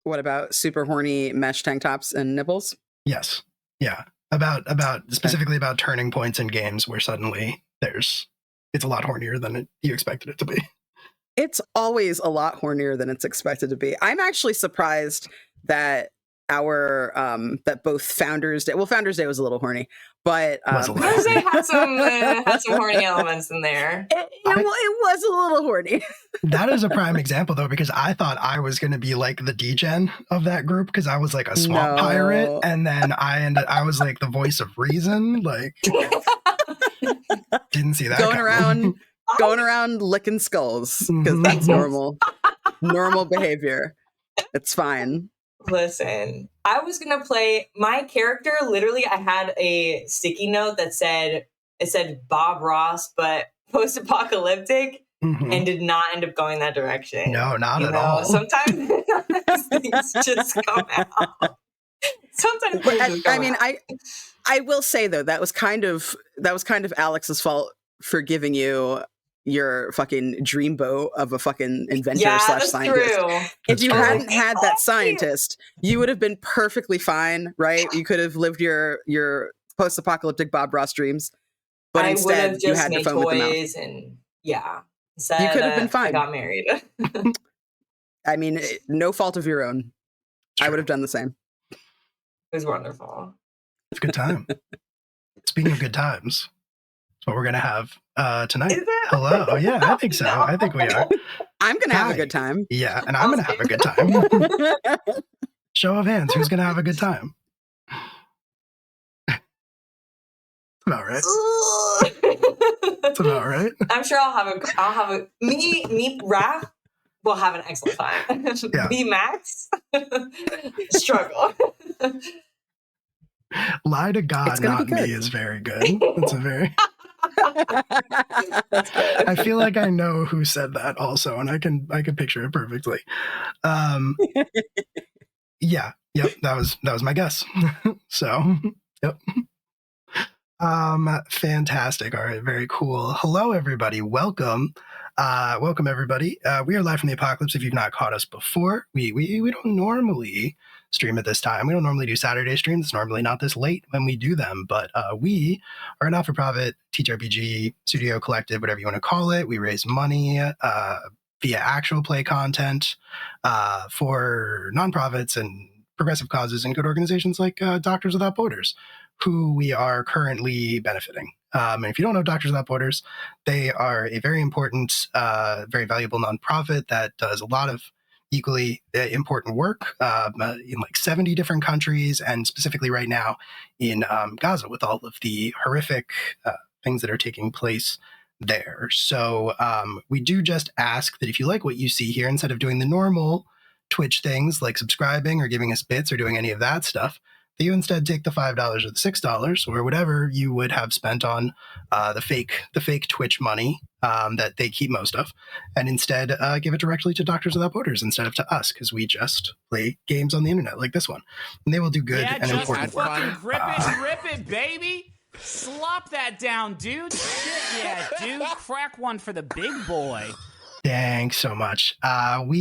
What about super horny mesh tank tops and nipples? Yes. Yeah. Specifically about turning points in games where suddenly it's a lot hornier than you expected it to be. It's always a lot hornier than it's expected to be. I'm actually surprised that that both Founders Day, Founders Day was a little horny, but Founders Day had some horny elements in there. It was a little horny. That is a prime example though, because I thought I was going to be like the degen of that group because I was like a swamp pirate, and then I was like the voice of reason. Like, didn't see that going around licking skulls because that's normal behavior. It's fine. Listen, I was gonna play my character. Literally, I had a sticky note that said Bob Ross, but post-apocalyptic, and did not end up going that direction. No, not at all. Sometimes things just come out. Sometimes I will say though that was kind of Alex's fault for giving you your fucking dreamboat of a fucking inventor / scientist. True. If you hadn't had that scientist, you would have been perfectly fine, right? You could have lived your post-apocalyptic Bob Ross dreams, but instead you had to foam with the mouth. And you could have been fine. I got married. I mean, no fault of your own. Sure. I would have done the same. It was wonderful. It's a good time. Speaking of good times, that's what we're going to have tonight. Hello. Oh, yeah, I think so. No. I think we are. I'm going to have a good time. Yeah, and I'm going to have a good time. Show of hands. Who's going to have a good time? About right. That's about right. I'm sure I'll have a me Raph will have an excellent time. Yeah. Me Max struggle. Lie to God, not me is very good. It's a very I feel like I know who said that also, and I can picture it perfectly. Yeah, yep, that was my guess. So, yep. Fantastic. All right, very cool. Hello, everybody. Welcome. Welcome, everybody. We are live from the apocalypse. If you've not caught us before, we don't normally stream at this time. We don't normally do Saturday streams. It's normally not this late when we do them, but we are a not-for-profit TTRPG studio collective, whatever you want to call it. We raise money via actual play content for nonprofits and progressive causes and good organizations like Doctors Without Borders, who we are currently benefiting. And if you don't know Doctors Without Borders, they are a very important, very valuable nonprofit that does a lot of equally important work in like 70 different countries, and specifically right now in Gaza with all of the horrific things that are taking place there. So we do just ask that if you like what you see here, instead of doing the normal Twitch things like subscribing or giving us bits or doing any of that stuff, that you instead take the $5 or the $6 or whatever you would have spent on the fake Twitch money that they keep most of, and instead give it directly to Doctors Without Borders instead of to us, because we just play games on the internet like this one, and they will do good and important work. Grip it, baby. Slop that down, dude. Shit, yeah, dude. Crack one for the big boy. Thanks so much. Thank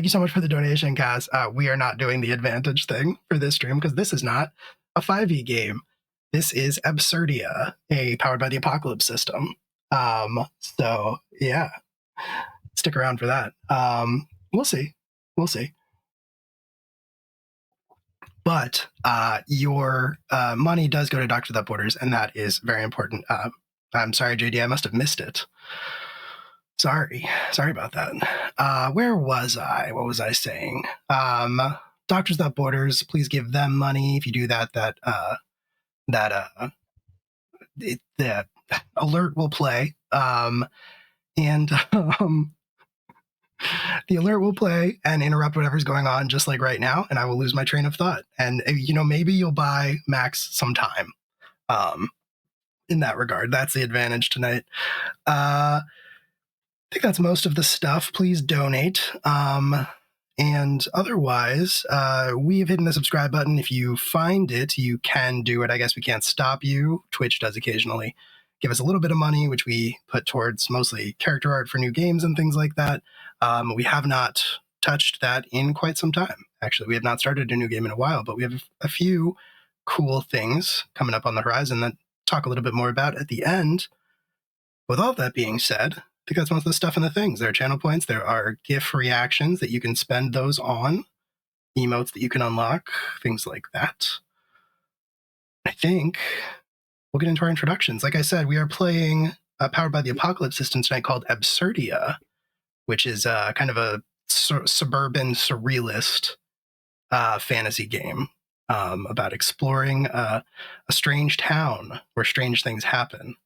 you so much for the donation, Cass. We are not doing the advantage thing for this stream because this is not a 5e game. This is Absurdia, a powered by the apocalypse system. So yeah, stick around for that. We'll see. But your money does go to Doctors Without Borders, and that is very important. I'm sorry, JD, I must have missed it. Sorry about that. Where was I? What was I saying? Doctors Without Borders, please give them money. If you do that, the alert will play. The alert will play and interrupt whatever's going on, just like right now, and I will lose my train of thought. And maybe you'll buy Max some time. In that regard, that's the advantage tonight. I think that's most of the stuff. Please donate. And otherwise, we have hidden the subscribe button. If you find it, you can do it. I guess we can't stop you. Twitch does occasionally give us a little bit of money, which we put towards mostly character art for new games and things like that. We have not touched that in quite some time. Actually, we have not started a new game in a while, but we have a few cool things coming up on the horizon that talk a little bit more about at the end. With all that being said, I think that's most of the stuff in the things. There are channel points, there are GIF reactions that you can spend those on, emotes that you can unlock, things like that. I think we'll get into our introductions. Like I said, we are playing Powered by the Apocalypse system tonight called Absurdia, which is kind of a suburban surrealist fantasy game about exploring a strange town where strange things happen.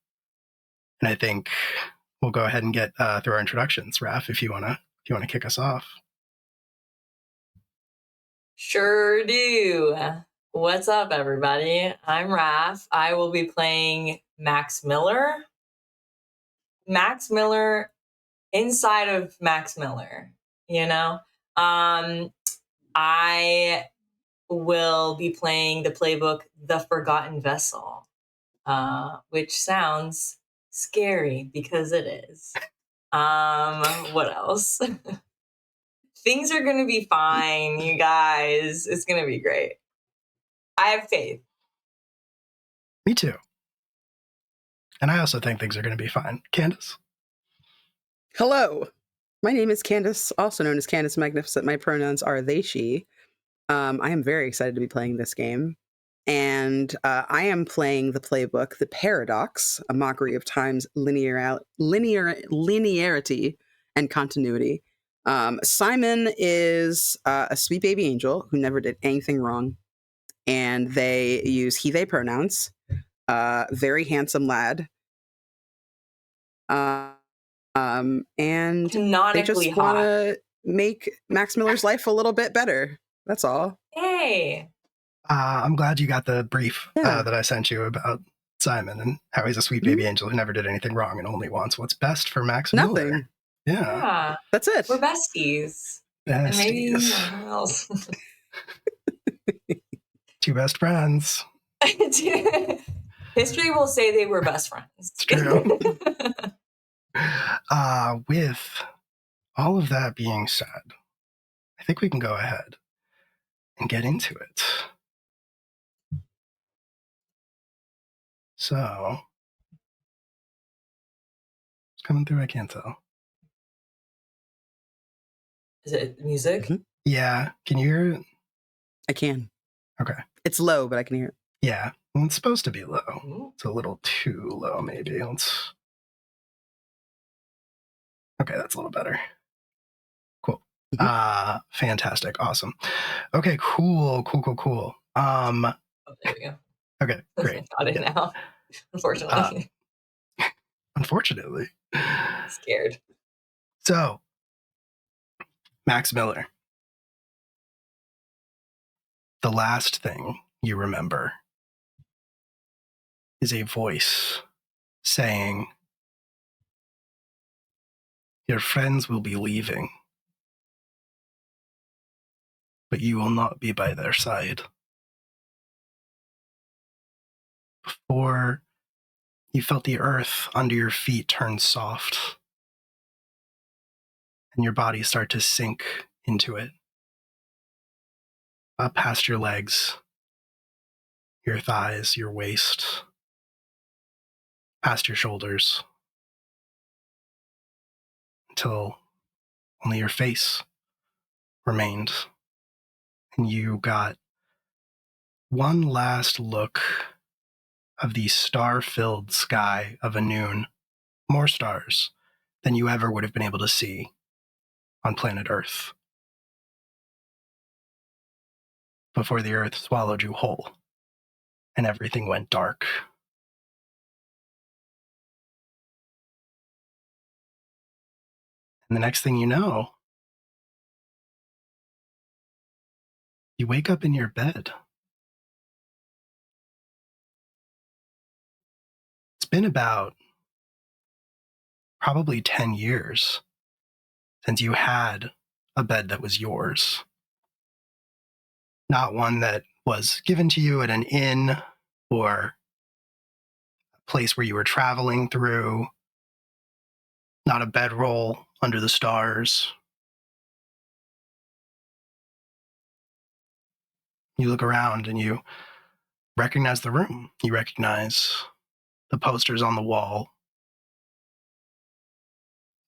And I think we'll go ahead and get through our introductions. Raph, if you wanna kick us off. Sure do. What's up, everybody? I'm Raph. I will be playing Max Miller. Max Miller inside of Max Miller, you know? I will be playing the playbook The Forgotten Vessel, which sounds scary because it is. What else? Things are going to be fine, you guys. It's going to be great. I have faith. Me too. And I also think things are going to be fine. Candace? Hello. My name is Candace, also known as Candace Magnificent. My pronouns are they, she. I am very excited to be playing this game. And I am playing the playbook, The Paradox, a mockery of time's linearity and continuity. Simon is a sweet baby angel who never did anything wrong. And they use he, they pronouns. Very handsome lad. And they just want to make Max Miller's life a little bit better. That's all. Hey. I'm glad you got the brief that I sent you about Simon and how he's a sweet baby angel who never did anything wrong and only wants what's best for Max Miller. Nothing. Yeah. That's it. We're besties. And maybe someone else. Two best friends. History will say they were best friends. It's true. With all of that being said, I think we can go ahead and get into it. So, it's coming through, I can't tell. Is it music? Mm-hmm. Yeah. Can you hear it? I can. Okay. It's low, but I can hear it. Yeah. Well, it's supposed to be low. Ooh. It's a little too low, maybe. Let's... Okay, that's a little better. Cool. Mm-hmm. Fantastic. Awesome. Okay, cool. Oh, there we go. Okay, great. Got it now. Unfortunately. Unfortunately. Scared. So, Max Miller. The last thing you remember is a voice saying, "Your friends will be leaving, but you will not be by their side." Before you felt the earth under your feet turn soft and your body start to sink into it, up past your legs, your thighs, your waist, past your shoulders, until only your face remained. And you got one last look of the star-filled sky of a noon, more stars than you ever would have been able to see on planet Earth, before the Earth swallowed you whole and everything went dark. And the next thing you know, you wake up in your bed. It's been about probably 10 years since you had a bed that was yours. Not one that was given to you at an inn or a place where you were traveling through. Not a bedroll under the stars. You look around and you recognize the room. You recognize the posters on the wall,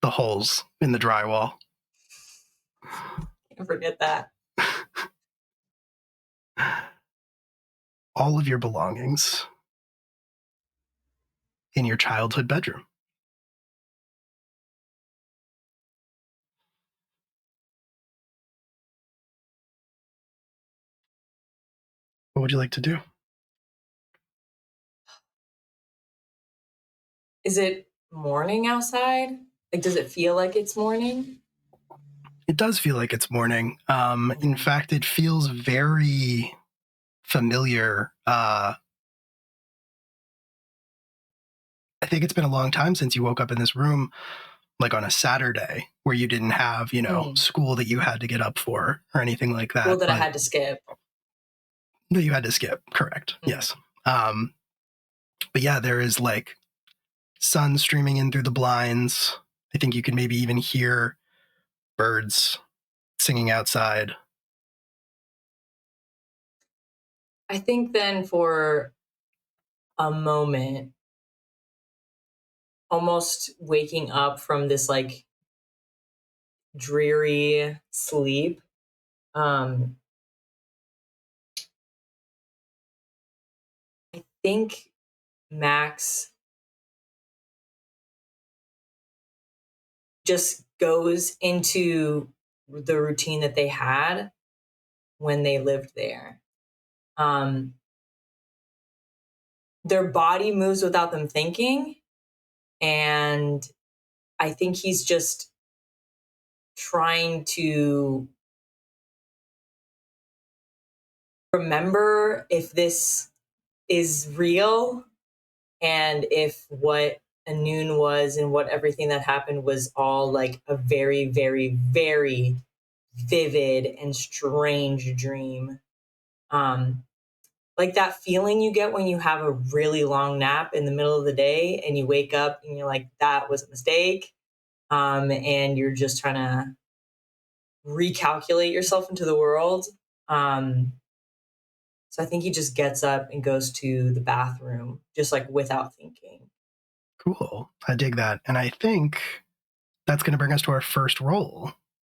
the holes in the drywall. Can't forget that. All of your belongings in your childhood bedroom. What would you like to do? Is it morning outside? Like, does it feel like it's morning? It does feel like it's morning. In fact, it feels very familiar. I think it's been a long time since you woke up in this room, like on a Saturday, where you didn't have, school that you had to get up for or anything like that. School that I had to skip. That you had to skip, correct. Yes. But yeah, there is like sun streaming in through the blinds. I think you can maybe even hear birds singing outside. I think then for a moment, almost waking up from this like dreary sleep, I think Max just goes into the routine that they had when they lived there. Their body moves without them thinking. And I think he's just trying to remember if this is real and if what Anun was and what everything that happened was all like a very, very, very vivid and strange dream. Like that feeling you get when you have a really long nap in the middle of the day and you wake up and you're like, that was a mistake. And you're just trying to recalculate yourself into the world. So I think he just gets up and goes to the bathroom, just like without thinking. Cool. I dig that. And I think that's going to bring us to our first roll,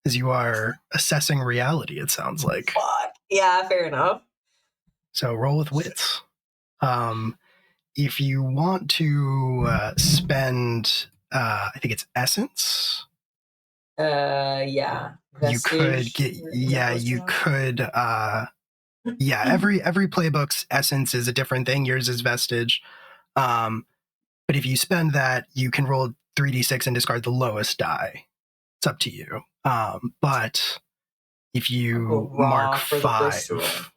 as you are assessing reality, it sounds like. Fuck. Yeah, fair enough. So roll with wits. If you want to spend, I think it's essence. Yeah. You could get, you could, every playbook's essence is a different thing. Yours is vestige. But if you spend that, you can roll 3d6 and discard the lowest die. It's up to you. But if you mark 5,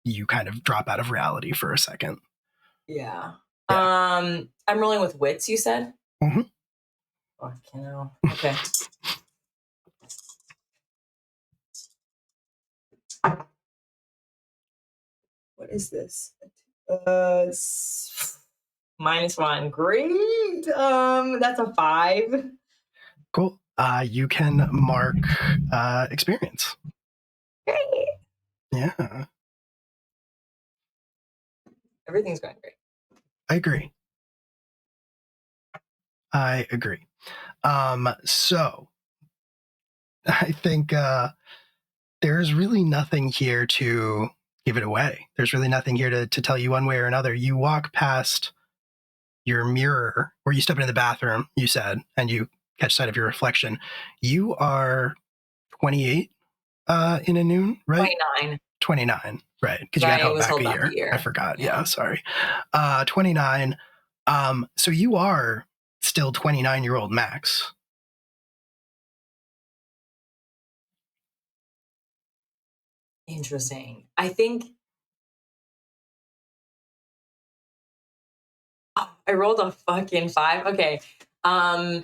you kind of drop out of reality for a second. Yeah. I'm rolling with wits, you said? Mm-hmm. Fuck, you know. Okay. What is this? -1. Great. That's a 5. Cool. You can mark experience. Great. Yeah. Everything's going great. I agree. So I think there's really nothing here to give it away. There's really nothing here to tell you one way or another. You walk past your mirror, or you step into the bathroom, you said, and you catch sight of your reflection. You are 28 in Anun, right? 29, right? Because you got held back a year. I forgot. Yeah, sorry. 29. So you are still 29-year-old Max. Interesting. I think I rolled a fucking 5. Okay. I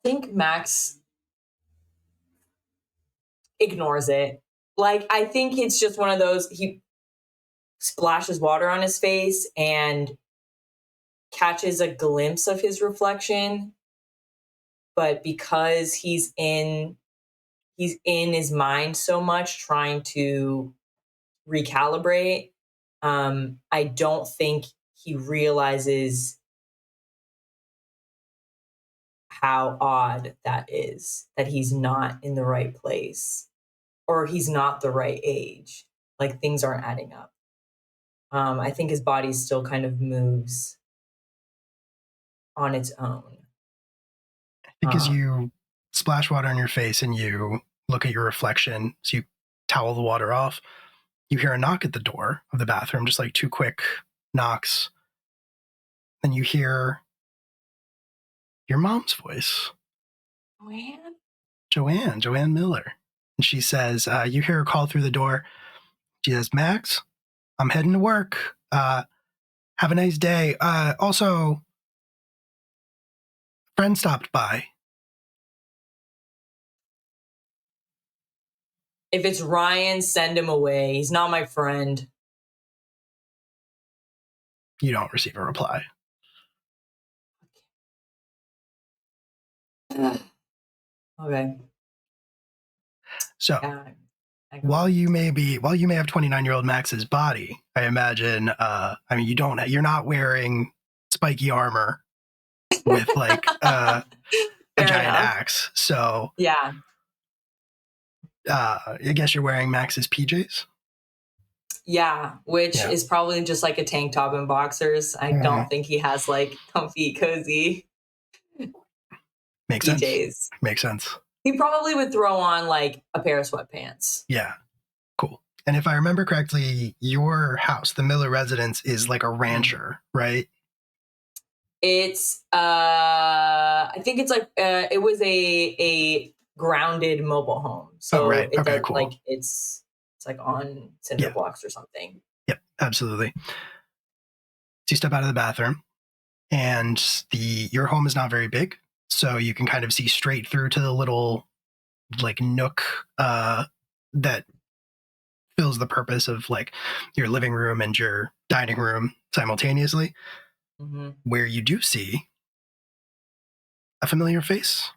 think Max ignores it. Like, I think it's just one of those, he splashes water on his face and catches a glimpse of his reflection, but because he's in his mind so much trying to recalibrate, I don't think he realizes how odd that is, that he's not in the right place or he's not the right age. Like things aren't adding up. I think his body still kind of moves on its own. I think as you splash water on your face and you look at your reflection, so you towel the water off, you hear a knock at the door of the bathroom, just like 2 quick knocks. Then you hear your mom's voice. Joanne Miller. And she says, you hear her call through the door. She says, Max, I'm heading to work. Have a nice day. Also, a friend stopped by. If it's Ryan, send him away. He's not my friend. You don't receive a reply. Okay. So, while you may have 29-year-old Max's body, I imagine, you're not wearing spiky armor with like a giant axe. So, yeah. I guess you're wearing Max's PJs. Yeah, which is probably just like a tank top and boxers. I don't think he has like comfy, cozy Makes PJs. sense. Makes sense. He probably would throw on like a pair of sweatpants. Yeah. Cool. And if I remember correctly, your house, the Miller residence, is like a rancher, right? It's I think it's like it was a grounded mobile home. So it does, cool. Like it's like on cinder blocks or something. Yep, absolutely. So you step out of the bathroom and your home is not very big. So you can kind of see straight through to the little like nook that fills the purpose of like your living room and your dining room simultaneously, where you do see a familiar face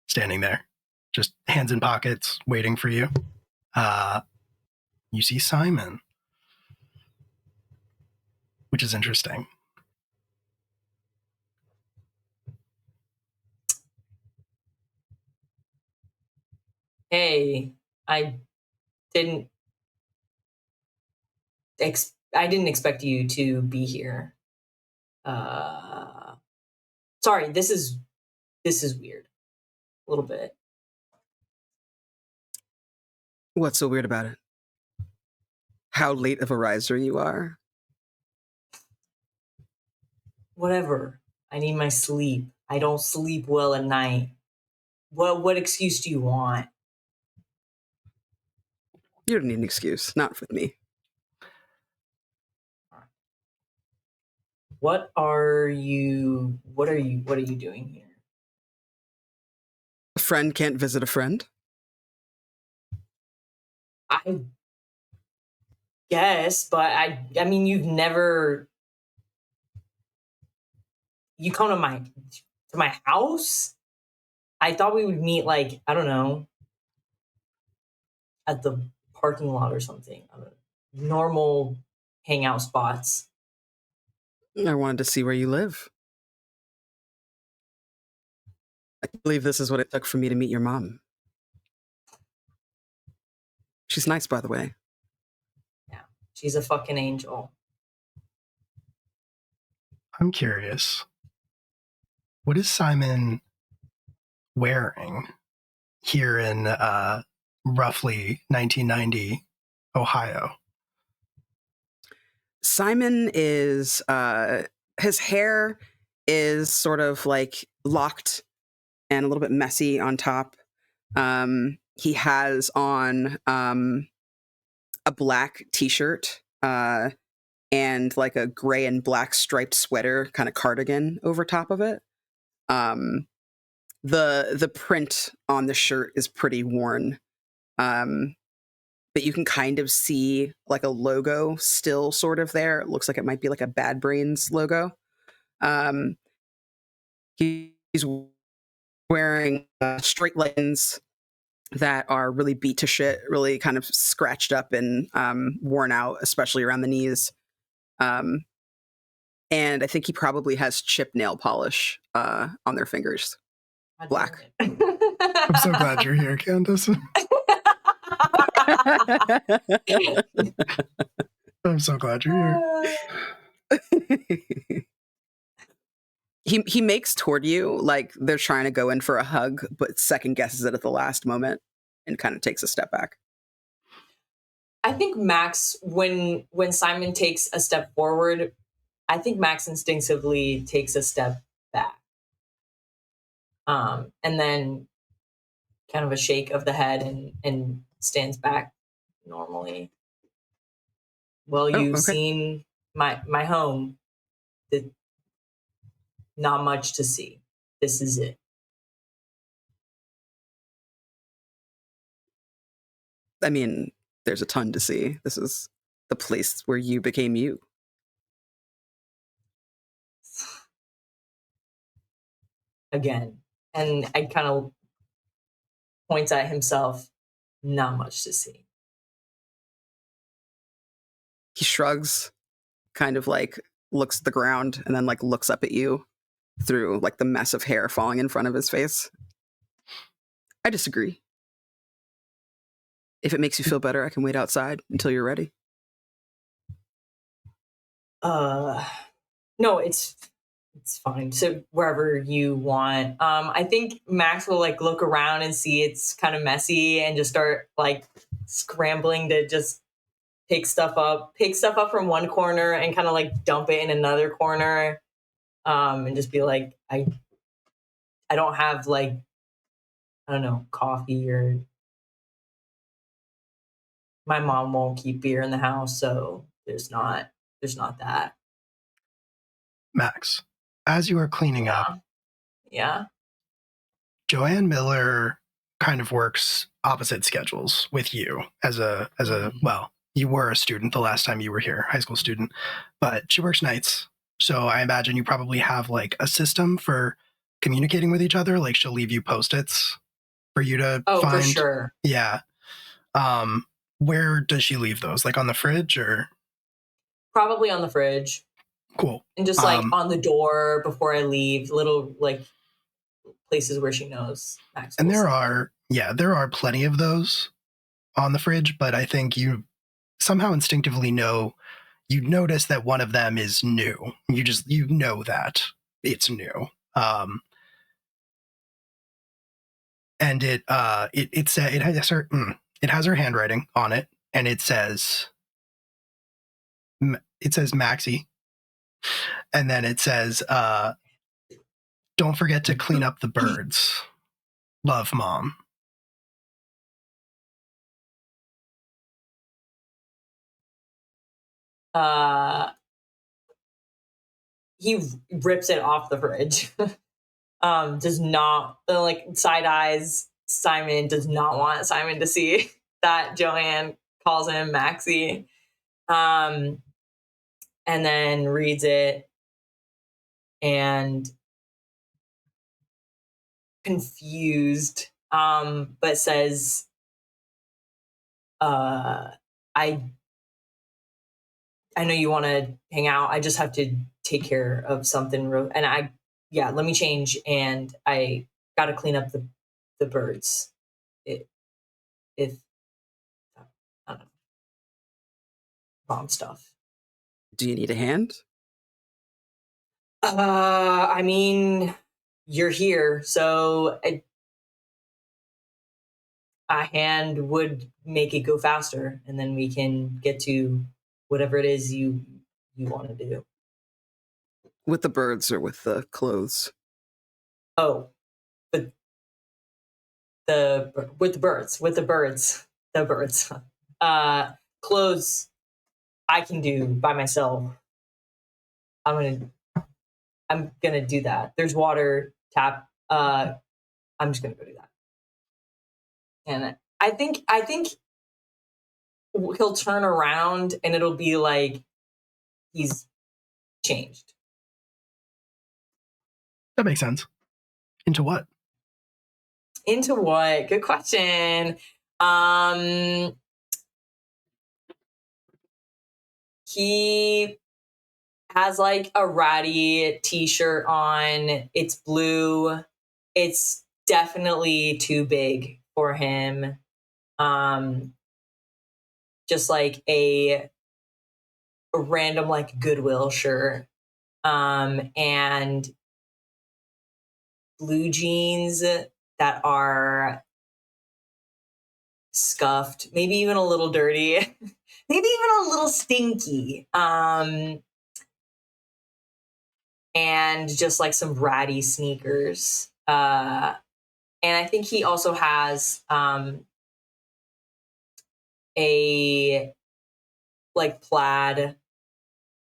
standing there, just hands in pockets, waiting for you. You see Simon, which is interesting. Hey, I didn't expect you to be here. Sorry, this is weird. A little bit. What's so weird about it? How late of a riser you are? Whatever. I need my sleep. I don't sleep well at night. What excuse do you want? You don't need an excuse. Not with me. What are you doing here? A friend can't visit a friend? I guess, but I mean you come to my house? I thought we would meet like, I don't know, at the parking lot or something. Normal hangout spots. I wanted to see where you live. I believe this is what it took for me to meet your mom. She's nice, by the way. Yeah, she's a fucking angel. I'm curious. What is Simon wearing here in roughly 1990 Ohio? Simon is, his hair is sort of like locked and a little bit messy on top. He has on a black t-shirt and like a gray and black striped sweater, kind of cardigan over top of it. The print on the shirt is pretty worn. But you can kind of see like a logo still sort of there. It looks like it might be like a Bad Brains logo. He's wearing straight leggings that are really beat to shit, really kind of scratched up and worn out, especially around the knees. And I think he probably has chip nail polish on their fingers. Black. I'm so glad you're here, Candace. I'm so glad you're here. He makes toward you like they're trying to go in for a hug, but second guesses it at the last moment and kind of takes a step back. I think Max, when Simon takes a step forward, I think Max instinctively takes a step back. And then kind of a shake of the head and stands back normally. Well, you've seen my home. Not much to see. This is it. I mean, there's a ton to see. This is the place where you became you. Again. And I kind of points at himself. Not much to see. He shrugs, kind of like looks at the ground and then like looks up at you through like the mess of hair falling in front of his face. I disagree. If it makes you feel better, I can wait outside until you're ready. No, it's fine. So wherever you want. I think Max will like look around and see it's kind of messy and just start like scrambling to just pick stuff up from one corner and kind of like dump it in another corner. And just be like, I don't have like, I don't know, coffee, or my mom won't keep beer in the house. So there's not that. Max, as you are cleaning up, Yeah. Joanne Miller kind of works opposite schedules with you as a well, you were a student the last time you were here, high school student, but she works nights. So I imagine you probably have like a system for communicating with each other. Like she'll leave you Post-its for you to find. For sure. Yeah. Where does she leave those? Like on the fridge or? Probably on the fridge. Cool. And just like on the door before I leave, little like places where she knows Max. And there are plenty of those on the fridge, but I think you somehow instinctively you notice that one of them is new. You know that it's new. And it has her handwriting on it, and it says Maxie. And then it says, don't forget to clean up the birds. Love, Mom. He rips it off the fridge. Does not, like, side eyes Simon, does not want Simon to see that Joanne calls him Maxie. And then reads it and confused, but says, I know you want to hang out. I just have to take care of something and let me change, and I got to clean up the birds. If I don't know, bomb stuff. Do you need a hand? I mean, you're here, so a hand would make it go faster, and then we can get to whatever it is you want to do. With the birds or with the clothes? Oh, but with the birds. Clothes I can do by myself. I'm gonna do that. There's water tap. I'm just gonna go do that. And I think he'll turn around and it'll be like he's changed. That makes sense. Into what? Into what? Good question. He has like a ratty t-shirt on. It's blue. It's definitely too big for him. Just like a random like Goodwill shirt. And blue jeans that are scuffed, maybe even a little dirty, maybe even a little stinky. And just like some ratty sneakers. And I think he also has a like plaid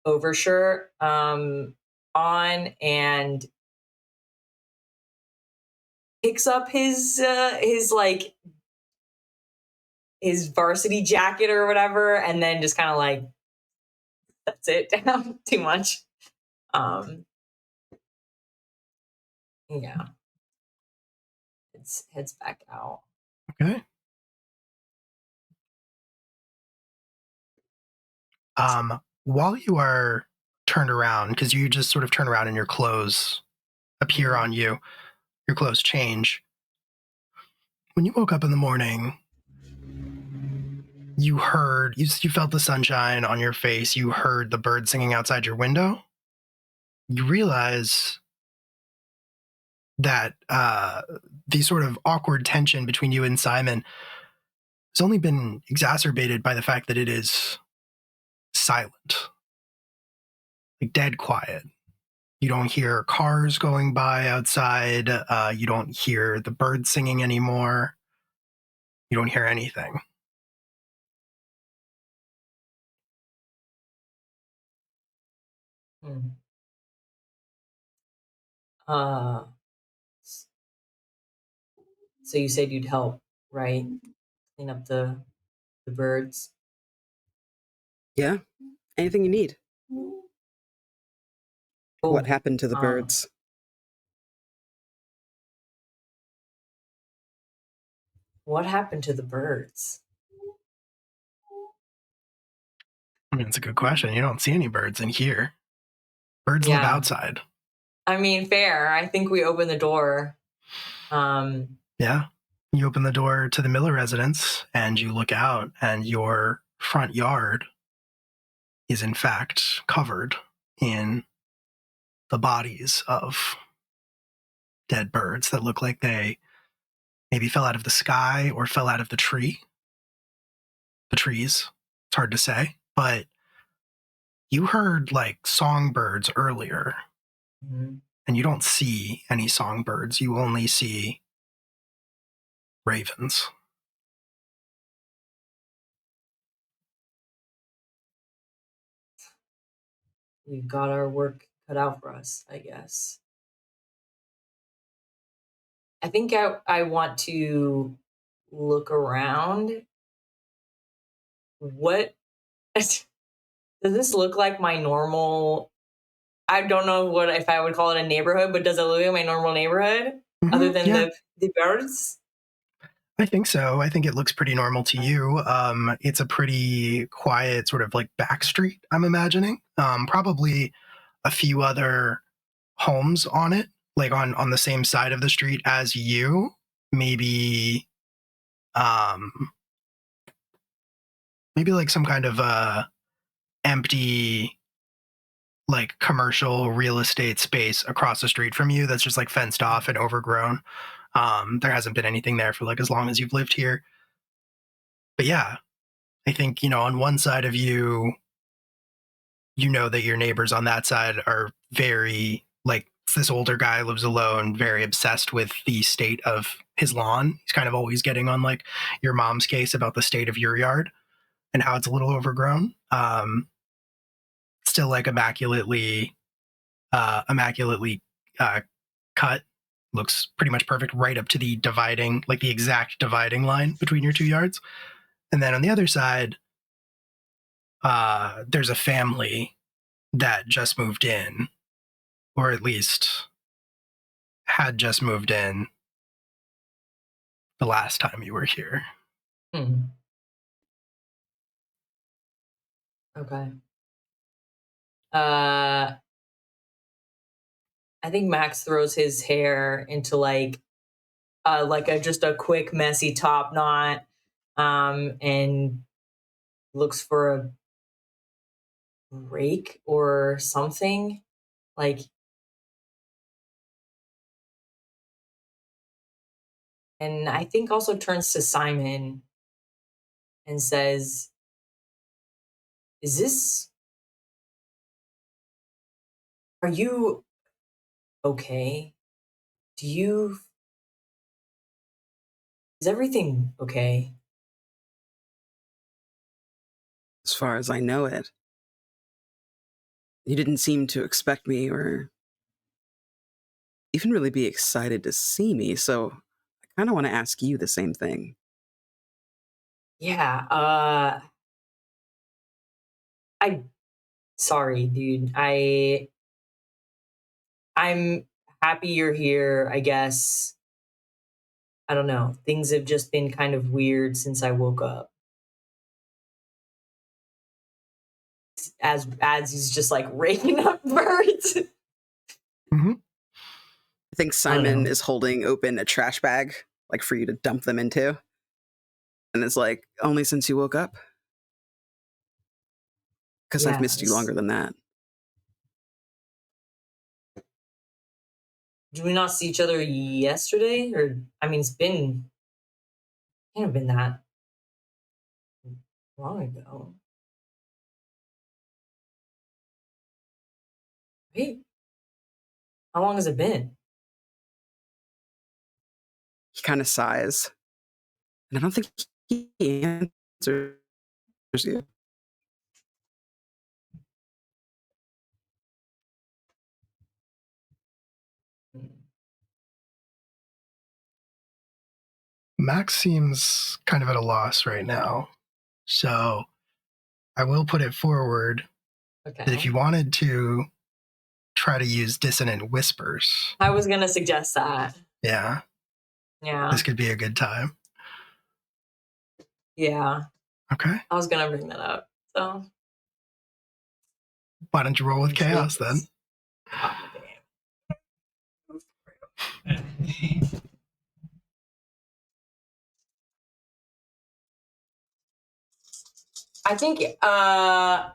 overshirt on, and picks up his like his varsity jacket or whatever, and then just kind of like that's it down too much. Yeah, it heads back out. Okay. While you are turned around, because you just sort of turn around and your clothes appear on you, your clothes change. When you woke up in the morning, you felt the sunshine on your face, you heard the bird singing outside your window. You realize that the sort of awkward tension between you and Simon has only been exacerbated by the fact that it is silent, like dead quiet. You don't hear cars going by outside. You don't hear the birds singing anymore. You don't hear anything. So you said you'd help, right? Clean up the birds. Yeah. Anything you need. Cool. What happened to the birds? What happened to the birds? I mean, it's a good question. You don't see any birds in here. Birds live outside. I mean, fair. I think we opened the door. Yeah. You open the door to the Miller residence and you look out, and your front yard is in fact covered in the bodies of dead birds that look like they maybe fell out of the sky or fell out of the trees. It's hard to say, but you heard like songbirds earlier, and you don't see any songbirds. You only see ravens. We've got our work cut out for us, I guess. I think I want to look around. What does this look like my normal? I don't know if I would call it a neighborhood, but does it look like my normal neighborhood other than the birds? I think so. I think it looks pretty normal to you. It's a pretty quiet sort of like back street, I'm imagining. Probably a few other homes on it, like on the same side of the street as you. Maybe like some kind of empty like commercial real estate space across the street from you that's just like fenced off and overgrown. There hasn't been anything there for like as long as you've lived here. But yeah, I think, on one side of you, that your neighbors on that side are very like, this older guy lives alone, very obsessed with the state of his lawn. He's kind of always getting on like your mom's case about the state of your yard and how it's a little overgrown. Still like immaculately cut. Looks pretty much perfect right up to the dividing, like the exact dividing line between your two yards. And then on the other side, there's a family that just moved in, or at least had just moved in the last time you were here. Okay. I think Max throws his hair into like just a quick messy top knot, and looks for a rake or something, like, and I think also turns to Simon and says, are you okay? Is everything okay? As far as I know it. You didn't seem to expect me or even really be excited to see me, so I kind of want to ask you the same thing. Yeah, sorry, dude. I'm happy you're here, I guess. I don't know. Things have just been kind of weird since I woke up. As he's just like raking up birds. Mm-hmm. I think Simon is holding open a trash bag, like for you to dump them into. And it's like, only since you woke up? Because I've missed you longer than that. Did we not see each other yesterday? Or, I mean, can't have been that long ago. Wait, how long has it been? He kind of sighs. And I don't think he answers you. Max seems kind of at a loss right now. So I will put it forward that if you wanted to try to use dissonant whispers. I was going to suggest that. Yeah. Yeah. This could be a good time. Yeah. Okay. I was going to bring that up. So why don't you roll with chaos then? I think as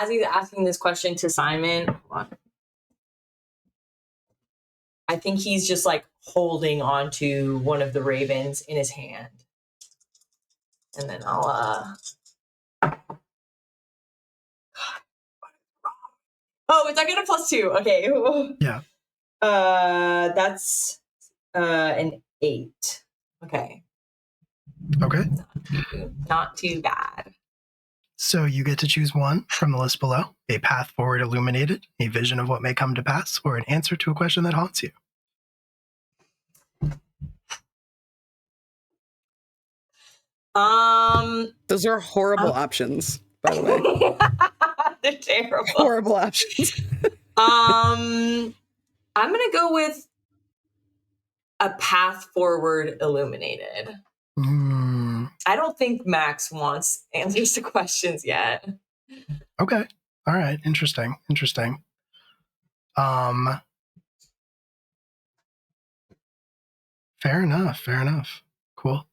he's asking this question to Simon, I think he's just like holding on to one of the ravens in his hand. And then I'll oh, it's I get a +2. Okay. Yeah. That's an 8. Okay. Okay. Not too bad. So you get to choose one from the list below: a path forward illuminated, a vision of what may come to pass, or an answer to a question that haunts you. Those are horrible options, by the way. They're terrible. Horrible options. I'm gonna go with a path forward illuminated. I don't think Max wants answers to questions yet. Okay. All right. Interesting. Fair enough. Cool.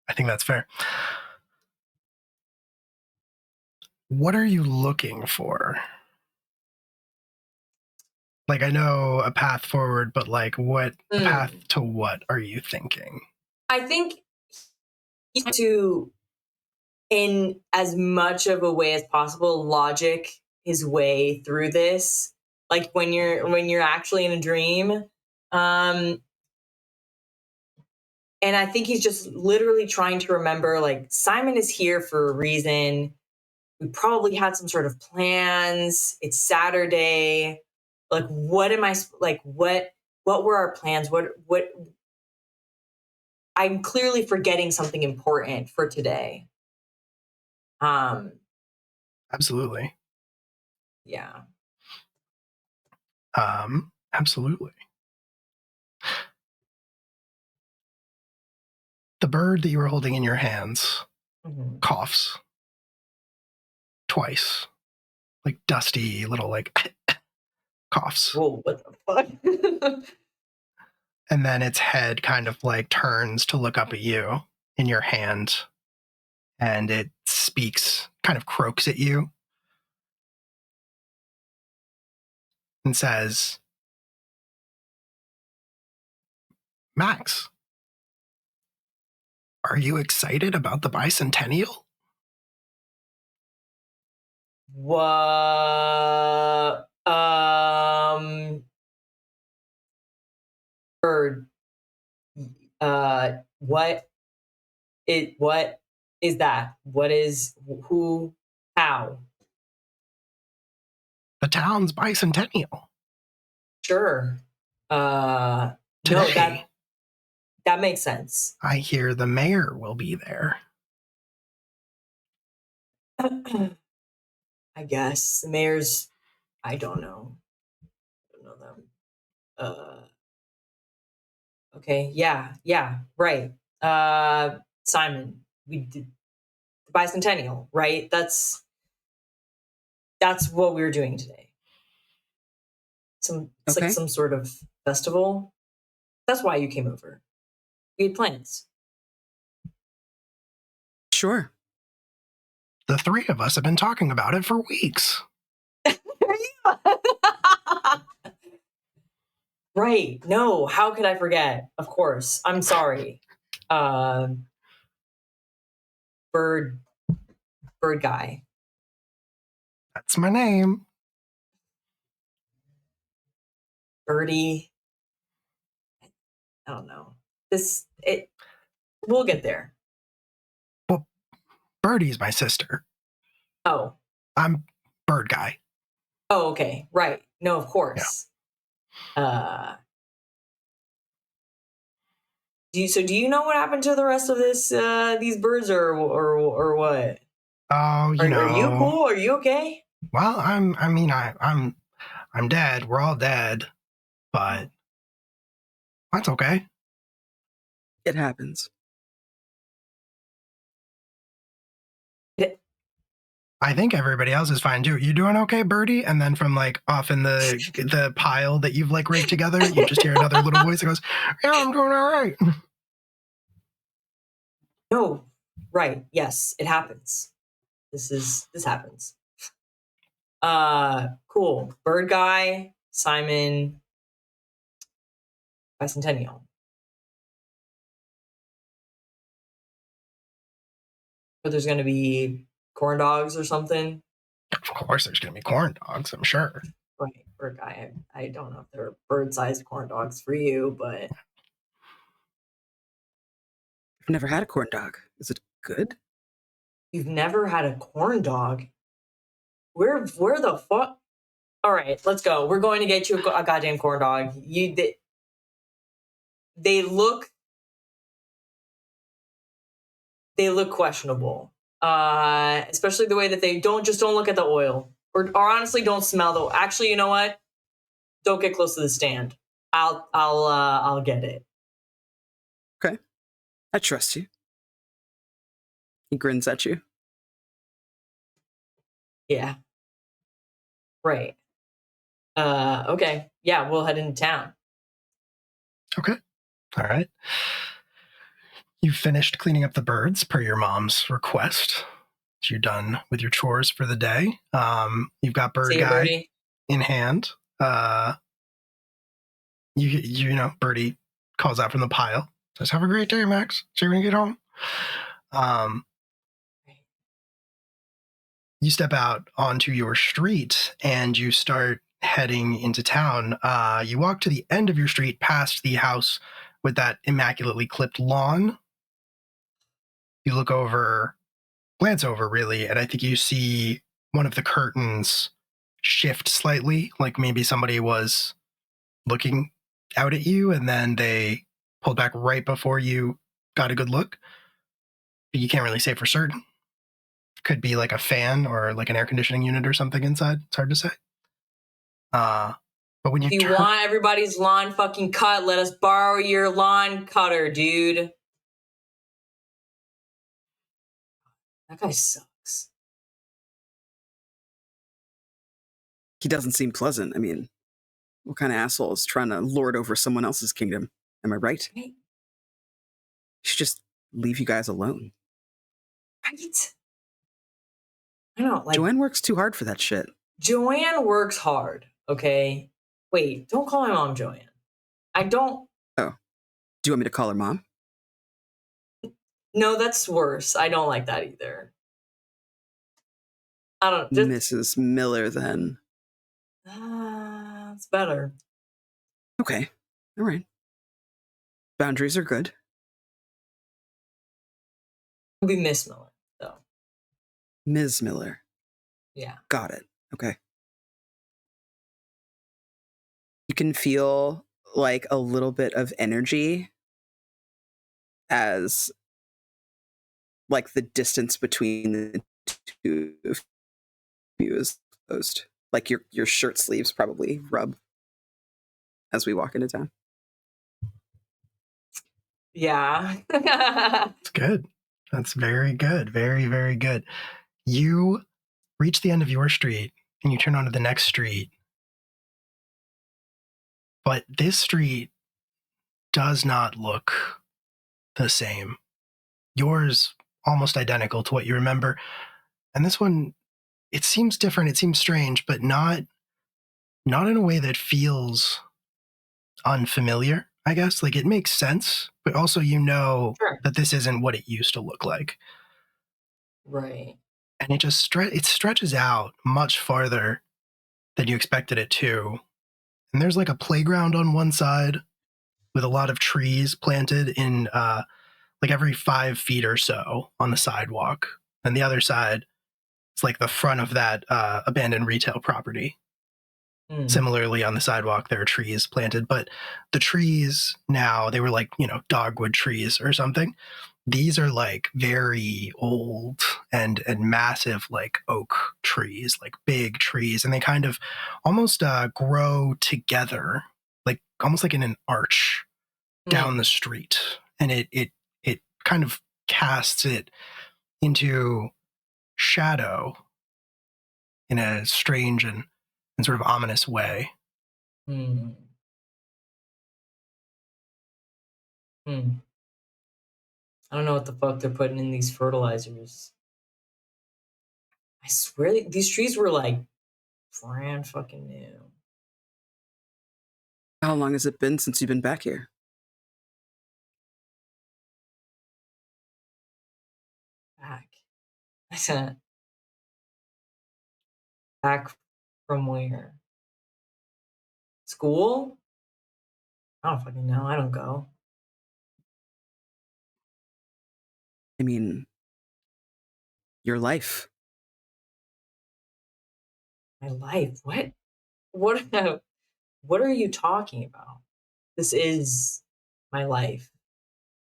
I think that's fair. What are you looking for? Like, I know a path forward, but like, what a path to what are you thinking? I think to, in as much of a way as possible, logic his way through this. Like when you're actually in a dream. And I think he's just literally trying to remember, like, Simon is here for a reason. We probably had some sort of plans. It's Saturday. Like, what am I, like, what were our plans? What, I'm clearly forgetting something important for today. Absolutely. Yeah. Absolutely. the bird that you were holding in your hands Mhm. coughs twice, like dusty little like coughs. Whoa, what the fuck? And then its head kind of like turns to look up at you in your hand, and it speaks, kind of croaks at you, and says, Max, are you excited about the bicentennial? What? Bird. What is that? What is who? How? The town's bicentennial. Sure. No, Today, that makes sense. I hear the mayor will be there. I guess the mayor's. I don't know. I don't know them. Okay. Yeah. Right. Simon, we did the bicentennial, right? That's what we were doing today. It's like Okay. some sort of festival. That's why you came over. We had plans. Sure. The three of us have been talking about it for weeks. Right. No, how could I forget? Of course. I'm sorry. Bird guy. That's my name. Birdie. I don't know. We'll get there. Well, Birdie's my sister. Oh. I'm Bird Guy. Oh, okay. Right. No, of course. Yeah. Do you know what happened to the rest of these birds or what? Oh, you know. Are you cool? Are you okay? Well, I'm dead. We're all dead. But that's okay. It happens. I think everybody else is fine too. You doing okay, Birdie? And then from like off in the pile that you've like raked together, you just hear another little voice that goes, "Yeah, I'm doing all right." No. Right. Yes, it happens. This happens. Cool. Bird guy, Simon, bicentennial. But there's gonna be corn dogs or something. Of course, there's gonna be corn dogs. I'm sure. Right, bird guy. I don't know if they're bird-sized corn dogs for you, but I've never had a corn dog. Is it good? you've never had a corn dog. Where the fuck? All right, let's go. We're going to get you a goddamn corn dog. They look questionable. Especially the way that they don't look at the oil, or honestly don't smell the. Actually, you know what? Don't get close to the stand. I'll get it. Okay. I trust you. He grins at you. Yeah. Right. Okay. Yeah, we'll head into town. Okay. All right. You finished cleaning up the birds per your mom's request. You're done with your chores for the day. You've got Bird See you, Guy Birdie. in hand. You know, Birdie calls out from the pile. Says, "Have a great day, Max. See you when you get home." You step out onto your street and you start heading into town. You walk to the end of your street past the house with that immaculately clipped lawn. You look over, glance over really, and I think you see one of the curtains shift slightly, like maybe somebody was looking out at you and then they pulled back right before you got a good look. But you can't really say for certain. Could be like a fan or like an air conditioning unit or something inside. It's hard to say. But when If you want everybody's lawn fucking cut, let us borrow your lawn cutter, dude. That guy sucks. He doesn't seem pleasant. I mean, what kind of asshole is trying to lord over someone else's kingdom? Am I right? Right? He should just leave you guys alone. Right? I don't know, like Joanne works too hard for that shit. Joanne works hard, okay? Wait, don't call my mom Joanne. I don't. Oh, do you want me to call her mom? No, that's worse. I don't like that either. I don't. Just, Mrs. Miller, then. it's better. Okay, all right. Boundaries are good. It'll be Miss Miller, though. Ms. Miller. Yeah. Got it. Okay. You can feel like a little bit of energy as like the distance between the two of you is closed. Like your shirt sleeves probably rub as we walk into town. Yeah. That's good. That's very good. Very, very good. You reach the end of your street and you turn onto the next street. But this street does not look the same. Yours almost identical to what you remember. And this one, it seems different, it seems strange, but not in a way that feels unfamiliar, I guess. Like it makes sense, but also Sure. that this isn't what it used to look like. Right. And it just it stretches out much farther than you expected it to. And there's like a playground on one side with a lot of trees planted in like every 5 feet or so on the sidewalk. And the other side, it's like the front of that abandoned retail property. Similarly, on the sidewalk, there are trees planted, but the trees now, they were like, dogwood trees or something. These are like very old and massive, like oak trees, like big trees, and they kind of almost grow together, like almost like in an arch down the street, and it kind of casts it into shadow in a strange and sort of ominous way. I don't know what the fuck they're putting in these fertilizers. I swear these trees were like brand fucking new. How long has it been since you've been back here? Back. I said, back from where? School? I don't fucking know. I don't go. I mean, your life. My life? What? What are you talking about? This is my life.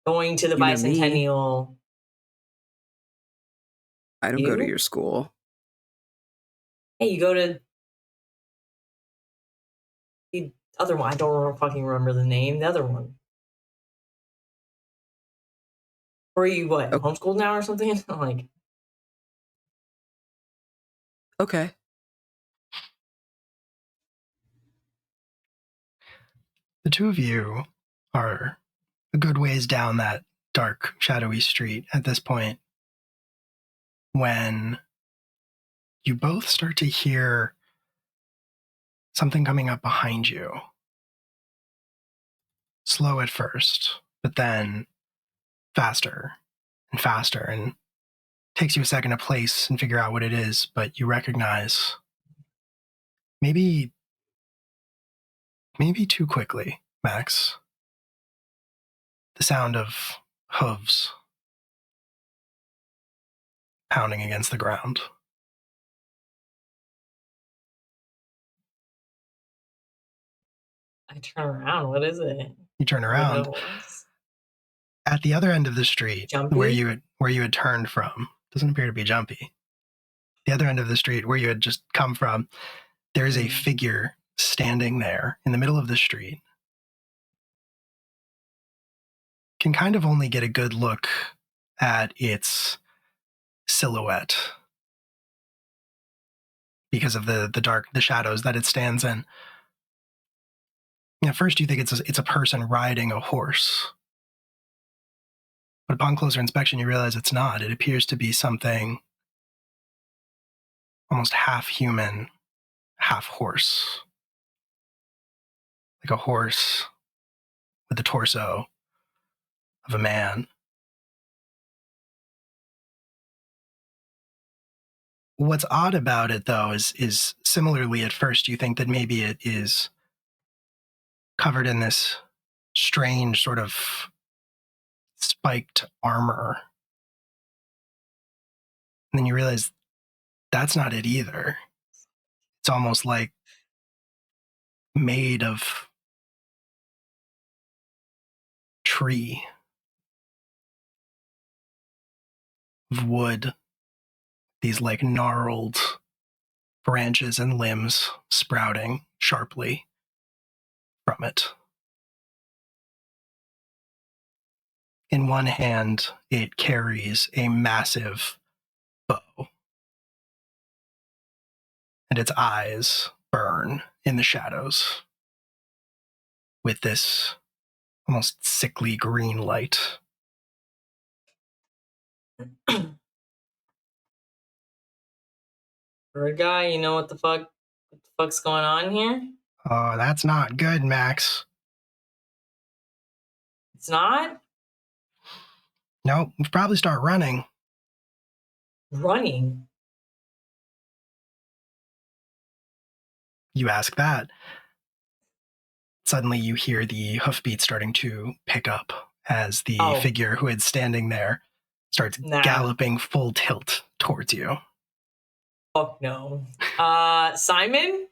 Going to the You know me. bicentennial. I don't go to You? your school. Hey, you go to the other one. I don't fucking remember the name. The other one. Or are you what? Oh. Homeschooled now or something? Like, Okay. The two of you are a good ways down that dark, shadowy street at this point when you both start to hear something coming up behind you. Slow at first, but then faster and faster, and takes you a second to place and figure out what it is, but you recognize maybe too quickly, Max, the sound of hooves pounding against the ground. I turn around. What is it? You turn What around. it was? At the other end of the street, Jumpy? where you had turned from, doesn't appear to be jumpy. The other end of the street, where you had just come from, there is a figure standing there in the middle of the street. Can kind of only get a good look at its silhouette because of the shadows that it stands in. At first, you think it's a person riding a horse, but upon closer inspection, you realize it's not. It appears to be something almost half human, half horse, like a horse with the torso of a man. What's odd about it, though, is similarly at first you think that maybe it is covered in this strange sort of spiked armor. And then you realize that's not it either. It's almost like made of tree, of wood, these like gnarled branches and limbs sprouting sharply from it. In one hand, it carries a massive bow, and its eyes burn in the shadows with this almost sickly green light. Bird guy, you know what the fuck's going on here? Oh, that's not good, Max. It's not Nope, we should probably start running. running. You ask that. Suddenly you hear the hoofbeat starting to pick up as the figure who is standing there starts galloping full tilt towards you. Fuck no. Simon?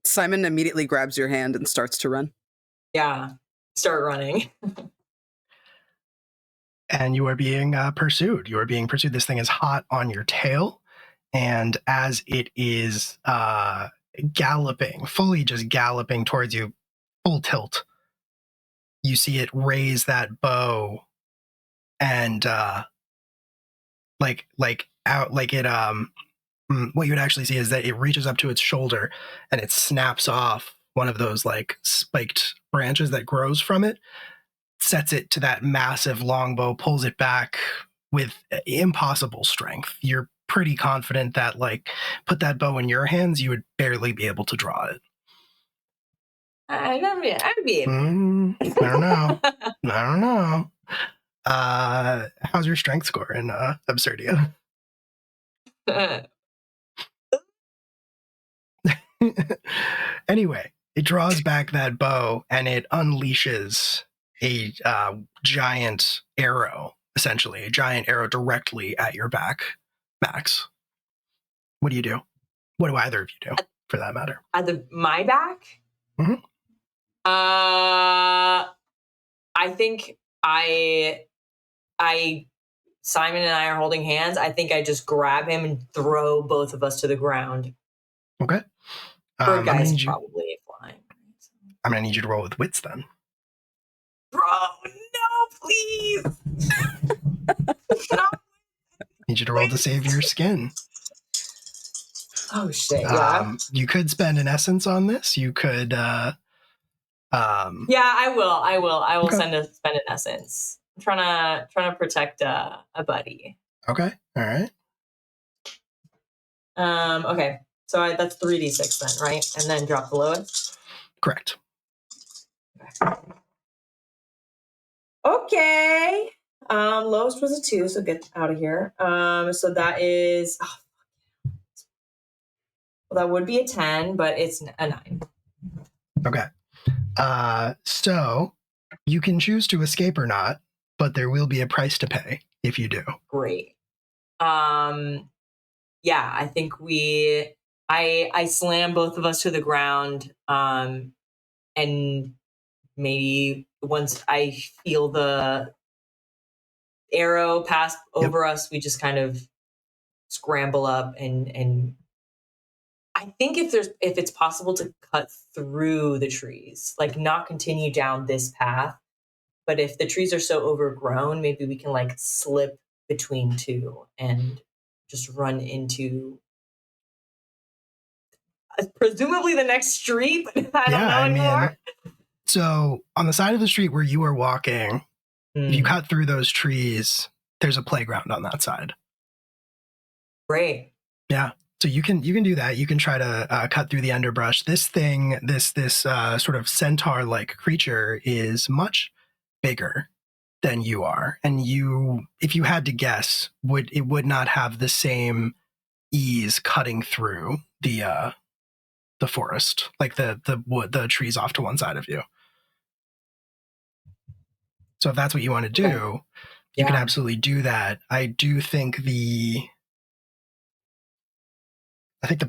Simon immediately grabs your hand and starts to run. Yeah, start running. And you are being pursued. You are being pursued. This thing is hot on your tail. And as it is galloping, fully just galloping towards you, full tilt, you see it raise that bow and what you would actually see is that it reaches up to its shoulder and it snaps off one of those like spiked branches that grows from it, sets it to that massive longbow, pulls it back with impossible strength. You're pretty confident that, like, put that bow in your hands, you would barely be able to draw it. I'd be able. I don't know. I don't know. How's your strength score in Absurdia? Anyway, it draws back that bow and it unleashes a giant arrow, essentially, a giant arrow directly at your back, Max. What do you do? What do either of you do, for that matter? At my back? Mm-hmm. I think Simon and I are holding hands. I think I just grab him and throw both of us to the ground. Okay. Bird guy's probably flying. I'm going to need you to roll with wits then. Bro, no, please. No. Need you to roll to save your skin. Oh, shit, yeah. You could spend an essence on this. You could... yeah, I will. I will okay. spend an essence. I'm trying to protect a buddy. Okay. All right. Okay. So that's 3d6 then, right? And then drop the lowest? Correct. Okay. Lowest was a 2, so get out of here. So that is... well, that would be a 10, but it's a 9. Okay. So you can choose to escape or not, but there will be a price to pay if you do. Great. Yeah, I think I slam both of us to the ground. And maybe once I feel the arrow pass over us, we just kind of scramble up and I think if it's possible to cut through the trees, like not continue down this path, but if the trees are so overgrown, maybe we can like slip between two and just run into presumably the next street. I don't know anymore. So on the side of the street where you are walking, if you cut through those trees, there's a playground on that side. Great. Yeah. So you can do that. You can try to cut through the underbrush. This thing, this sort of centaur-like creature is much bigger than you are, and if you had to guess, it would not have the same ease cutting through the forest, like the trees off to one side of you. So if that's what you want to do, you can absolutely do that. I do think the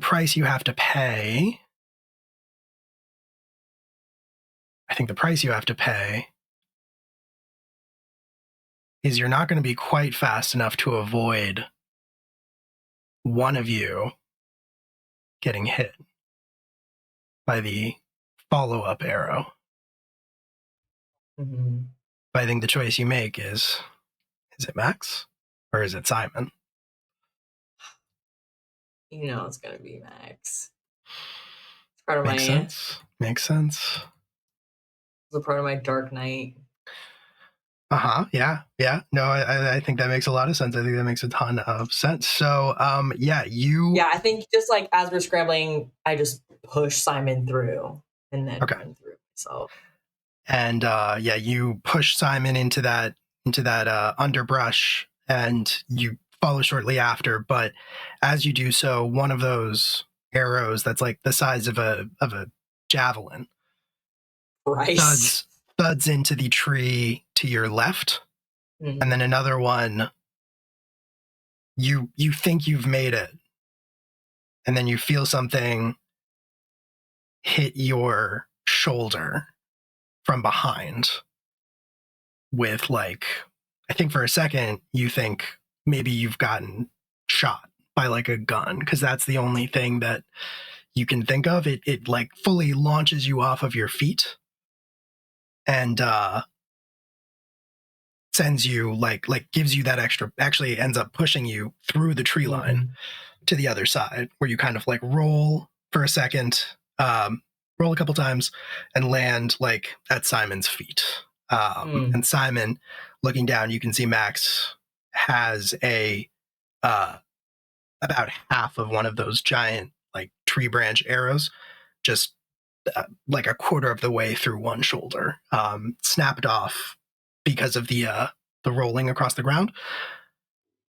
price you have to pay. Is you're not going to be quite fast enough to avoid one of you getting hit by the follow-up arrow. Mm-hmm. But I think the choice you make is it Max or is it Simon? You know it's going to be Max. It's part of Makes sense. It's a part of my Dark Knight. Yeah. No, I think that makes a lot of sense. I think that makes a ton of sense. So, Yeah, I think just like as we're scrambling, I just push Simon through and then run through. So, and you push Simon into that underbrush, and you follow shortly after. But as you do so, one of those arrows that's like the size of a javelin, thuds into the tree to your left, and then another one. You think you've made it, and then you feel something hit your shoulder from behind with, like, I think for a second you think maybe you've gotten shot by like a gun, because that's the only thing that you can think of. It like fully launches you off of your feet and sends you like gives you that extra, actually ends up pushing you through the tree line to the other side, where you kind of like roll for a second, roll a couple times, and land like at Simon's feet. And Simon, looking down, you can see Max has about half of one of those giant like tree branch arrows, just like a quarter of the way through one shoulder, snapped off because of the rolling across the ground.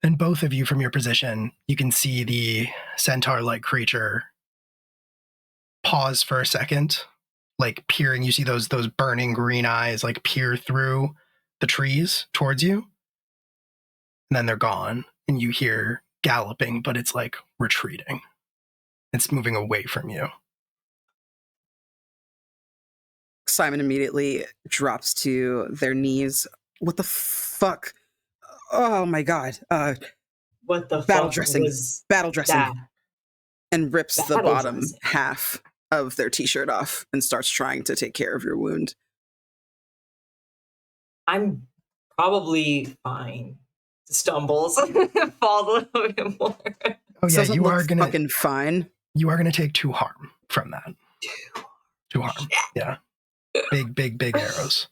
And both of you, from your position, you can see the centaur-like creature pause for a second, like peering. You see those burning green eyes like peer through the trees towards you, and then they're gone, and you hear galloping, but it's like retreating. It's moving away from you. Simon immediately drops to their knees. What the fuck? Oh my god. What the battle fuck dressing. was Battle dressing. that? And rips the Battle bottom dressing. half of their t-shirt off and starts trying to take care of your wound. I'm probably fine. Stumbles, falls a little bit more. Oh yeah, you are gonna fucking fine. You are gonna take 2 harm from that. 2 harm. Yeah. Big arrows.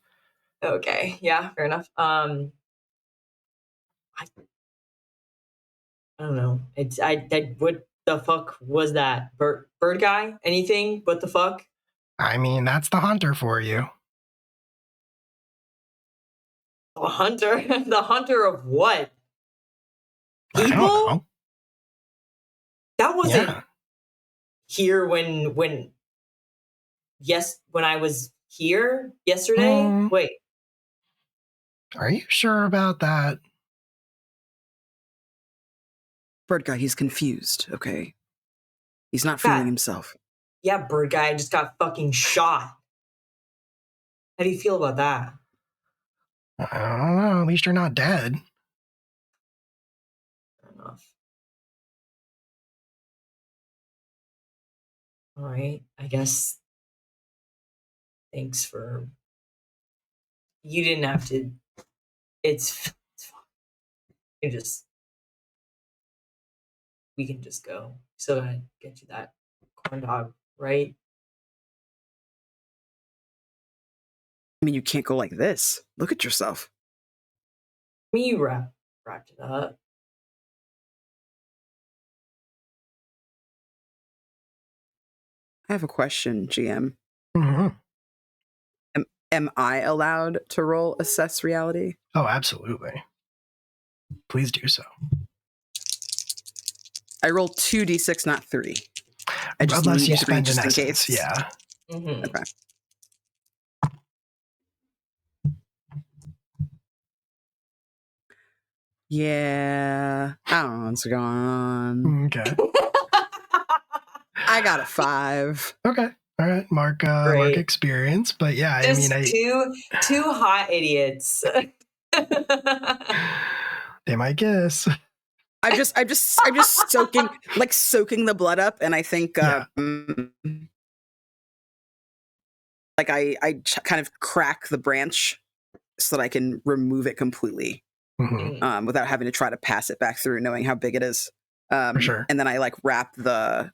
Okay. Yeah. Fair enough. I don't know. What the fuck was that? Bird guy? Anything? What the fuck? I mean, that's the hunter for you. A hunter? The hunter of what? People? I don't know. That wasn't here when I was here yesterday. Wait. Are you sure about that? Bird guy, he's confused, okay? He's not feeling himself. Yeah, bird guy just got fucking shot. How do you feel about that? I don't know. At least you're not dead. Fair enough. All right. I guess. Thanks for You didn't have to. It's fine. We can just go. So I get you that corn dog, right? I mean, you can't go like this. Look at yourself. I mean, you wrapped it up. I have a question, GM. Mm-hmm. Am I allowed to roll assess reality? Oh, absolutely. Please do so. I roll 2d6, not 3. I just Unless need you 3 spend an just in essence, case. yeah. Mm-hmm. Okay. Yeah, I don't know what's going on. Okay. I got a 5. Okay. All right. Mark Great. experience, but yeah, I Just mean, two hot idiots. they might guess. I'm just soaking the blood up, and I think Yeah. like I kind of crack the branch so that I can remove it completely, Mm-hmm. without having to try to pass it back through, knowing how big it is. For sure. And then I like wrap the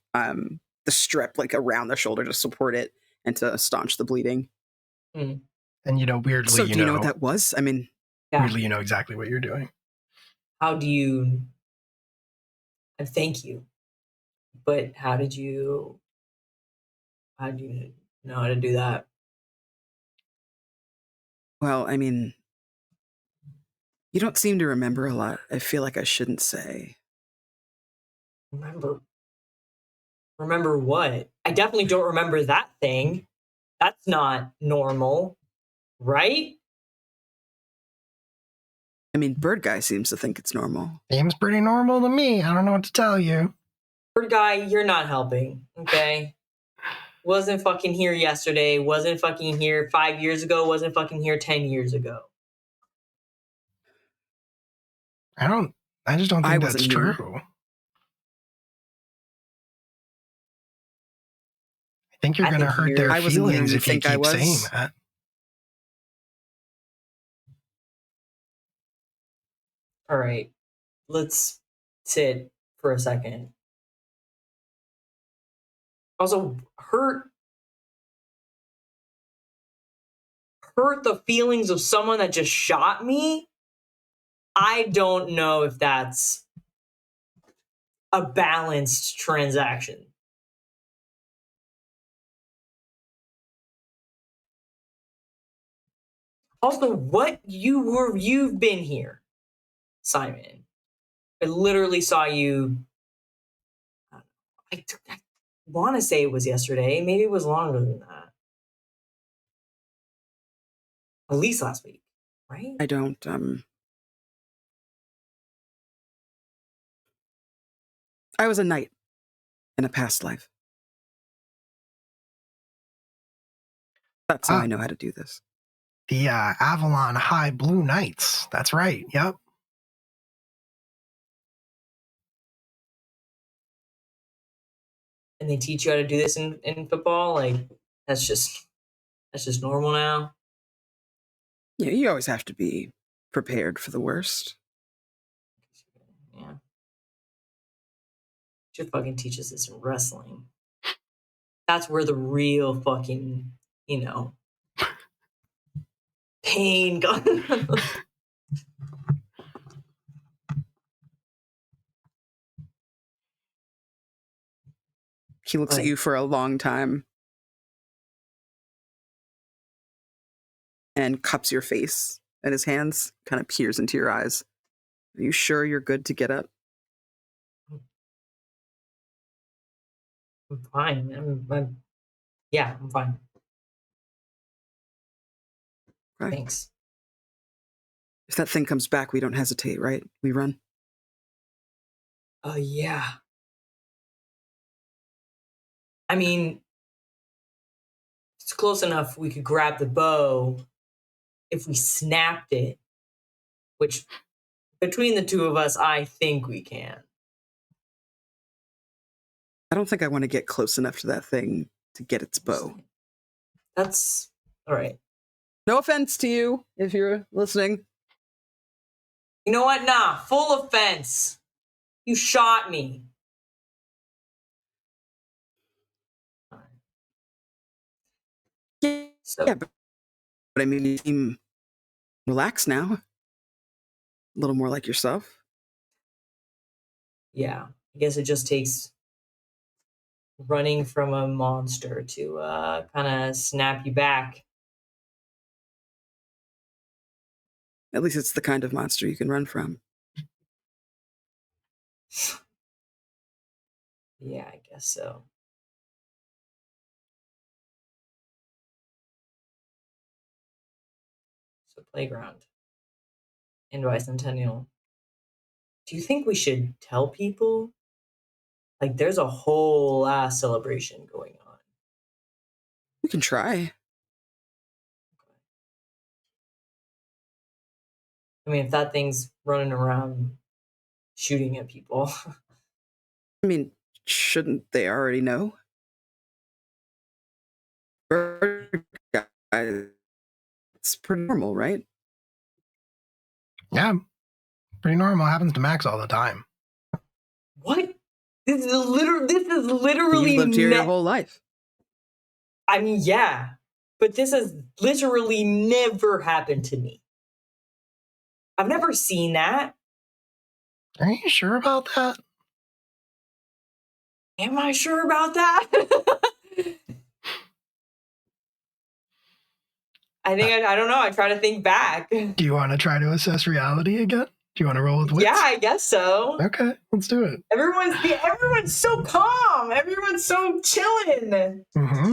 strip like around the shoulder to support it and to staunch the bleeding. Mm. And weirdly, So, do you know what that was? I mean, Yeah. weirdly, you know exactly what you're doing. How do you? And thank you. But how did you know how to do that? well, I mean, you don't seem to remember a lot. I feel like I shouldn't say. Remember what? I definitely don't remember that thing. That's not normal, right? I mean, Bird Guy seems to think it's normal. Seems pretty normal to me. I don't know what to tell you. Bird guy, you're not helping, okay? Wasn't fucking here yesterday, wasn't fucking here 5 years ago, wasn't fucking here 10 years ago. I just don't I think that's wasn't here. true. I think you're going to hurt their I wasn't here, feelings you if you think I keep saying was? that. All right, let's sit for a second. Also, hurt the feelings of someone that just shot me. I don't know if that's a balanced transaction. Also, you've been here, Simon. I literally saw you. I want to say it was yesterday. Maybe it was longer than that. At least last week, right? I don't, I was a knight in a past life. That's how I know how to do this. The Avalon High Blue Knights. That's right. Yep. And they teach you how to do this in football. Like that's just normal now. Yeah, you always have to be prepared for the worst. Yeah. Should fucking teach us this in wrestling. That's where the real fucking, pain goes. He looks at you for a long time and cups your face, and his hands kind of peers into your eyes. Are you sure you're good to get up? I'm fine. I'm fine. Okay. Thanks. If that thing comes back, we don't hesitate, right? We run. Yeah. I mean, it's close enough we could grab the bow if we snapped it, which between the two of us, I think we can. I don't think I want to get close enough to that thing to get its bow. That's all right. No offense to you if you're listening. You know what? Nah, full offense. You shot me. So, Yeah, but I mean, you seem relaxed now. A little more like yourself. yeah, I guess it just takes running from a monster to kind of snap you back. At least it's the kind of monster you can run from. Yeah, I guess so. So playground and bicentennial. Do you think we should tell people? Like, there's a whole ass celebration going on. We can try. I mean, if that thing's running around shooting at people. I mean, shouldn't they already know? Bird guy, it's pretty normal, right? Yeah, pretty normal. Happens to Max all the time. What? This is literally You've lived here your whole life. I mean, yeah, but this has literally never happened to me. I've never seen that. Are you sure about that? Am I sure about that? I don't know. I try to think back. Do you want to try to assess reality again? Do you want to roll with wits? Yeah, I guess so. Okay, let's do it. Everyone's so calm. Everyone's so chilling. Mm-hmm.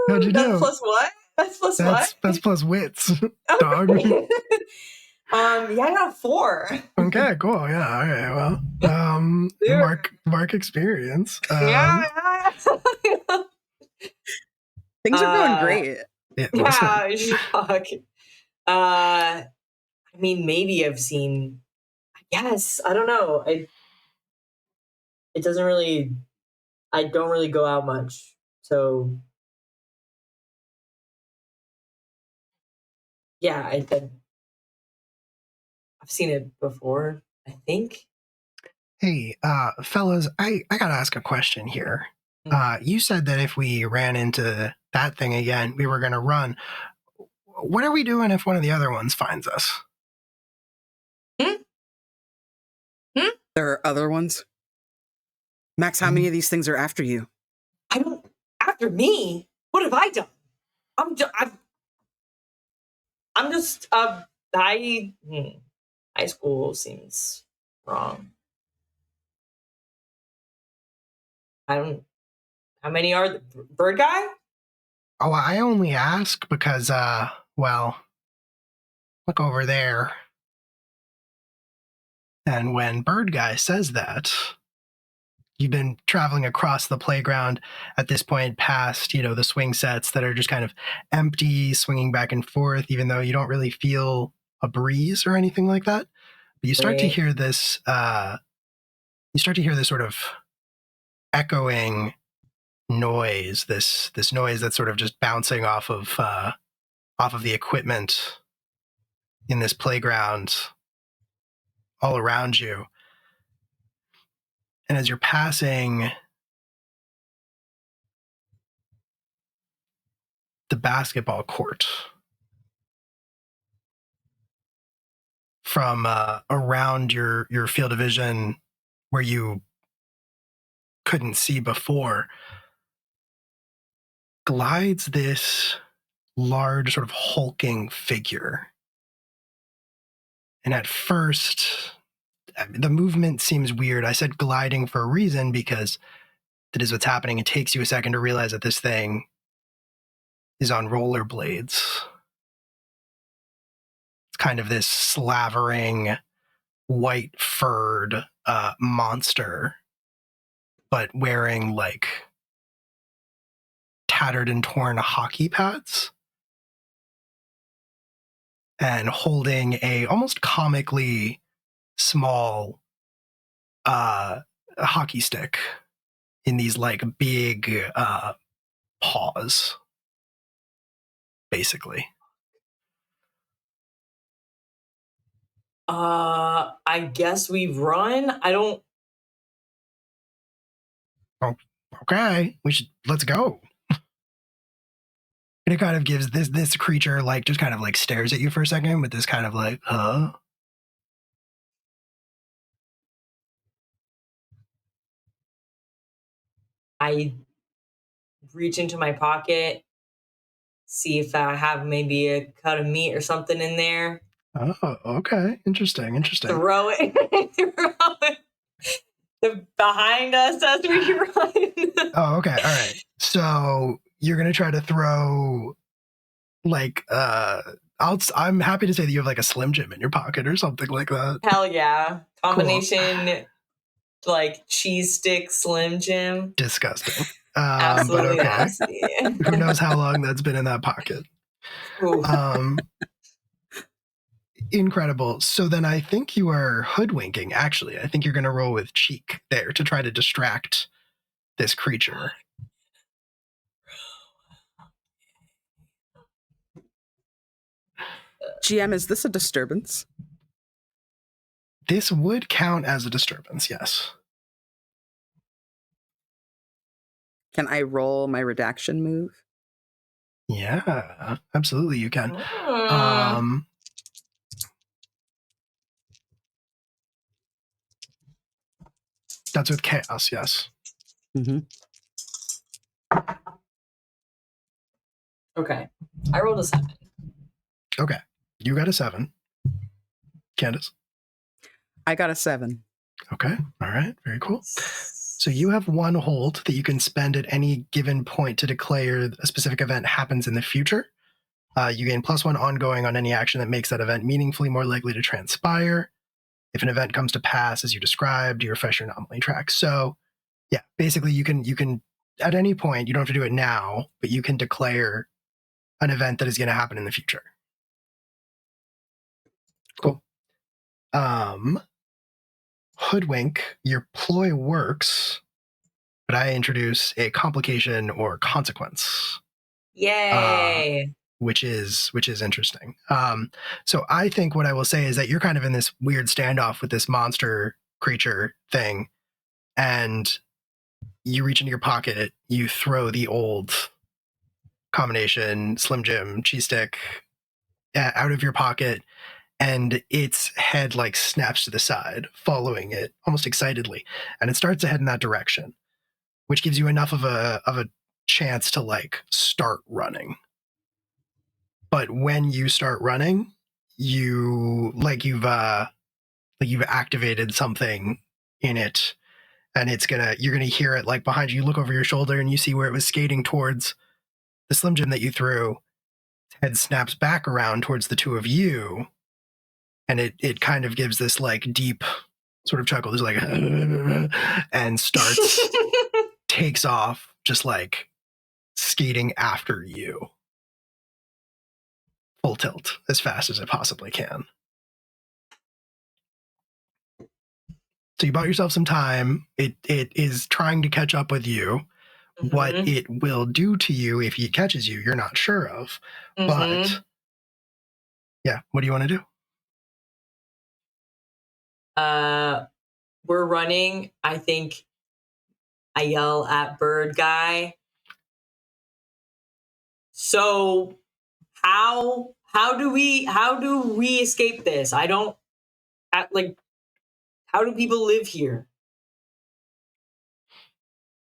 How'd you That's do? plus what? That's plus what? That's plus wits, dog. Yeah, I got a 4. Okay, cool. Yeah. All right. Well, mark experience. Yeah. Things are going great. Yeah. Shock. I mean, maybe I've seen. I guess I don't know. It doesn't really. I don't really go out much, so yeah. I've seen it before. I think. Hey, fellas, I gotta ask a question here. You said that if we ran into that thing again, we were gonna run. What are we doing if one of the other ones finds us? There are other ones. Max, how many of these things are after you? I don't. After me, what have I done? I'm just. High school seems wrong. I don't. How many are the bird guy? Oh, I only ask because, well, look over there. And when Bird Guy says that, you've been traveling across the playground at this point past, the swing sets that are just kind of empty, swinging back and forth, even though you don't really feel a breeze or anything like that. But you start to hear this, sort of echoing noise, this noise that's sort of just bouncing off of the equipment in this playground all around you. And as you're passing the basketball court from around your field of vision where you couldn't see before, glides this large sort of hulking figure. And at first, the movement seems weird. I said gliding for a reason because that is what's happening. It takes you a second to realize that this thing is on rollerblades. It's kind of this slavering, white furred monster, but wearing like tattered and torn hockey pads and holding a almost comically small a hockey stick in these like big paws, basically. I guess we run. I don't. Oh, okay, let's go. And it kind of gives this creature like just kind of like stares at you for a second with this kind of like, huh? I reach into my pocket, see if I have maybe a cut of meat or something in there. Oh, okay. Interesting. Throw it, throw it behind us as we run. Oh, okay. All right. So you're gonna try to throw like I'm happy to say that you have like a Slim Jim in your pocket or something like that. Hell yeah. Combination like cheese stick Slim Jim. Disgusting. Absolutely but okay. nasty. Who knows how long that's been in that pocket? Incredible. So then I think you are hoodwinking, actually. I think you're going to roll with cheek there to try to distract this creature. GM, is this a disturbance? This would count as a disturbance, yes. Can I roll my redaction move? Yeah, absolutely you can. That's with chaos, yes. Mm-hmm. Okay. I rolled a 7. Okay. You got a 7. Candace? I got a 7. Okay. All right. Very cool. So you have 1 hold that you can spend at any given point to declare a specific event happens in the future. You gain +1 ongoing on any action that makes that event meaningfully more likely to transpire. If an event comes to pass as you described, you refresh your anomaly track. So yeah, basically you can at any point, you don't have to do it now, but you can declare an event that is going to happen in the future. Cool. Hoodwink, your ploy works, but I introduce a complication or consequence. Yay! Which is interesting. So I think what I will say is that you're kind of in this weird standoff with this monster creature thing, and you reach into your pocket, you throw the old combination Slim Jim cheese stick out of your pocket, and its head like snaps to the side, following it almost excitedly, and it starts to head in that direction, which gives you enough of a chance to like start running. But when you start running, you've activated something in it, and you're gonna hear it like behind you. You look over your shoulder and you see where it was skating towards the Slim Jim that you threw. Its head snaps back around towards the two of you, and it kind of gives this like deep sort of chuckle. There's like and starts takes off, just like skating after you. Full tilt as fast as it possibly can. So you bought yourself some time. It is trying to catch up with you. Mm-hmm. What it will do to you if it catches you, you're not sure of. Mm-hmm. But yeah, what do you want to do? We're running. I think I yell at Bird Guy. So how do we escape this? I don't like. How do people live here?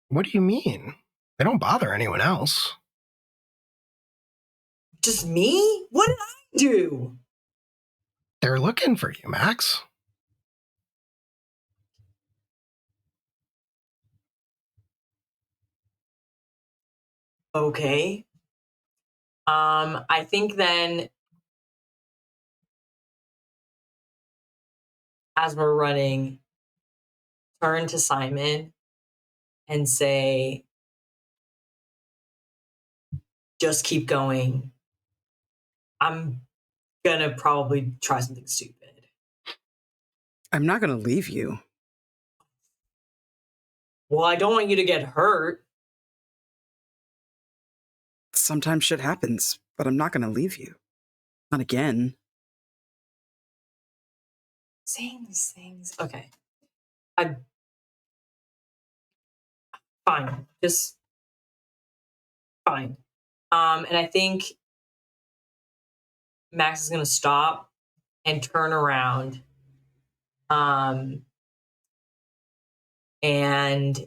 What do you mean? They don't bother anyone else. Just me? What did I do? They're looking for you, Max. Okay. I think then as we're running, turn to Simon and say, just keep going. I'm gonna probably try something stupid. I'm not gonna leave you. Well, I don't want you to get hurt. Sometimes shit happens, but I'm not gonna leave you. Not again. Saying these things. Okay. I fine. Just fine. And I think Max is gonna stop and turn around. And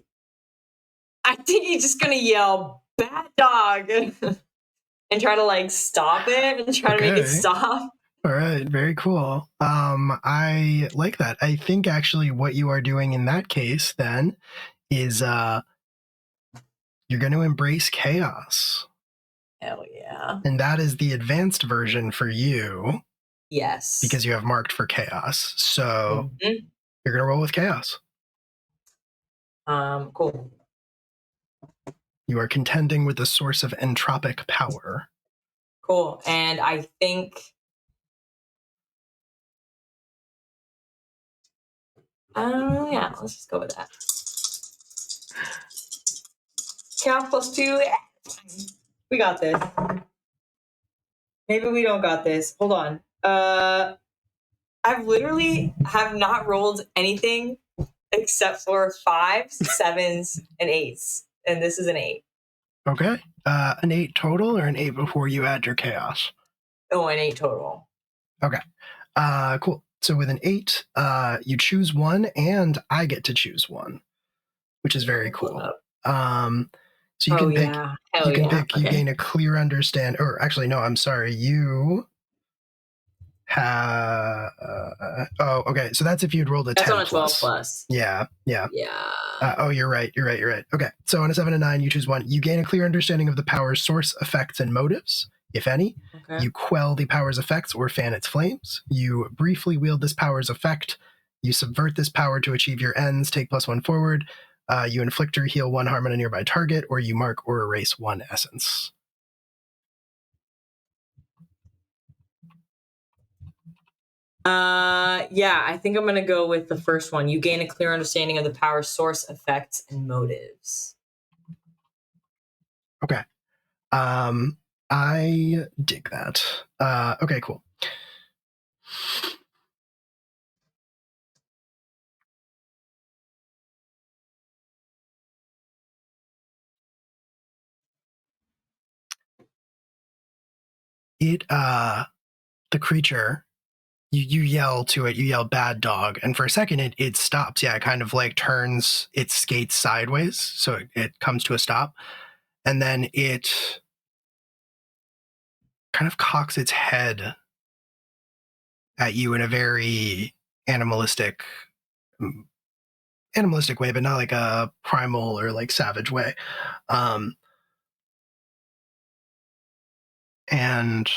I think he's just gonna yell, "Bad dog," and try to like stop it and try to make it stop. All right, very cool. I like that. I think actually what you are doing in that case then is you're going to embrace chaos. Hell yeah. And that is the advanced version for you. Yes. Because you have marked for chaos. So you're going to roll with chaos. Cool. You are contending with the source of entropic power. Cool. And I think yeah, let's just go with that. Chaos +2. We got this. Maybe we don't got this. Hold on. I've literally have not rolled anything except for 5s, 7s, and 8s. And this is an 8. Okay. An 8 total or an 8 before you add your chaos? Oh, an 8 total. Okay. Cool. So with an 8, you choose one and I get to choose one, which is very cool. So you can pick, you gain a clear understand, or actually, no, I'm sorry. You have, okay. So that's if you'd rolled a 10 on a 12 plus. Yeah. Oh, you're right. Okay. So on a 7 and 9, you choose one. You gain a clear understanding of the power's source, effects, and motives, if any. Okay. You quell the power's effects or fan its flames. You briefly wield this power's effect. You subvert this power to achieve your ends. Take +1 forward. You inflict or heal 1 harm on a nearby target, or you mark or erase 1 essence. Yeah, I think I'm gonna go with the first one. You gain a clear understanding of the power's source, effects, and motives. Okay. I dig that. Okay, cool. The creature, you yell to it, you yell bad dog, and for a second it stops. Yeah, it kind of like turns its skates sideways, so it comes to a stop, and then it kind of cocks its head at you in a very animalistic way, but not like a primal or like savage way. And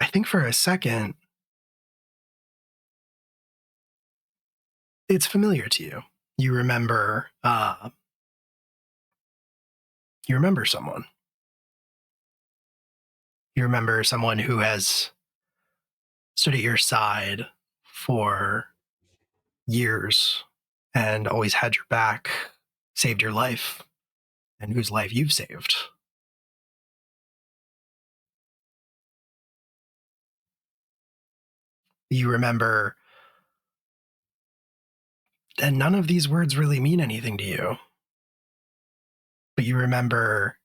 I think for a second, it's familiar to you. You remember someone. You remember someone who has stood at your side for years and always had your back, saved your life, and whose life you've saved. You remember, and none of these words really mean anything to you, but you remember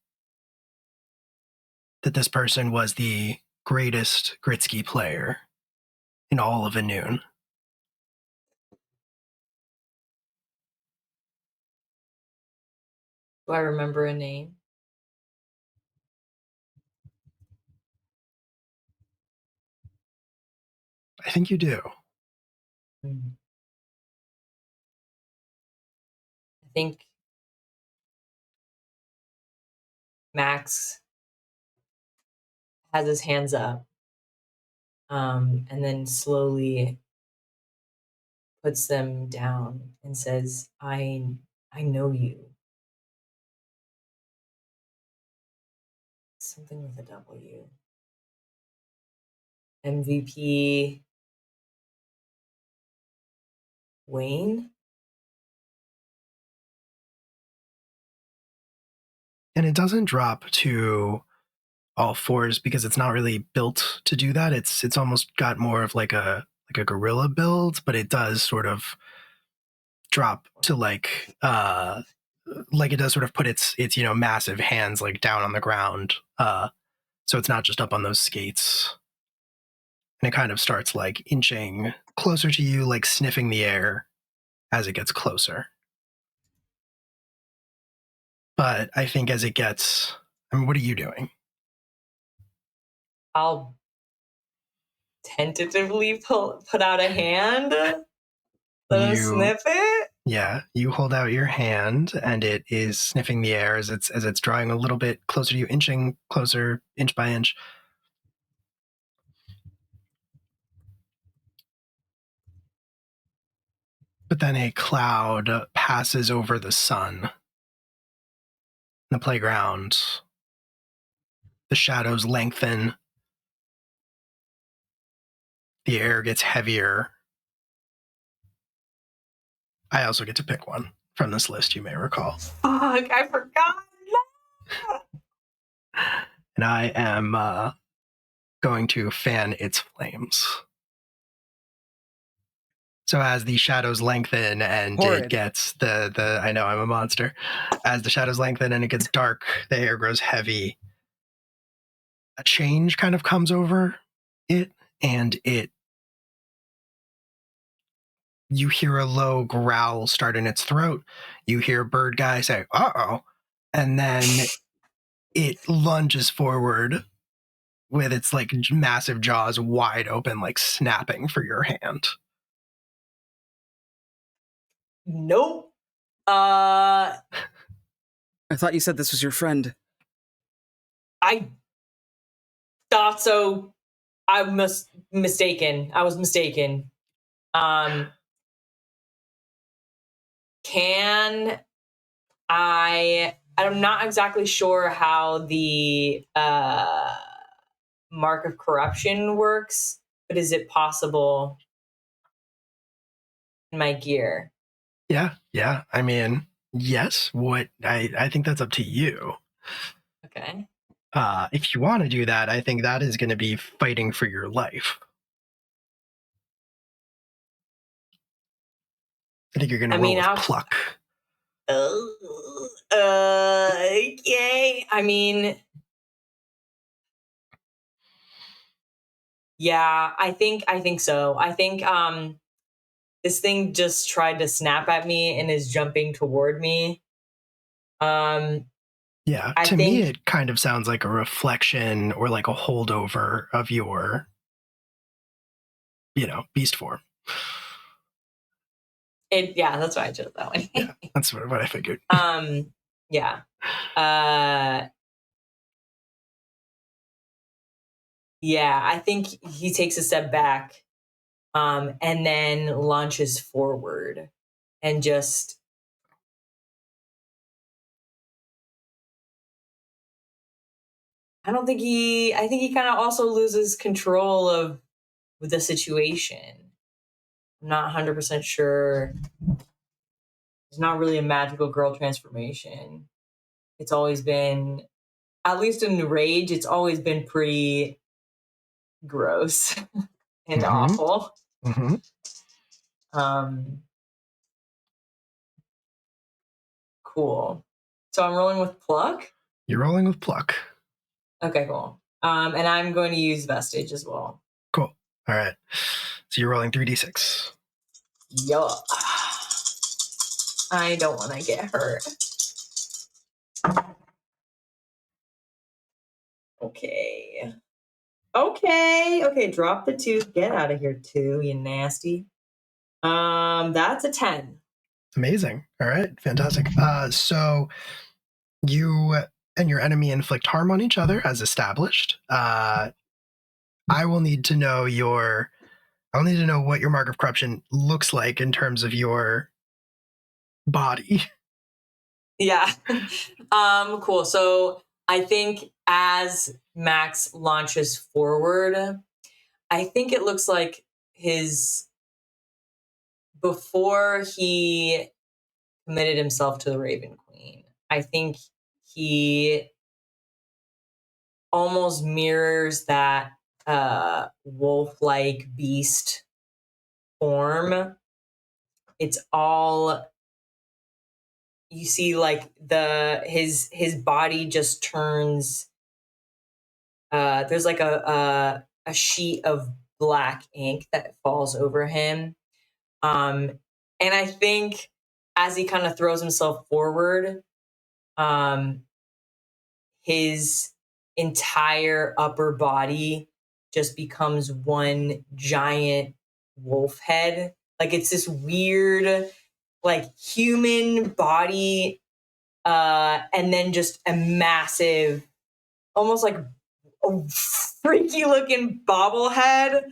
that this person was the greatest Gritsky player in all of Anoon. Do I remember a name? I think you do. I think Max has his hands up, and then slowly puts them down and says, I know you. Something with a W. MVP Wayne? and it doesn't drop to all fours because it's not really built to do that. It's almost got more of like a gorilla build, but it does sort of drop to like it does sort of put its massive hands like down on the ground. So it's not just up on those skates. And it kind of starts like inching closer to you, like sniffing the air as it gets closer. But I think as it gets, what are you doing? I'll tentatively put out a hand. Let him sniff it. Yeah, you hold out your hand, and it is sniffing the air as it's drawing a little bit closer to you, inching closer, inch by inch. But then a cloud passes over the sun. The playground, the shadows lengthen. The air gets heavier. I also get to pick one from this list, you may recall. Fuck, I forgot. And I am going to fan its flames. So as the shadows lengthen and Horrid. it gets the I know I'm a monster. As the shadows lengthen and it gets dark, the air grows heavy. A change kind of comes over it, and you hear a low growl start in its throat. You hear Bird Guy say, "Uh-oh," and then it lunges forward with its like massive jaws wide open, like snapping for your hand. Nope. I thought you said this was your friend. I thought so. I was mistaken. Can I'm not exactly sure how the mark of corruption works, but is it possible in my gear? Yeah. I mean, yes. What I think that's up to you. Okay. If you want to do that, I think that is going to be fighting for your life. I think you're going to roll with pluck. Okay. I mean, yeah, I think so. I think this thing just tried to snap at me and is jumping toward me. Yeah, to me it kind of sounds like a reflection or like a holdover of your, beast form. Yeah, that's why I chose that one. Yeah, that's what I figured. Yeah. Yeah, I think he takes a step back, and then launches forward and just I think he kind of also loses control of the situation. I'm not 100% sure. It's not really a magical girl transformation. It's always been, at least in Rage, it's always been pretty gross and awful. Mm-hmm. Cool. So I'm rolling with pluck? You're rolling with pluck. Okay, cool. And I'm going to use Vestige as well. Cool. All right. So you're rolling 3d6. Yuck. I don't want to get hurt. Okay. Drop the 2. Get out of here, 2, you nasty. That's a 10. Amazing. All right. Fantastic. So you and your enemy inflict harm on each other as established. I will need to know what your mark of corruption looks like in terms of your body. Yeah. Cool. So I think as Max launches forward, I think it looks like before he committed himself to the Raven Queen, I think he almost mirrors that wolf-like beast form. It's all, you see, like his body just turns. There's like a sheet of black ink that falls over him, and I think as he kind of throws himself forward, his entire upper body just becomes one giant wolf head. Like it's this weird, like human body, and then just a massive, almost like a freaky looking bobblehead,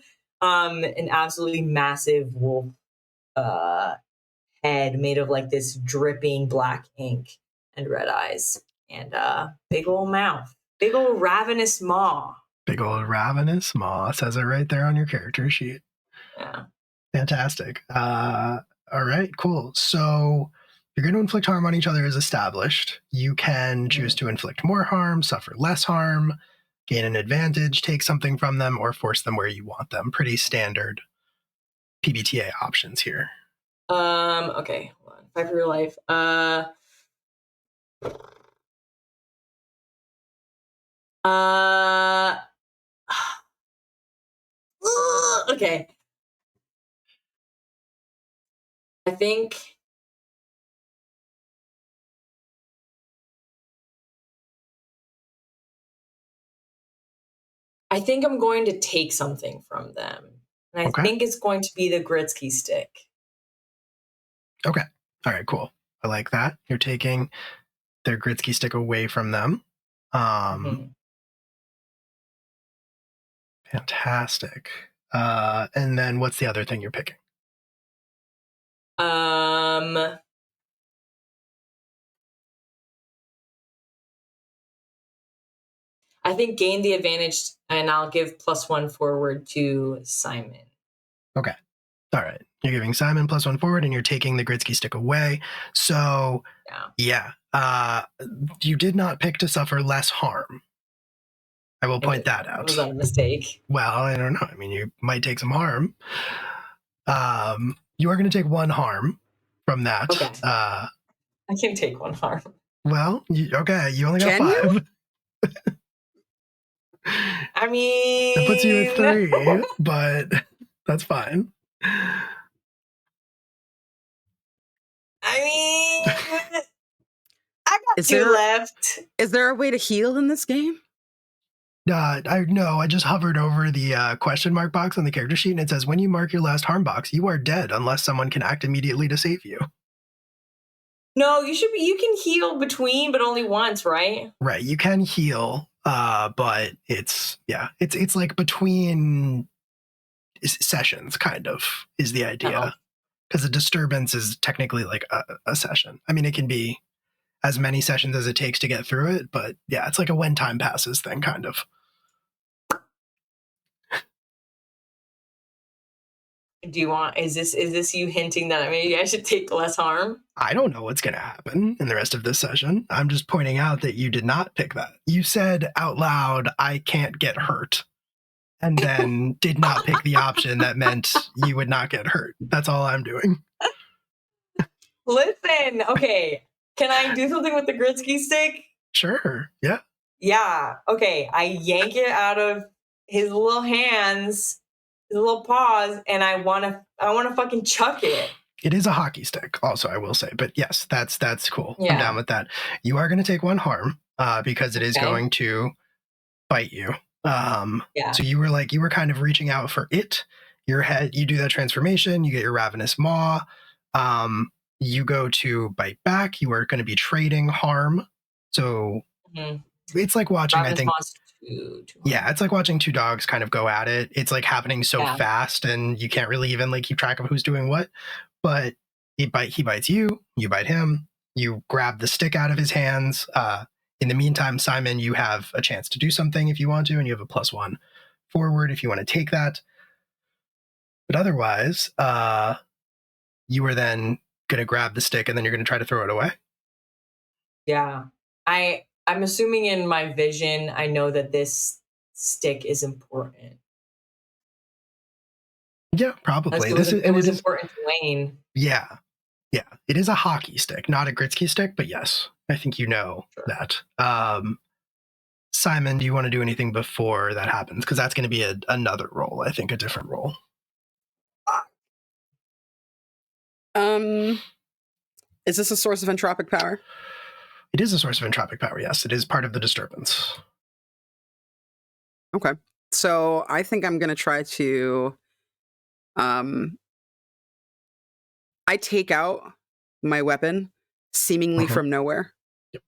an absolutely massive wolf head made of like this dripping black ink and red eyes and big old mouth, big old ravenous maw. Big old ravenous maw, says it right there on your character sheet. Yeah. Fantastic. All right, cool. So you're going to inflict harm on each other as established. You can choose to inflict more harm, suffer less harm, gain an advantage, take something from them, or force them where you want them. Pretty standard PBTA options here. Okay. Hold on. Fight for your life. Okay. I think I'm going to take something from them. And I think it's going to be the Gritsky stick. Okay. All right, cool. I like that. You're taking their Gritsky stick away from them. Fantastic. And then what's the other thing you're picking? I think gain the advantage, and I'll give +1 forward to Simon. Okay. All right. You're giving Simon +1 forward, and you're taking the Gritsky stick away. So, yeah. You did not pick to suffer less harm. I will point that out. Was that a mistake? Well, I don't know. I mean, you might take some harm. You are going to take 1 harm from that. Okay. I can take 1 harm. Well, you only got 5. I mean, that puts you at 3, but that's fine. I mean, I got 2 left. Is there a way to heal in this game? I just hovered over the question mark box on the character sheet, and it says, when you mark your last harm box, you are dead unless someone can act immediately to save you. No, you can heal between, but only once, right? Right, you can heal, but it's like between sessions, kind of, is the idea. Because a disturbance is technically like a session. I mean, it can be as many sessions as it takes to get through it, but yeah, it's like a when time passes thing, kind of. Is this you hinting that maybe I should take less harm? I don't know what's going to happen in the rest of this session. I'm just pointing out that you did not pick that. You said out loud, I can't get hurt, and then did not pick the option that meant you would not get hurt. That's all I'm doing. Listen, okay. Can I do something with the Gritsky stick? Sure, yeah. Yeah, okay. I yank it out of his little hands, his little paws, and I wanna fucking chuck it. It is a hockey stick, also, I will say. But yes, that's cool. Yeah. I'm down with that. You are going to take 1 harm because it is going to bite you. So you were kind of reaching out for it. Your head, you do that transformation, you get your ravenous maw. You go to bite back. You are going to be trading harm. So it's like watching, ravenous, I think. Yeah, it's like watching 2 dogs kind of go at it. It's like happening so fast, and you can't really even like keep track of who's doing what. But he bites you, you bite him, you grab the stick out of his hands. In the meantime, Simon, you have a chance to do something if you want to, and you have a +1 forward if you want to take that. But otherwise, you are then going to grab the stick, and then you're going to try to throw it away. Yeah. I'm assuming in my vision, I know that this stick is important. Yeah, probably. It was important to Wayne. Yeah. Yeah. It is a hockey stick, not a Gritsky stick, but yes, I think you know that. Simon, do you want to do anything before that happens? Because that's going to be another role, I think, a different role. Is this a source of entropic power? It is a source of entropic power, yes. It is part of the disturbance. Okay. So I think I'm going to try to... I take out my weapon seemingly from nowhere. Yep.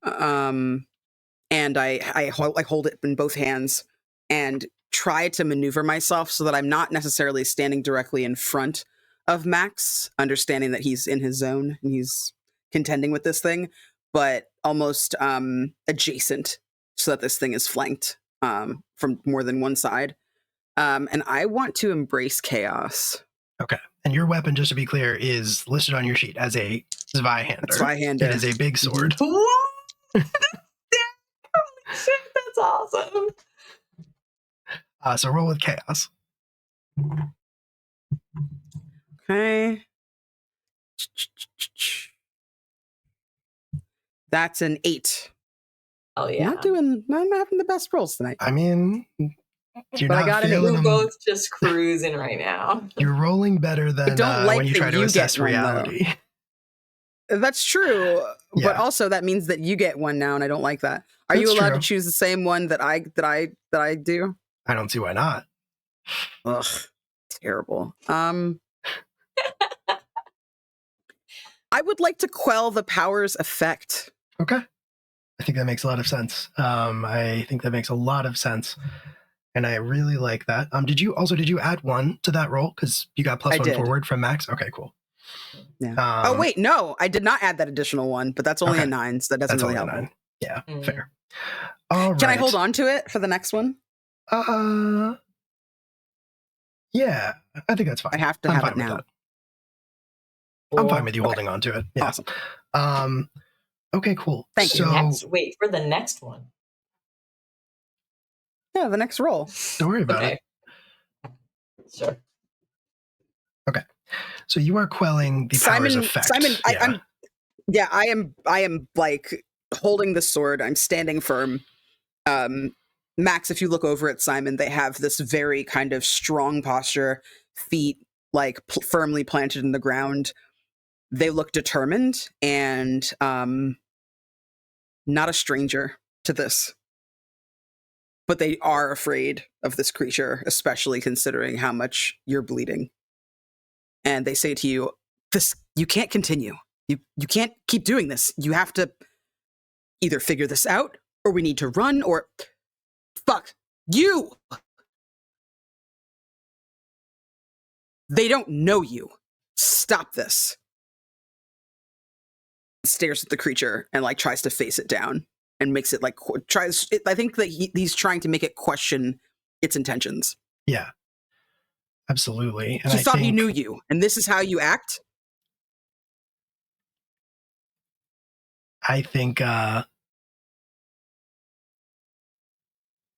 And I hold it in both hands and try to maneuver myself so that I'm not necessarily standing directly in front of Max, understanding that he's in his zone and he's contending with this thing, but almost adjacent so that this thing is flanked from more than one side. And I want to embrace chaos. Okay. And your weapon, just to be clear, is listed on your sheet as a Zweihander. Zweihander. It is a big sword. What? Holy shit, that's awesome. So roll with chaos. Okay. That's an 8. Oh yeah. Not having the best rolls tonight. I mean, you're But not I got feeling We're both just cruising right now. You're rolling better than like when you try to assess reality. That's true, Yeah. but also that means that you get one now, and I don't like that. Are That's you allowed true. to choose the same one that I do? I don't see why not. Ugh, terrible. I would like to quell the power's effect. Okay. I think that makes a lot of sense. I think that makes a lot of sense. And I really like that. Did you add 1 to that roll? Because you got +1 forward from Max? Okay, cool. Yeah. Oh, wait, no, I did not add that additional 1, but that's only a 9, so that doesn't really help. 9. Yeah, fair. All right. Can I hold on to it for the next one? Yeah, I think that's fine. I have to have it now. I'm fine with you holding on to it. Yeah. Awesome. Okay, cool. Thank you. Wait for the next one. Yeah, the next roll. Don't worry about it. Sure. Okay. So you are quelling the power's effect. Simon, I am like holding the sword. I'm standing firm. Max, if you look over at Simon, they have this very kind of strong posture, feet like firmly planted in the ground. They look determined and not a stranger to this. But they are afraid of this creature, especially considering how much you're bleeding. And they say to you, you can't continue. You can't keep doing this. You have to either figure this out, or we need to run, or fuck you. They don't know you. Stop this. Stares at the creature and like tries to face it down and makes it like I think that he's trying to make it question its intentions. Yeah, absolutely. And he thought he knew you, and this is how you act. I think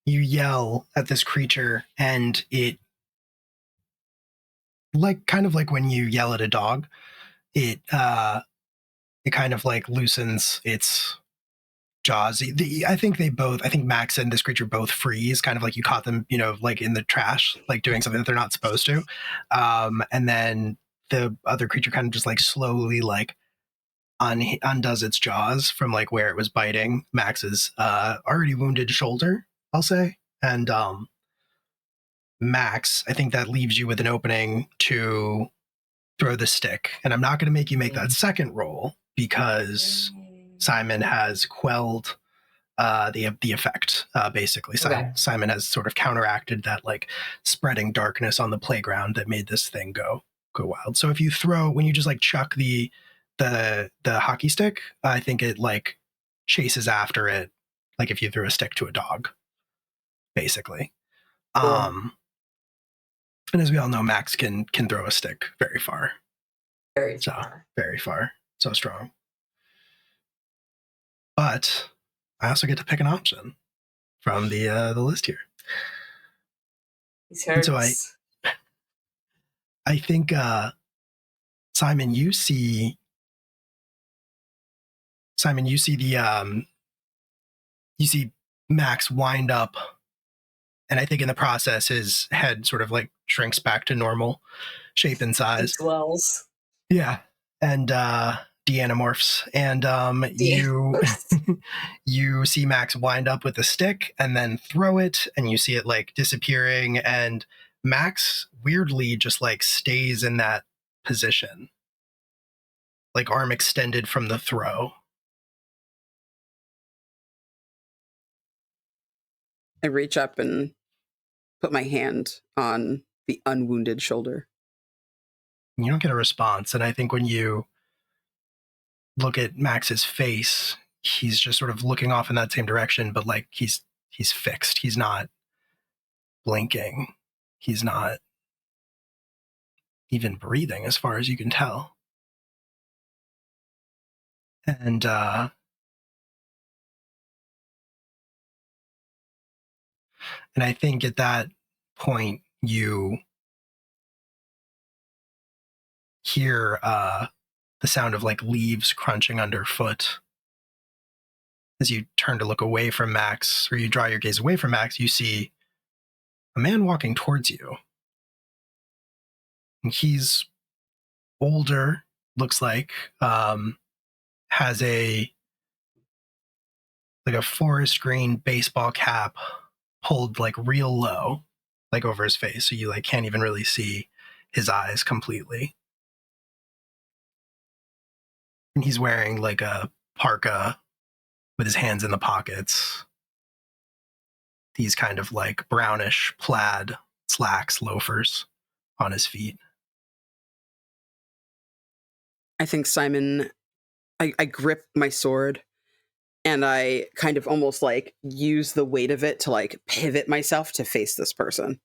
you yell at this creature, and it kind of like when you yell at a dog, it kind of like loosens its jaws. I think Max and this creature both freeze, kind of like you caught them, like in the trash, like doing something that they're not supposed to. And then the other creature kind of just like slowly like undoes its jaws from like where it was biting Max's already wounded shoulder, I'll say. And Max, I think that leaves you with an opening to throw the stick. And I'm not going to make you make that second roll because Simon has quelled the effect, basically. Simon has sort of counteracted that like spreading darkness on the playground that made this thing go wild. So if you when you just like chuck the hockey stick, I think it like chases after it, like if you threw a stick to a dog, basically. Cool. And as we all know, Max can throw a stick very far. Very far. Very far. So strong. But I also get to pick an option from the list here. These And so hurts. I think Simon, you see the you see Max wind up, and I think in the process his head sort of like shrinks back to normal shape and It size. swells. Yeah. And de-anamorphs. And you you see Max wind up with a stick and then throw it, and you see it like disappearing, and Max weirdly just like stays in that position. Like arm extended from the throw. I reach up and put my hand on the unwounded shoulder. You don't get a response. And I think when you look at Max's face, he's just sort of looking off in that same direction, but like he's fixed. He's not blinking. He's not even breathing as far as you can tell. And I think at that point you hear the sound of like leaves crunching underfoot. As you turn to look away from Max, or you draw your gaze away from Max, you see a man walking towards you. And he's older, looks like, has a forest green baseball cap pulled like real low, like over his face, so you like can't even really see his eyes completely. And he's wearing like a parka with his hands in the pockets. These kind of like brownish plaid slacks, loafers on his feet. I think Simon, I grip my sword and I kind of almost like use the weight of it to like pivot myself to face this person.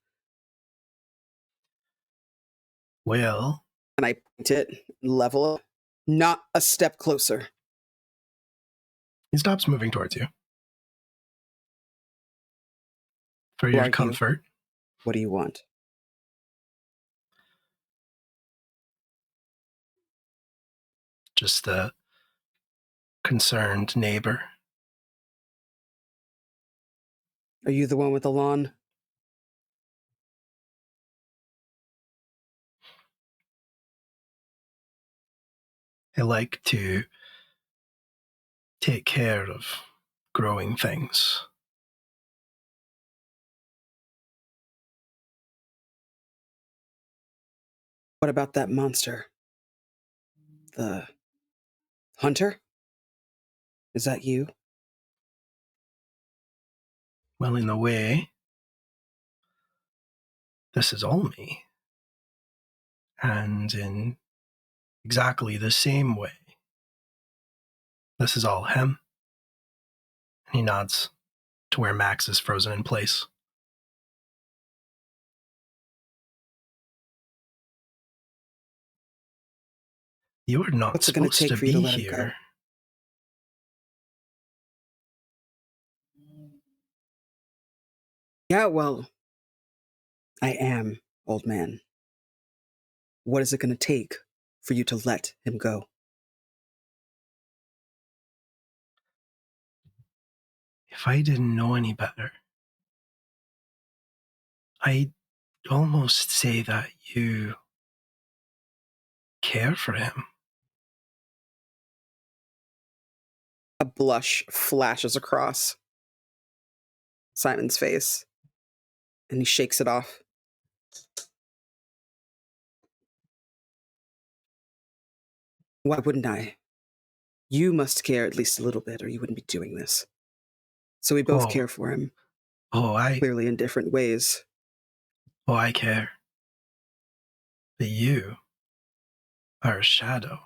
Well, And I point it, level it, not a step closer. he stops moving towards you. For Who your are you? comfort, What do you want? just a concerned neighbor. Are you the one with the lawn? I like to take care of growing things. What about that monster? The hunter? Is that you? Well, in a way, this is all me. And in exactly the same way, this is all him. And he nods to where Max is frozen in place. You are not What's it going to supposed take to for you to be let him go? here. Yeah, well, I am, old man. What is it going to take for you to let him go? If I didn't know any better, I'd almost say that you care for him. A blush flashes across Simon's face, and he shakes it off. Why wouldn't I? You must care at least a little bit, or you wouldn't be doing this. So we both care for him, I clearly in different ways. I care. But you are a shadow,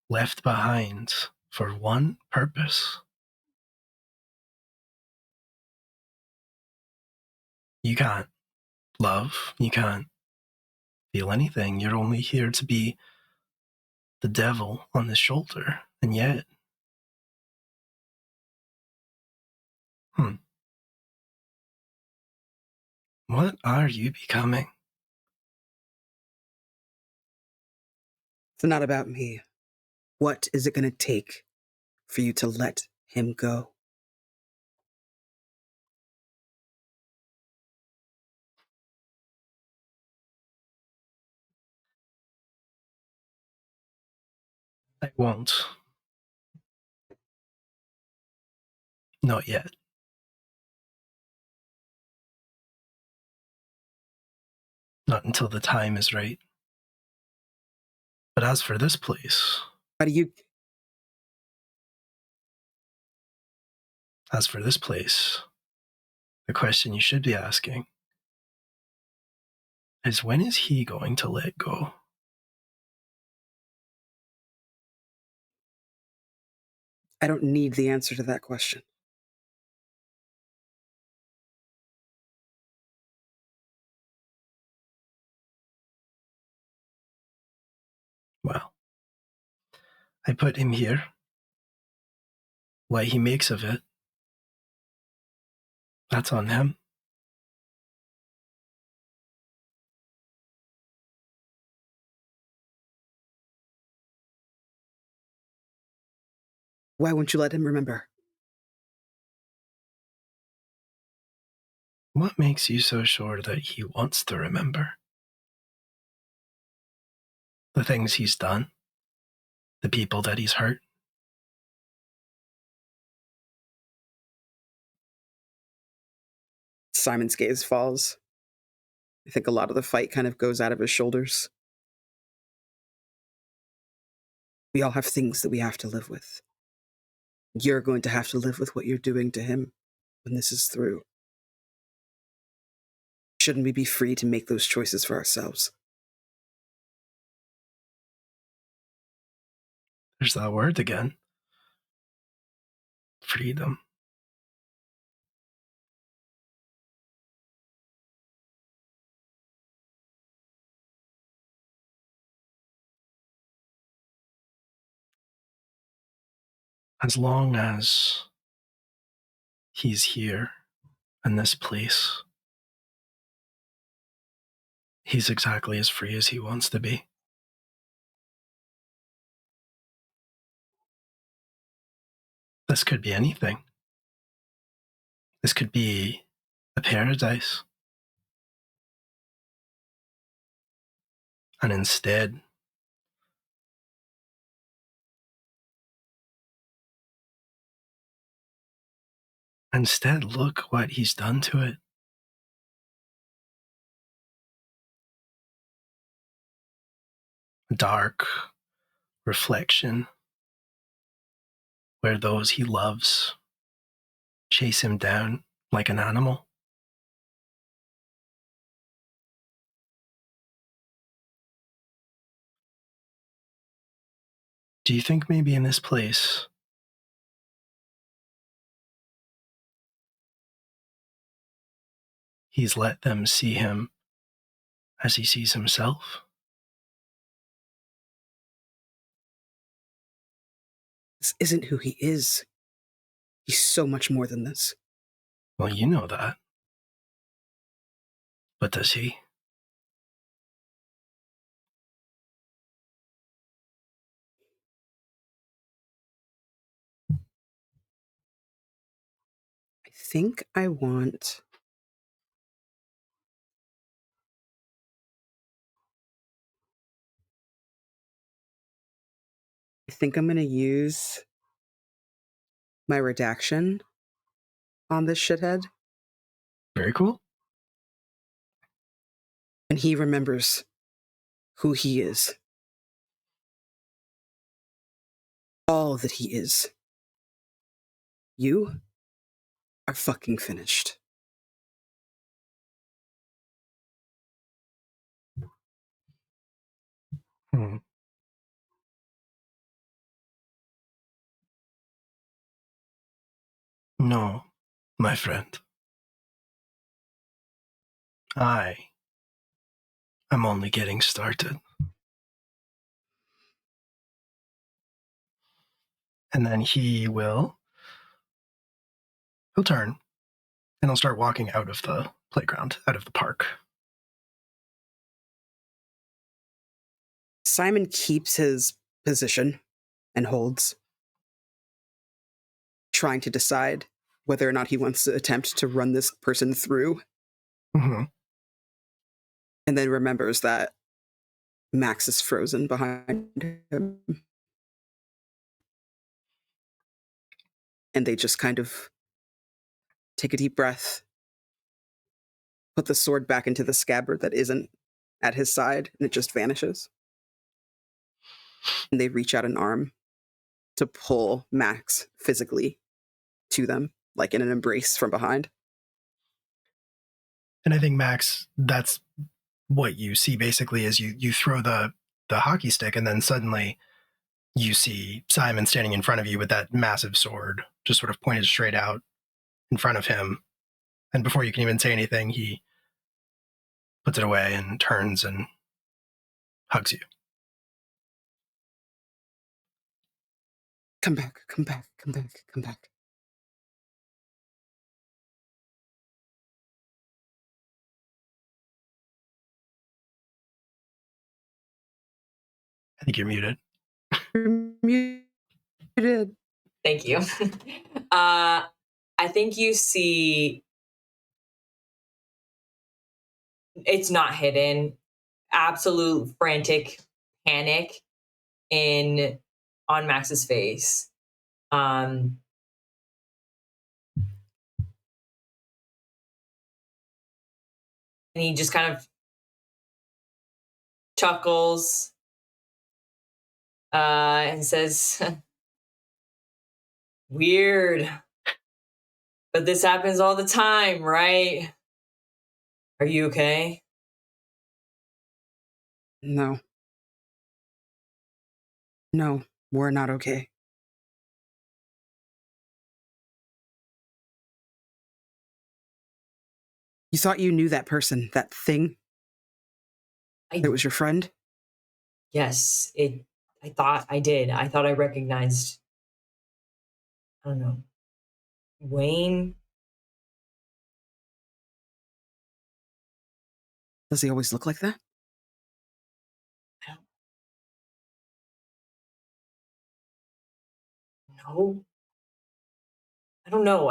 left behind for one purpose. You can't love, you can't feel anything. You're only here to be the devil on his shoulder. And yet, What are you becoming? It's not about me. What is it going to take for you to let him go? I won't. Not yet. Not until the time is right. But as for this place, Why do you... the question you should be asking is, when is he going to let go? I don't need the answer to that question. Well, I put him here. What he makes of it, that's on him. Why won't you let him remember? What makes you so sure that he wants to remember? The things he's done? The people that he's hurt? Simon's gaze falls. I think a lot of the fight kind of goes out of his shoulders. We all have things that we have to live with. You're going to have to live with what you're doing to him when this is through. Shouldn't we be free to make those choices for ourselves? There's that word again. Freedom. As long as he's here in this place, he's exactly as free as he wants to be. This could be anything. This could be a paradise. And instead, look what he's done to it. Dark reflection where those he loves chase him down like an animal. Do you think maybe in this place he's let them see him as he sees himself? This isn't who he is. He's so much more than this. Well, you know that. But does he? I think I want... I think I'm going to use my redaction on this shithead. Very cool. And he remembers who he is. All that he is. You are fucking finished. No, my friend. I am only getting started. And then he'll turn And he'll start walking out of the playground, out of the park. Simon keeps his position and holds, trying to decide whether or not he wants to attempt to run this person through. Mm-hmm. And then remembers that Max is frozen behind him. And they just kind of take a deep breath, put the sword back into the scabbard that isn't at his side, and it just vanishes. And they reach out an arm to pull Max physically to them, like in an embrace from behind. And I think, Max, that's what you see basically is you throw the hockey stick, and then suddenly you see Simon standing in front of you with that massive sword just sort of pointed straight out in front of him. And before you can even say anything, he puts it away and turns and hugs you. Come back, come back, come back, come back. I think you're muted. You're muted. Thank you. I think you see it's not hidden. Absolute frantic panic on Max's face. And he just kind of chuckles and says, "Weird, but this happens all the time, right? Are you okay?" No. No, we're not okay. You thought you knew that person, that thing? That was your friend? Yes, I thought I did. I thought I recognized, I don't know, Wayne. Does he always look like that? No. I don't know.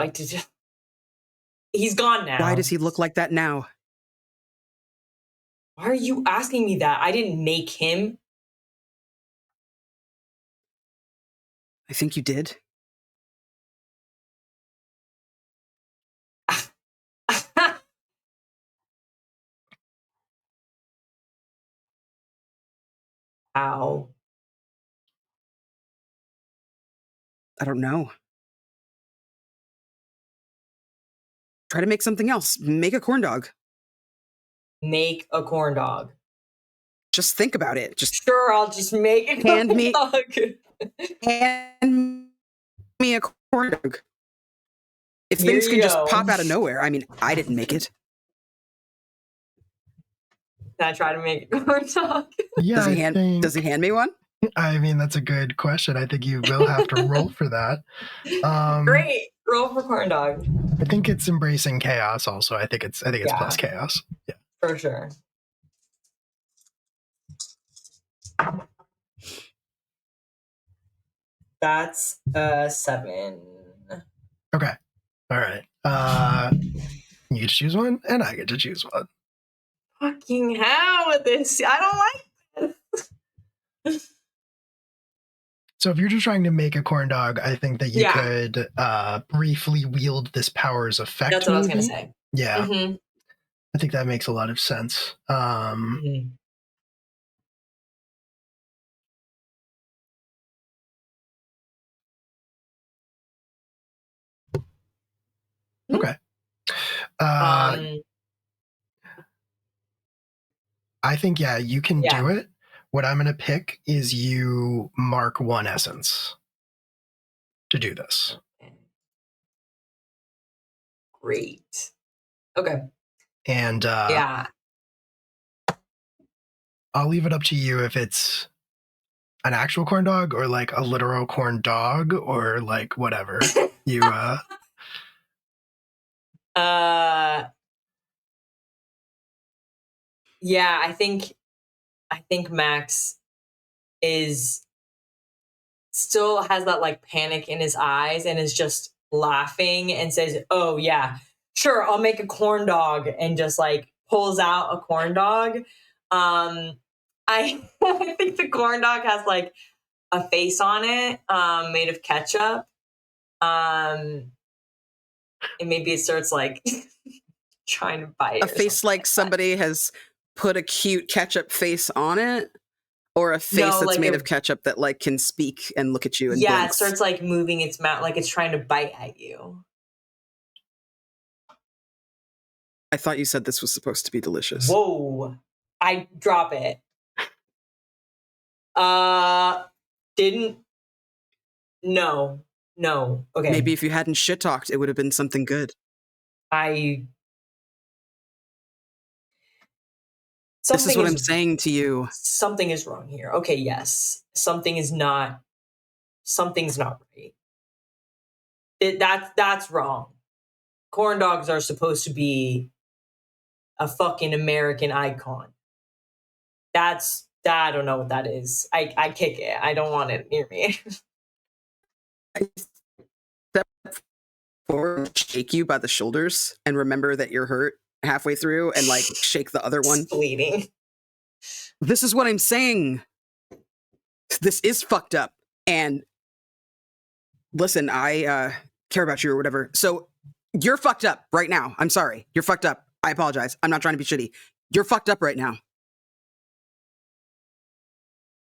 He's gone now. Why does he look like that now? Why are you asking me that? I didn't make him. I think you did. Ow. I don't know. Try to make something else. Make a corn dog. Make a corn dog. Just think about it. Just Sure, I'll just make a corn dog. hand me a corn dog. If Here things you can just go. pop out of nowhere, I mean, I didn't make it. Can I try to make a corn dog? Yeah, Does he hand me one? I mean, that's a good question. I think you will have to roll for that. Great. Roll for corn dog. I think it's embracing chaos also. I think it's plus chaos. Yeah. For sure. That's 7. Okay. All right. You get to choose one, and I get to choose one. Fucking hell with this. I don't like this. So if you're just trying to make a corn dog, I think that you could briefly wield this power's effect. That's what I was going to say. Yeah. Mm-hmm. I think that makes a lot of sense. Okay. I think, you can do it. What I'm going to pick is you mark 1 essence to do this. Great. Okay. And I'll leave it up to you if it's an actual corn dog or like a literal corn dog or like whatever. You Yeah, I think Max is still has that like panic in his eyes and is just laughing and says, "Oh yeah, sure, I'll make a corn dog," and just like pulls out a corn dog. I I think the corn dog has like a face on it, made of ketchup. And maybe it starts like trying to bite A or face something like somebody has put a cute ketchup face on it, or a face No, that's like made of ketchup that like can speak and look at you and it blinks. starts like moving its mouth like it's trying to bite at you. I thought you said this was supposed to be delicious. Whoa. I drop it. Didn't. No. Okay. Maybe if you hadn't shit talked, it would have been something good. This is what I'm saying to you. Something is wrong here. Okay, yes. Something's not right. That's wrong. Corn dogs are supposed to be a fucking American icon. I don't know what that is. I kick it. I don't want it near me. I step forward, shake you by the shoulders, and remember that you're hurt halfway through, and like shake the other one. It's bleeding. This is what I'm saying. This is fucked up. And listen, I care about you or whatever. So you're fucked up right now. I'm sorry. You're fucked up. I apologize. I'm not trying to be shitty. You're fucked up right now.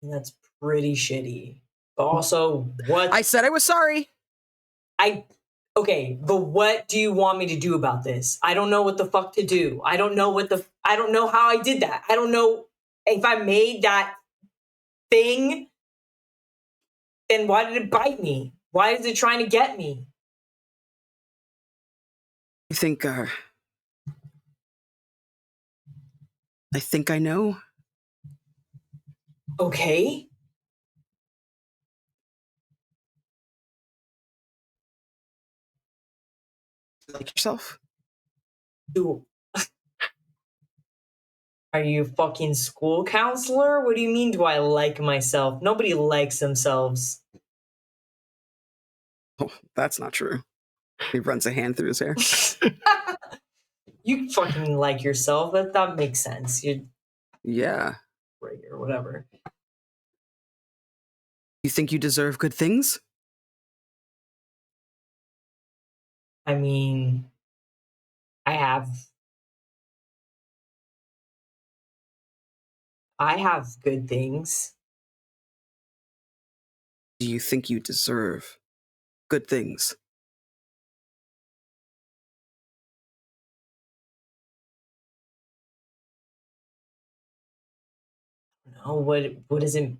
That's pretty shitty. But also, what? I said I was sorry. Okay, but what do you want me to do about this? I don't know what the fuck to do. I don't know how I did that. I don't know if I made that thing, then why did it bite me? Why is it trying to get me? I think I know. Okay. Like yourself? Are you a fucking school counselor? What do you mean, do I like myself? Nobody likes themselves. Oh, that's not true. He runs a hand through his hair. You fucking like yourself. That makes sense. Yeah. Right or whatever. You think you deserve good things? I mean, I have good things. Do you think you deserve good things? No, what does it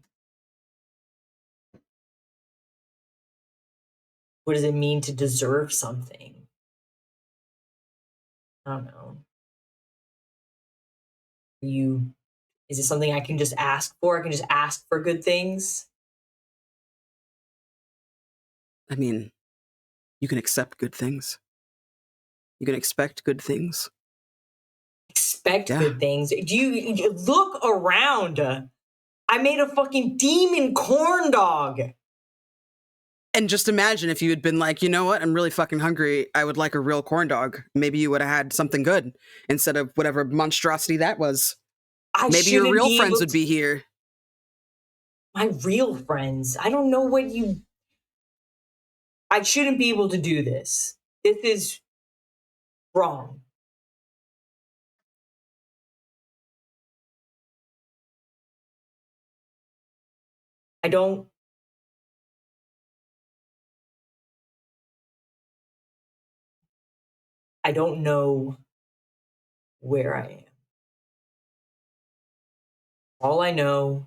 mean to deserve something? I don't know. Is it something I can just ask for? I can just ask for good things? I mean, you can accept good things. You can expect good things. Expect good things? Do you look around? I made a fucking demon corn dog. And just imagine if you had been like, you know what, I'm really fucking hungry. I would like a real corn dog. Maybe you would have had something good instead of whatever monstrosity that was. Maybe your real friends would be here. My real friends? I don't know what you... I shouldn't be able to do this. This is wrong. I don't know where I am. All I know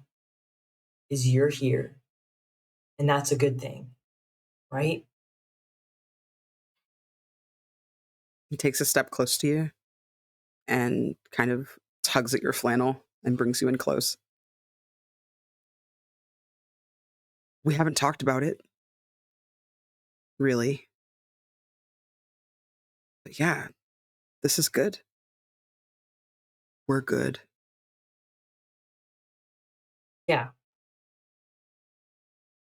is you're here. And that's a good thing, right? He takes a step close to you and kind of tugs at your flannel and brings you in close. We haven't talked about it. Really. But yeah, This is good. We're good. Yeah.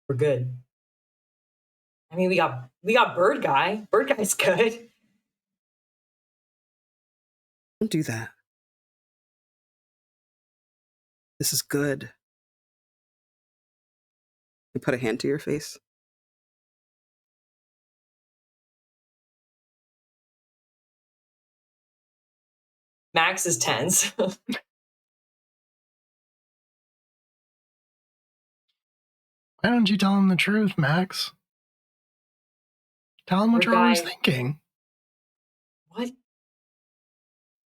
We're good. I mean, we got Bird Guy. Bird Guy's good. Don't do that. This is good. You put a hand to your face. Max is tense. Why don't you tell him the truth, Max? Tell him what Bird you're always Guy. thinking. What?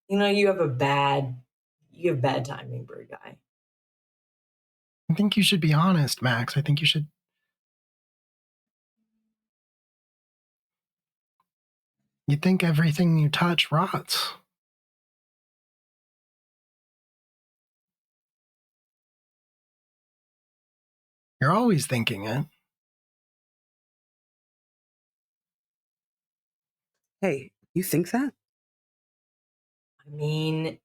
You know, you have bad timing, Bird Guy. I think you should be honest, Max. I think you should. You think everything you touch rots. You're always thinking it. Hey, you think that? I mean,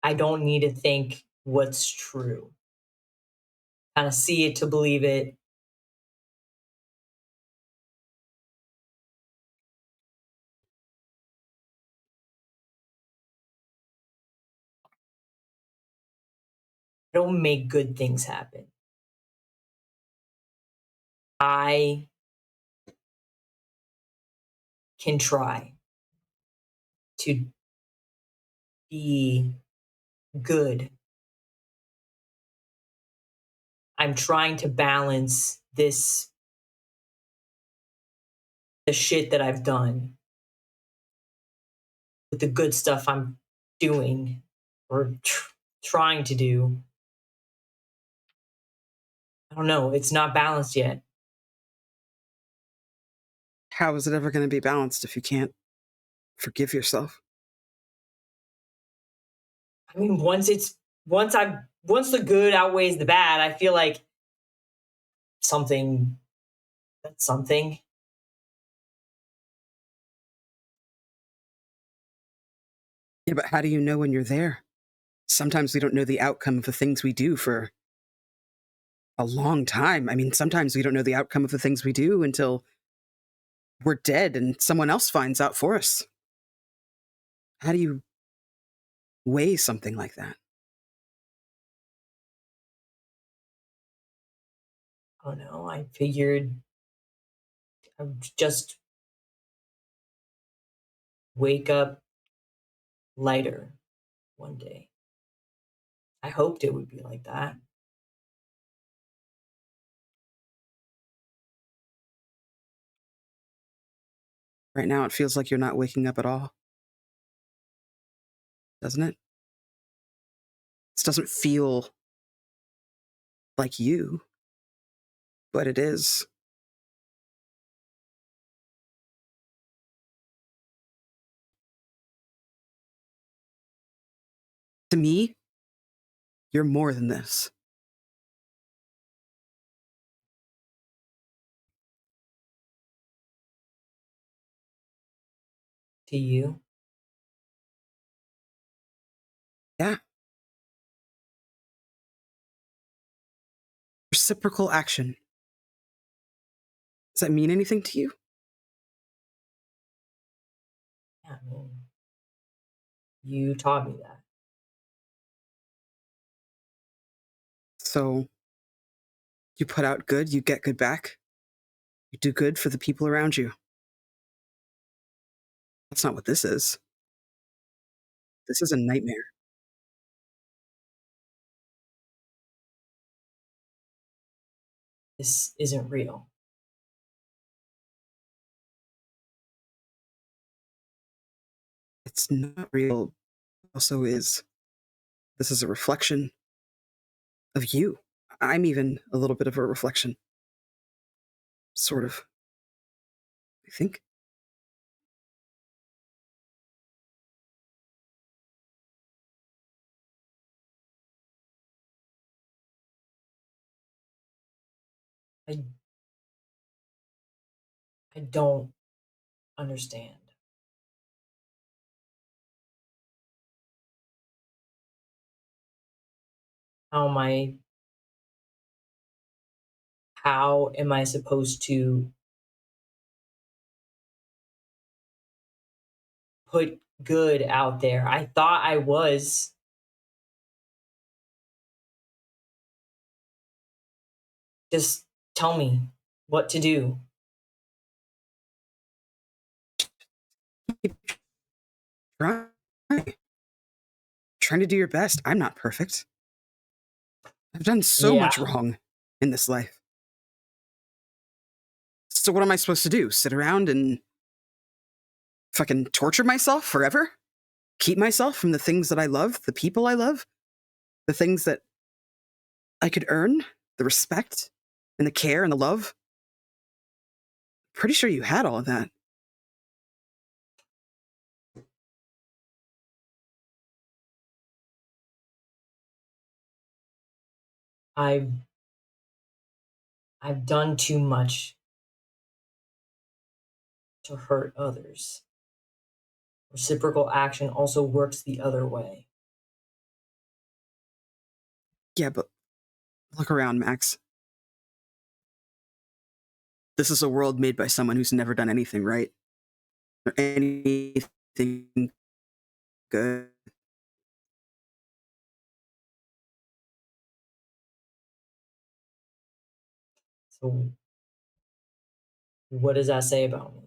I don't need to think what's true. Kind of see it to believe it. I don't make good things happen. I can try to be good. I'm trying to balance the shit that I've done with the good stuff I'm doing or trying to do. I don't know. It's not balanced yet. How is it ever going to be balanced if you can't forgive yourself? I mean, once the good outweighs the bad, I feel like that's something. Yeah, but how do you know when you're there? Sometimes we don't know the outcome of the things we do for a long time. I mean, sometimes we don't know the outcome of the things we do until we're dead and someone else finds out for us. How do you weigh something like that? I don't know. I figured I would just wake up lighter one day. I hoped it would be like that. Right now, it feels like you're not waking up at all. Doesn't it? This doesn't feel like you, but it is. To me, you're more than this. To you? Yeah. Reciprocal action. Does that mean anything to you? Yeah, I mean, you taught me that. So you put out good, you get good back. You do good for the people around you. That's not what this is. This is a nightmare. This isn't real. It's not real. Also is. This is a reflection of you. I'm even a little bit of a reflection. Sort of. I think. I I don't understand. How am I how am I supposed to put good out there? I thought I was. Just tell me what to do. Keep trying. Trying to do your best. I'm not perfect. I've done so Yeah. much wrong in this life. So what am I supposed to do? Sit around and fucking torture myself forever? Keep myself from the things that I love, the people I love, the things that I could earn, the respect and the care and the love? Pretty sure you had all of that. I've I've done too much to hurt others. Reciprocal action also works the other way. Yeah, but look around, Max. This is a world made by someone who's never done anything right or anything good. So what does that say about me?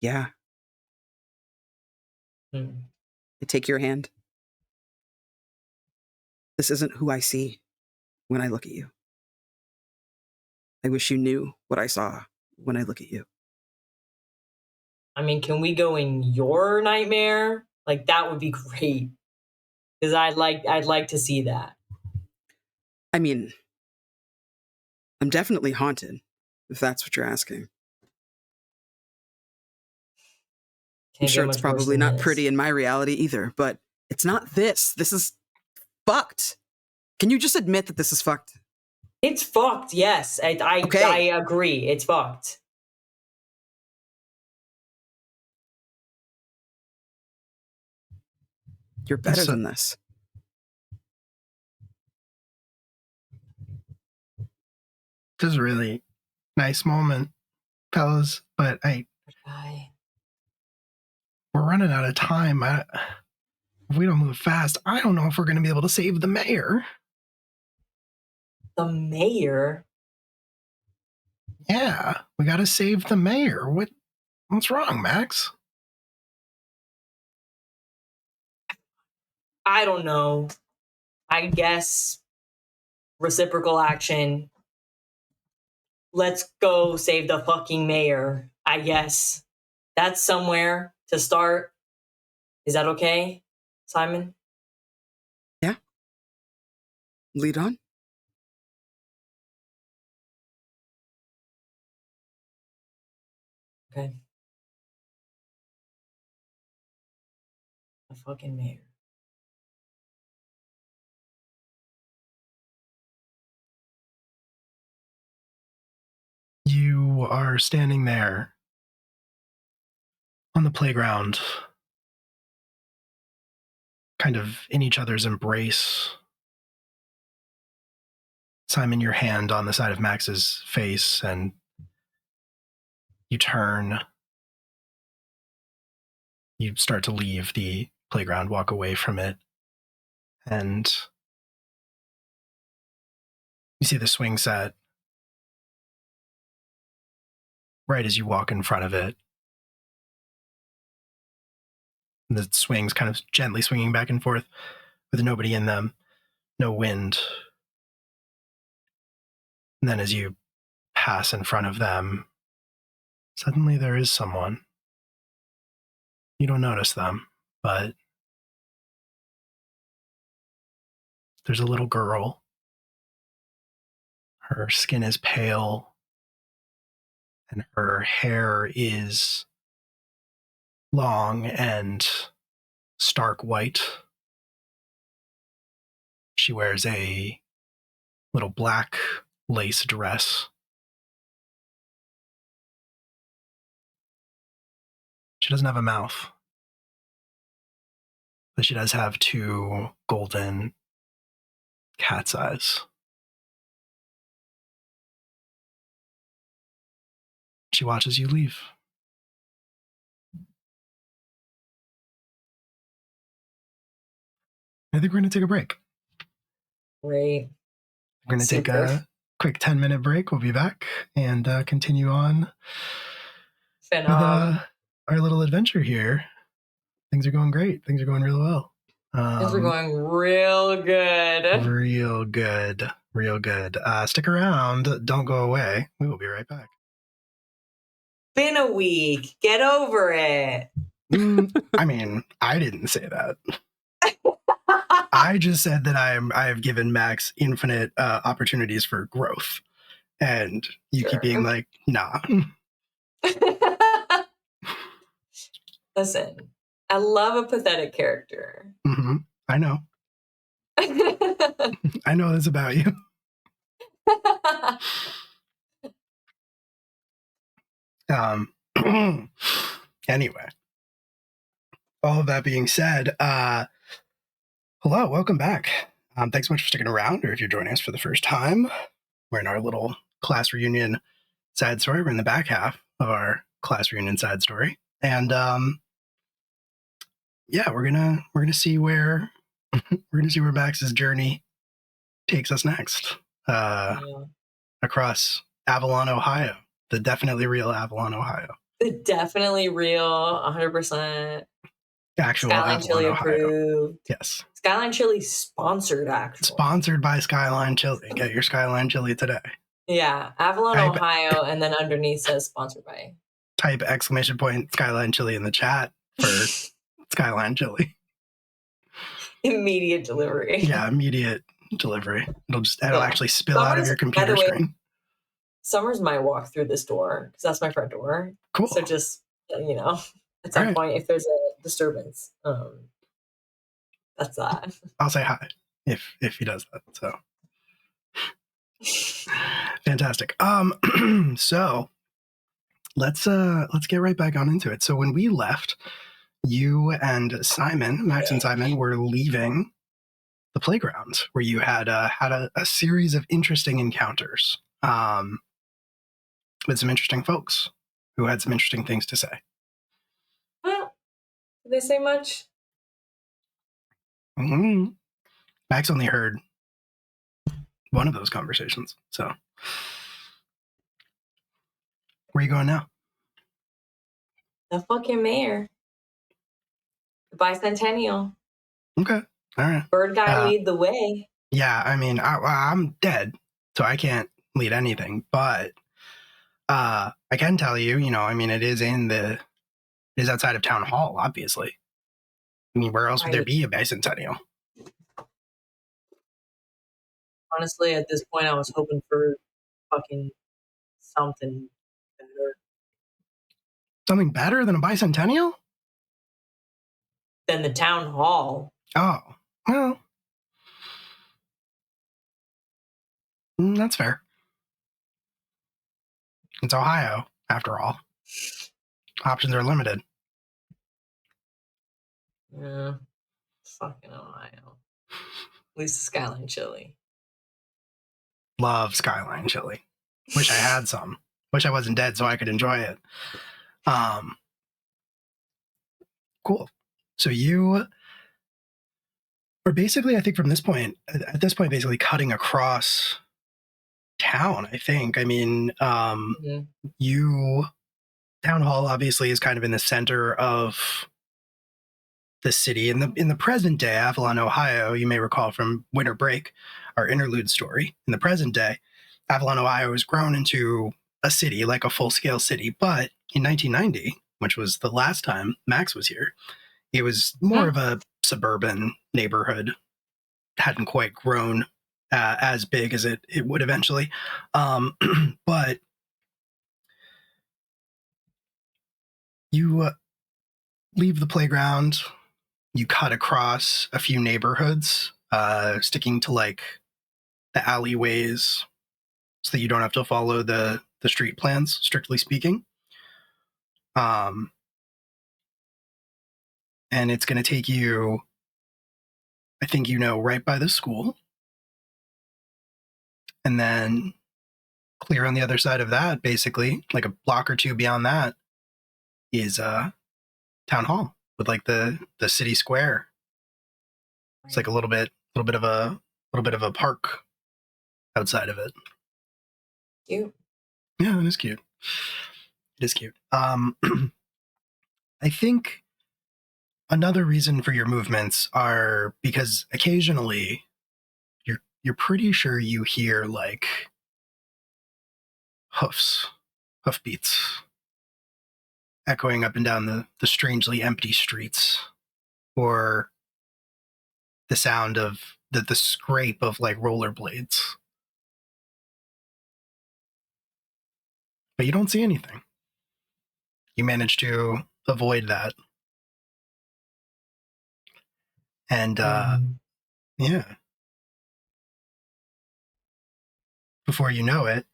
Yeah, Hmm. I take your hand. This isn't who I see when I look at you. I wish you knew what I saw when I look at you. I mean, can we go in your nightmare? Like that would be great. Because I'd like to see that. I mean, I'm definitely haunted, if that's what you're asking. I'm Can't sure get it's much worse probably than not this. pretty in my reality either, but it's not this. This is fucked. Can you just admit that this is fucked? It's fucked, yes. I Okay, agree. It's fucked. you're better This than this. is a really nice moment, fellas. But I, we're running out of time. If we don't move fast, I don't know if we're going to be able to save the mayor. the mayor? Yeah, we got to save the mayor. What's wrong, Max? I don't know. I guess reciprocal action. Let's go save the fucking mayor. I guess. That's somewhere to start. Is that okay, Simon? Yeah, lead on. Okay. The fucking mayor. You are standing there on the playground, kind of in each other's embrace. Simon, your hand on the side of Max's face, and you turn. You start to leave the playground, walk away from it, and you see the swing set right as you walk in front of it. The swings kind of gently swinging back and forth with nobody in them, no wind. And then as you pass in front of them, suddenly there is someone. You don't notice them, but there's a little girl. Her skin is pale, and her hair is long and stark white. She wears a little black lace dress. She doesn't have a mouth, but she does have 2 golden cat's eyes. She watches you leave. I think we're going to take a break. Great. We're going to take a quick 10-minute break. We'll be back and continue on with our little adventure here. Things are going great. Things are going really well. Things are going real good. Real good. Real good. Stick around. Don't go away. We will be right back. Been a week. Get over it. I mean, I didn't say that. I just said that I have given Max infinite opportunities for growth. And you keep being like, nah. Listen, I love a pathetic character. Mm-hmm. I know. I know this about you. Anyway, all of that being said, hello, welcome back. Thanks so much for sticking around, or if you're joining us for the first time, we're in our little class reunion side story. We're in the back half of our class reunion side story, and yeah, we're gonna see where Max's journey takes us next. Across Avalon, Ohio, the definitely real Avalon, Ohio. The definitely real, 100%. Actual Skyline Avalon, Chili Ohio. approved. Yes. Skyline Chili sponsored, actually. Sponsored by Skyline Chili. Get your Skyline Chili today. Yeah, Avalon, Ohio, and then underneath says sponsored by. Type exclamation point Skyline Chili in the chat for Skyline Chili. Immediate delivery. Yeah, immediate delivery. It'll actually spill out of your computer screen. Summers might walk through this door because that's my front door. Cool. So just, at some point, if there's a disturbance, that's that. I'll say hi if he does that. So fantastic. So let's get right back on into it. So when we left, you and Simon, Max and Simon, were leaving the playground where you had a series of interesting encounters with some interesting folks who had some interesting things to say. Well, did they say much? Mm-hmm. Max only heard one of those conversations. So where are you going now? The fucking mayor. The bicentennial. Okay. All right. Bird guy lead the way. Yeah, I mean, I'm dead, so I can't lead anything. But I can tell you, it is outside of town hall, obviously. I mean, where else would there be a bicentennial? Honestly, at this point, I was hoping for fucking something better. Something better than a bicentennial? Than the town hall. Oh, well, that's fair. It's Ohio, after all. Options are limited. Yeah, fucking Ohio. At least the Skyline Chili. Love Skyline Chili. Wish I had some. Wish I wasn't dead so I could enjoy it. Cool. So you are basically, I think at this point, basically cutting across town, I think. I mean, town hall obviously is kind of in the center of the city. In the present day, Avalon, Ohio, you may recall from Winter Break, our interlude story. In the present day, Avalon, Ohio has grown into a city, like a full-scale city. But in 1990, which was the last time Max was here, it was more of a suburban neighborhood. Hadn't quite grown as big as it would eventually. But you leave the playground, you cut across a few neighborhoods, sticking to like the alleyways so that you don't have to follow the street plans, strictly speaking. And it's going to take you I think right by the school. And then clear on the other side of that, basically, like a block or two beyond that, is town hall with like the city square. It's like a little bit of a park outside of it. Cute. Yeah, it is cute. It is cute. I think another reason for your movements are because occasionally you're pretty sure you hear like hoofbeats echoing up and down the strangely empty streets, or the sound of the scrape of like rollerblades. But you don't see anything. You manage to avoid that. And yeah. Before you know it,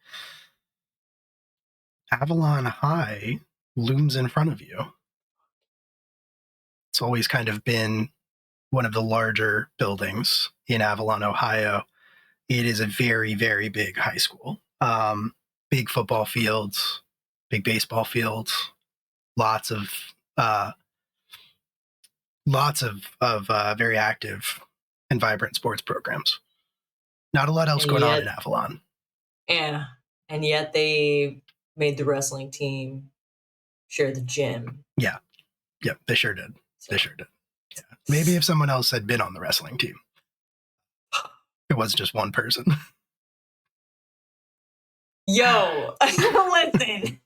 Avalon High looms in front of you. It's always kind of been one of the larger buildings in Avalon, Ohio. It is a very, very big high school. Big football fields, big baseball fields, lots of very active and vibrant sports programs. Not a lot else going on in Avalon. Yeah, and yet they made the wrestling team share the gym. Yeah, they sure did. They sure did. Yeah, maybe if someone else had been on the wrestling team, it was just one person. Yo, listen.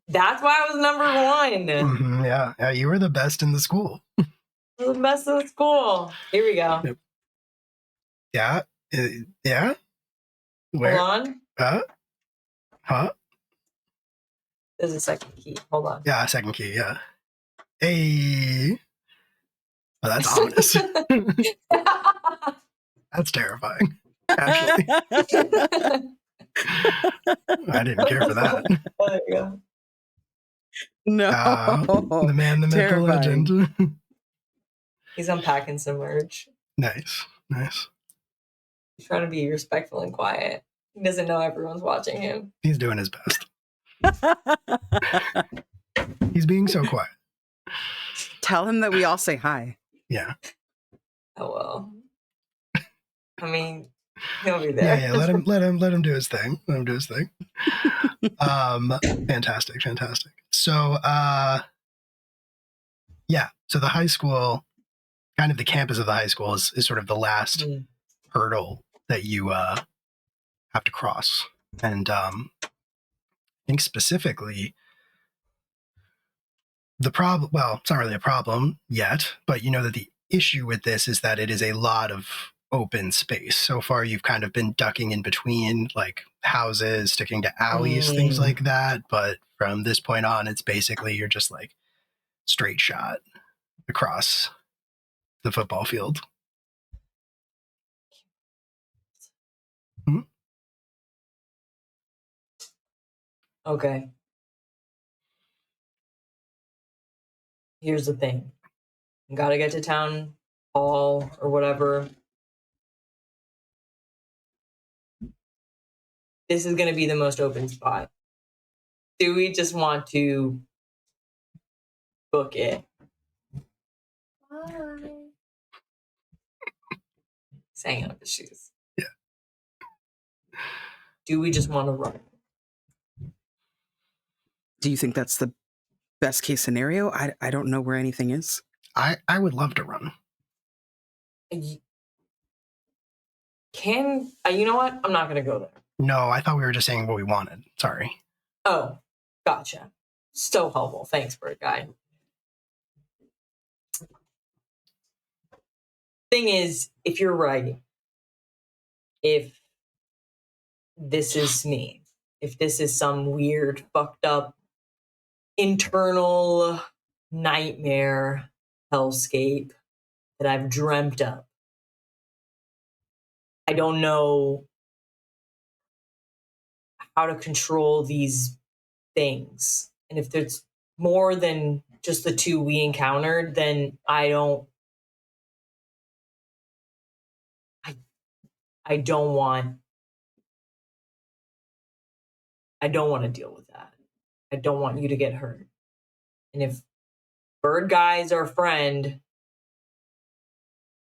That's why I was number one. Mm-hmm, yeah, you were the best in the school. The best in the school. Here we go. Yep. Yeah. Where? Hold on. Huh? There's a second key. Hold on. Yeah, second key. Yeah. Hey. Oh, that's ominous. That's terrifying. Actually, I didn't care for that. Oh, there you go. No. The man, the myth, the legend. He's unpacking some merch. Nice. He's trying to be respectful and quiet. He doesn't know everyone's watching him. He's doing his best. He's being so quiet. Tell him that we all say hi. Yeah. Oh well. I mean, he'll be there. Yeah. Let him do his thing. Fantastic. So, so the high school, kind of the campus of the high school is sort of the last hurdle that you have to cross. And I think specifically the problem, well, it's not really a problem yet, but you know that the issue with this is that it is a lot of open space. So far, you've kind of been ducking in between like houses, sticking to alleys, things like that. But from this point on, it's basically you're just like straight shot across the football field. Okay. Here's the thing. You gotta get to town hall or whatever. This is gonna be the most open spot. Do we just want to book it? Bye. He's hanging up his shoes. Yeah. Do we just want to run? Do you think that's the best case scenario? I don't know where anything is. I would love to run. You know what? I'm not going to go there. No, I thought we were just saying what we wanted. Sorry. Oh, gotcha. So helpful. Thanks, bird guy. Thing is, if you're right, if this is me, if this is some weird, fucked up, internal nightmare hellscape that I've dreamt up, I don't know how to control these things. And if there's more than just the two we encountered, then I don't I don't want to deal with that. I don't want you to get hurt. And if Bird Guy's our friend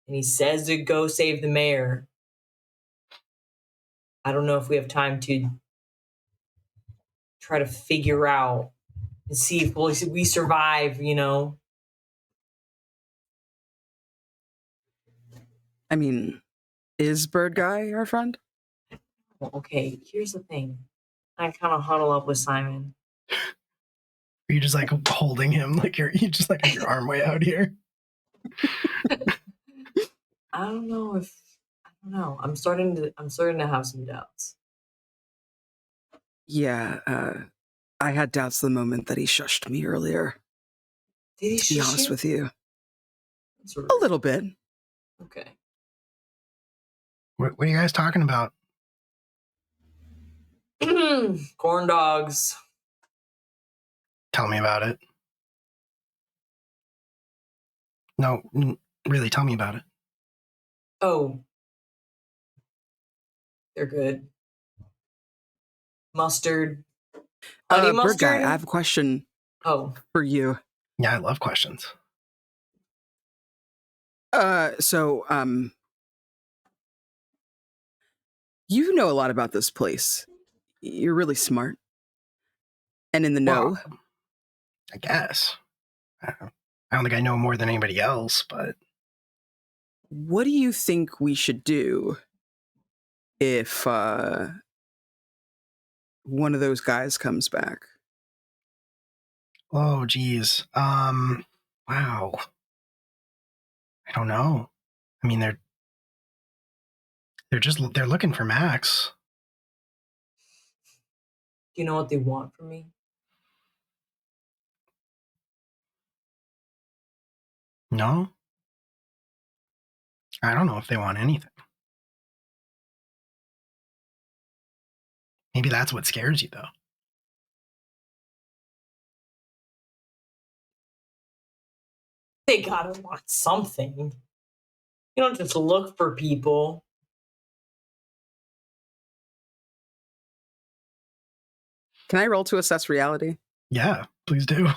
and he says to go save the mayor, I don't know if we have time to try to figure out and see if we survive, you know? I mean, is Bird Guy our friend? Well, okay, here's the thing. I kind of huddle up with Simon. Are you just like holding him like you just like have your arm way out here? I don't know. I'm starting to have some doubts. Yeah, I had doubts the moment that he shushed me earlier. Did he To be honest with you. A little bit. Okay. What are you guys talking about? Corn dogs. Tell me about it. No, really, tell me about it. Oh. They're good. Mustard. Honey mustard? Bird Guy, I have a question for you. Yeah, I love questions. You know a lot about this place. You're really smart. And in the know. Well, I guess. I don't think I know more than anybody else, but... What do you think we should do if one of those guys comes back? Oh, geez. Wow. I don't know. I mean, they're looking for Max. Do you know what they want from me? No? I don't know if they want anything. Maybe that's what scares you, though. They gotta want something. You don't just look for people. Can I roll to assess reality? Yeah, please do.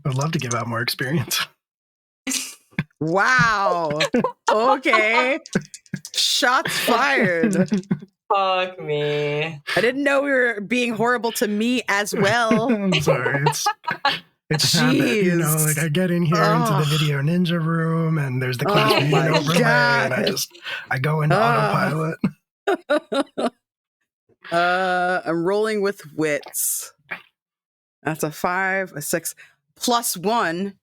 I'd love to give out more experience. Wow. Okay. Shots fired. Fuck me. I didn't know we were being horrible to me as well. I'm sorry. It's a habit, you know, like I get in here into the video ninja room and there's the class reading overlay and I go into autopilot. I'm rolling with wits. That's a 5, a 6, +1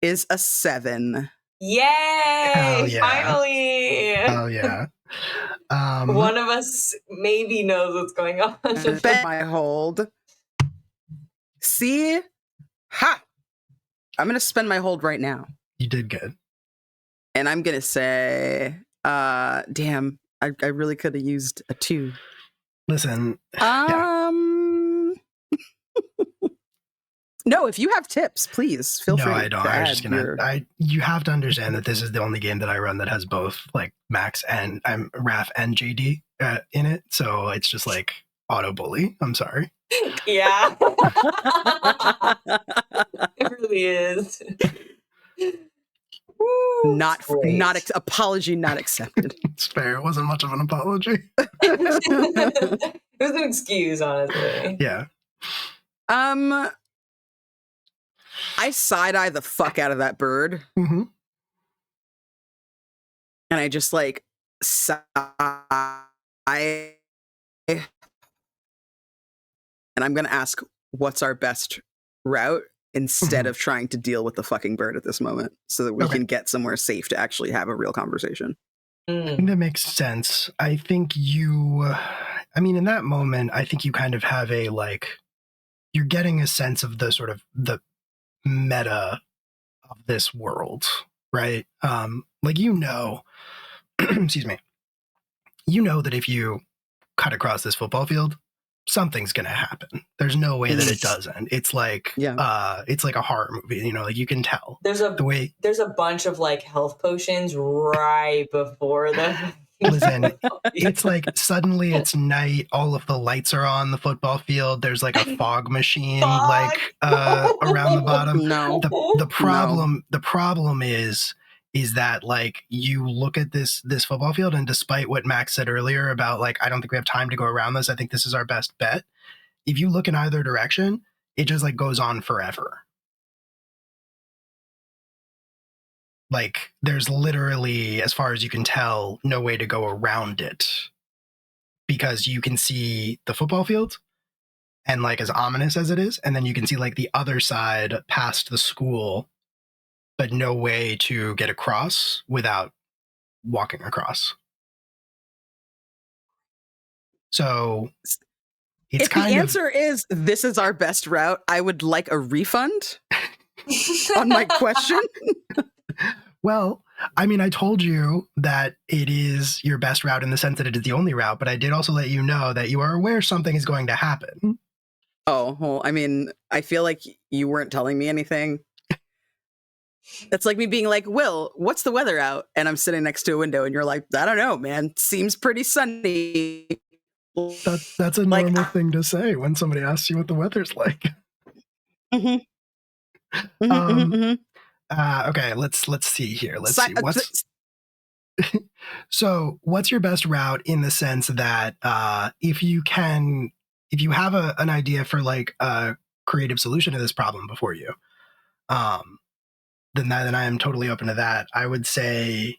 is a 7. Yay! Hell yeah. Finally! Hell yeah. One of us maybe knows what's going on. Bet my hold. See? Ha! I'm going to spend my hold right now. You did good. And I'm going to say, damn, I really could have used a 2. Listen. No, if you have tips, please feel free. No, I don't. I was just gonna. You have to understand that this is the only game that I run that has both like Max and Raph and JD in it. So it's just like auto bully. I'm sorry. Yeah, it really is. Woo, Apology not accepted. It's fair. It wasn't much of an apology. It was an excuse, honestly. Yeah. I side-eye the fuck out of that bird. Mm-hmm. And I just like sigh. And I'm going to ask, what's our best route instead of trying to deal with the fucking bird at this moment so that we can get somewhere safe to actually have a real conversation. I think that makes sense. I think in that moment, I think you kind of have you're getting a sense of the sort of the meta of this world, right? Excuse me, that if you cut across this football field, something's gonna happen. There's no way that it doesn't. It's like it's like a horror movie, you know, like you can tell. There's a bunch of like health potions right before the Listen, it's like suddenly it's night, all of the lights are on the football field, there's like a fog machine like around the bottom. No. The problem is that like you look at this football field, and despite what Max said earlier about like I don't think we have time to go around this, I think this is our best bet. If you look in either direction, it just like goes on forever. Like there's literally, as far as you can tell, no way to go around it, because you can see the football field, and like as ominous as it is, and then you can see like the other side past the school, but no way to get across without walking across. So it's if the answer is this is our best route, I would like a refund on my question. Well, I mean, I told you that it is your best route in the sense that it is the only route, but I did also let you know that you are aware something is going to happen. Oh, well, I mean, I feel like you weren't telling me anything. It's like me being like, Will, what's the weather out? And I'm sitting next to a window and you're like, I don't know, man. Seems pretty sunny. That's a normal thing to say when somebody asks you what the weather's like. Mm-hmm. Mm-hmm, okay, let's see here. Let's see. So what's your best route in the sense that if you have an idea for like a creative solution to this problem before you, then I am totally open to that. I would say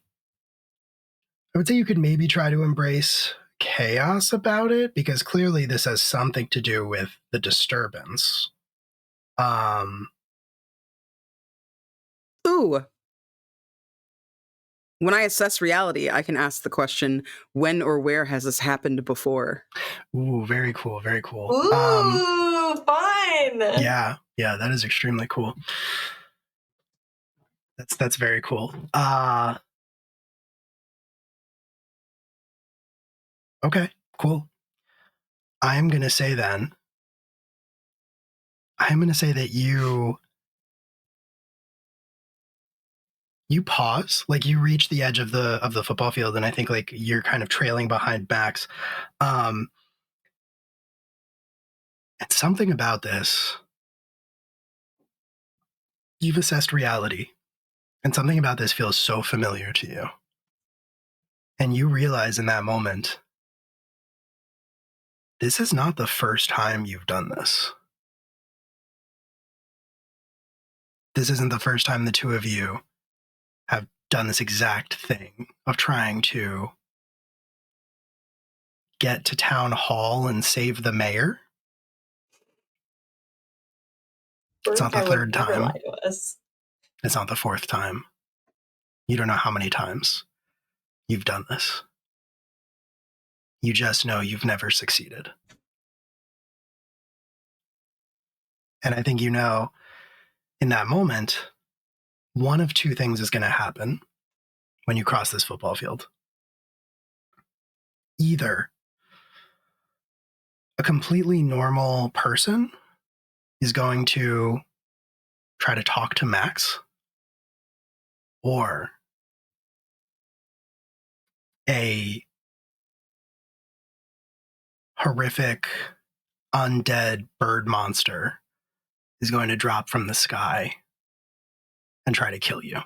you could maybe try to embrace chaos about it, because clearly this has something to do with the disturbance. Ooh. When I assess reality, I can ask the question, when or where has this happened before? Ooh, very cool, very cool. Ooh, fun. Yeah, that is extremely cool. That's very cool. Okay, cool. I'm going to say that you pause, like you reach the edge of the football field, and I think like you're kind of trailing behind Max. And something about this, you've assessed reality, and something about this feels so familiar to you. And you realize in that moment, this is not the first time you've done this. This isn't the first time the two of you have done this exact thing of trying to get to town hall and save the mayor. It's not the third time. It's not the fourth time. You don't know how many times you've done this. You just know you've never succeeded. And I think you know, in that moment, one of two things is going to happen when you cross this football field. Either a completely normal person is going to try to talk to Max, or a horrific undead bird monster is going to drop from the sky and try to kill you.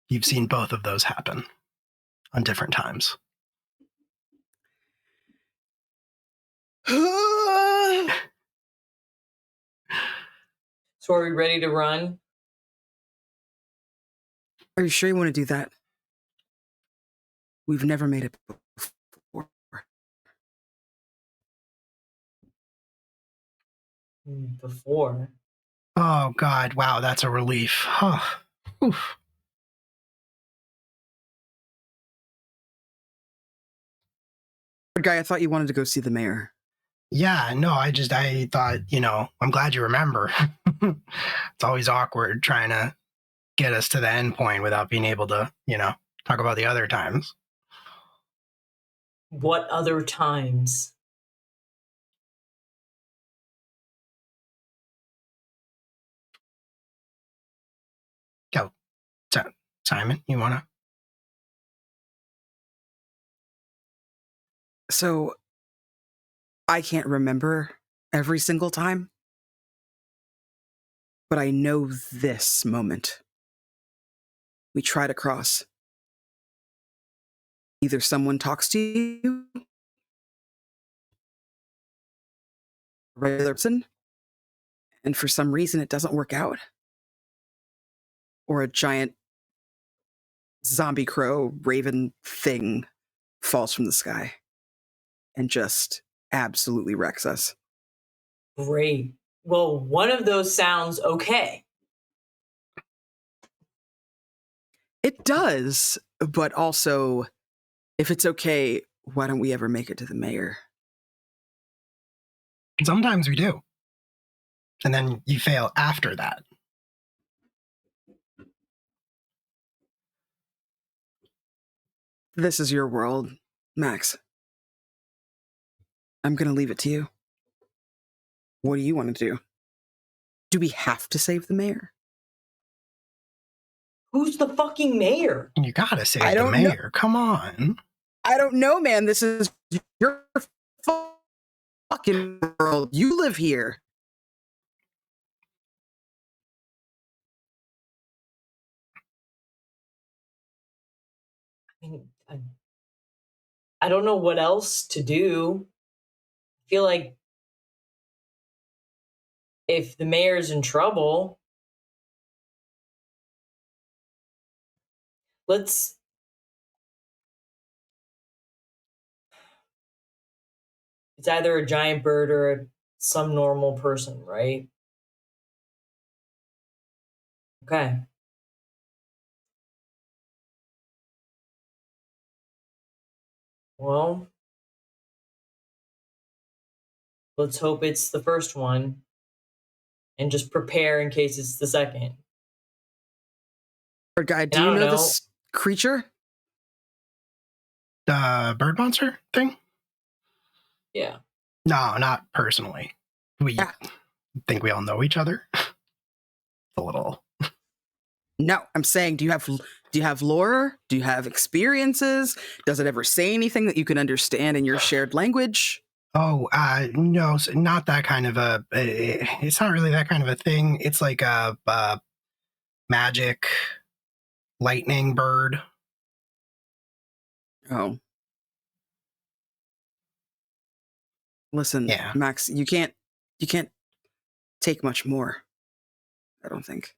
You've seen both of those happen on different times. So are we ready to run? Are you sure you want to do that? We've never made it before. Before. Oh, God. Wow, that's a relief. Oh, oof. Guy, I thought you wanted to go see the mayor. Yeah, no, I thought, I'm glad you remember. It's always awkward trying to get us to the end point without being able to, talk about the other times. What other times? Go. Simon, you want to So I can't remember every single time, but I know this moment. We try to cross. Either someone talks to you, a regular person, and for some reason it doesn't work out, or a giant zombie crow raven thing falls from the sky and just absolutely wrecks us. Great. Well, one of those sounds okay. It does, but also, if it's okay, why don't we ever make it to the mayor? Sometimes we do. And then you fail after that. This is your world, Max. I'm going to leave it to you. What do you want to do? Do we have to save the mayor? Who's the fucking mayor? You gotta save I the don't know. mayor. Come on. I don't know, man. This is your fucking world. You live here. I mean, I don't know what else to do. I feel like if the mayor's in trouble, let's. It's either a giant bird or some normal person, right? Okay. Well, let's hope it's the first one and just prepare in case it's the second. Bird guy, And do I you don't know know. this creature? The bird monster thing? Yeah. No, not personally. We think we all know each other. A little. No, I'm saying, do you have lore? Do you have experiences? Does it ever say anything that you can understand in your shared language? Oh, no, not that kind of a. It's not really that kind of a thing. It's like a magic lightning bird. Oh. Listen, Yeah. Max, you can't take much more. I don't think.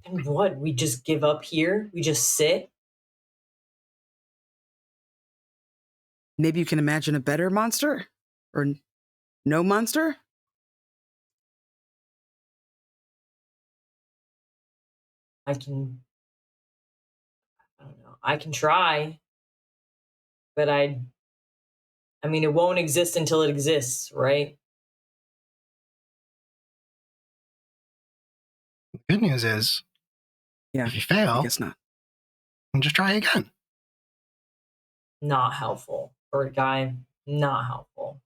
And what? We just give up here? We just sit? Maybe you can imagine a better monster? Or no monster? I don't know. I can try, but I mean, it won't exist until it exists, right? The good news is, Yeah, if you I fail, guess not. then just try again. Not helpful. Bird guy, not helpful.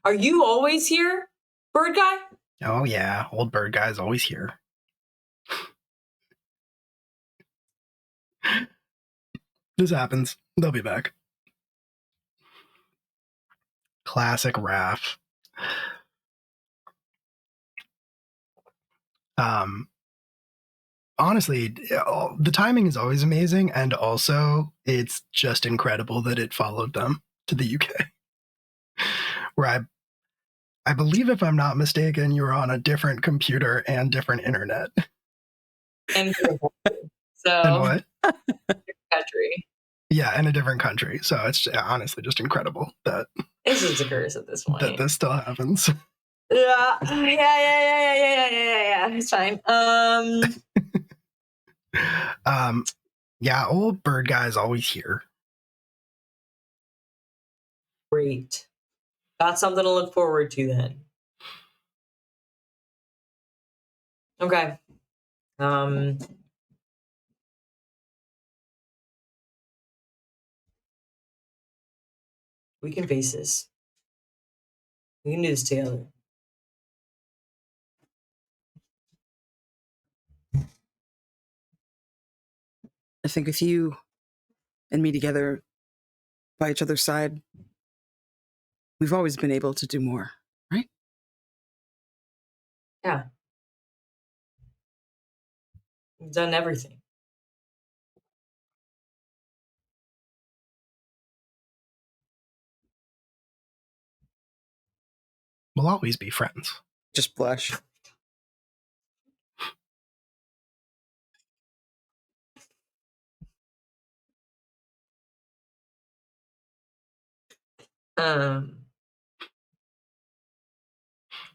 Are you always here, bird guy? Oh yeah, old bird guy's always here. This happens. They'll be back. Classic Raph. Honestly, the timing is always amazing, and also it's just incredible that it followed them to the UK, where I believe, if I'm not mistaken, you were on a different computer and different internet. And And so, what? country. Yeah, in a different country. So it's honestly just incredible that It's just a curse at this point. that this still happens. Yeah. It's fine. Yeah, old bird guy's always here. Great. Got something to look forward to then. Okay. We can face this. We can do this together. I think with you and me together, by each other's side, we've always been able to do more, right? Yeah. We've done everything. We'll always be friends. Just blush.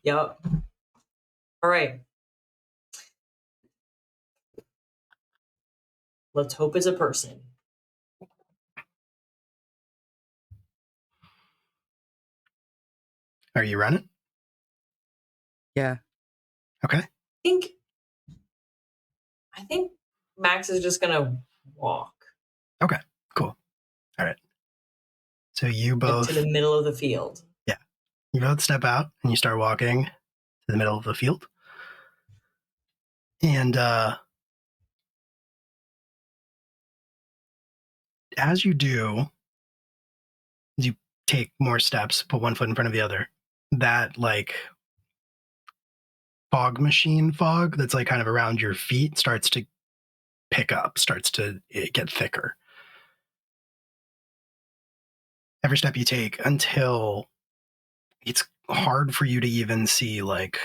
Yep. All right. Let's hope it's a person. Are you running? Yeah. Okay. I think Max is just gonna walk. Okay. Cool. All right. So you both to the middle of the field. Yeah. You both step out and you start walking to the middle of the field. And as you do, you take more steps, put one foot in front of the other. That like fog machine fog that's like kind of around your feet starts to pick up, starts to get thicker. Every step you take until it's hard for you to even see like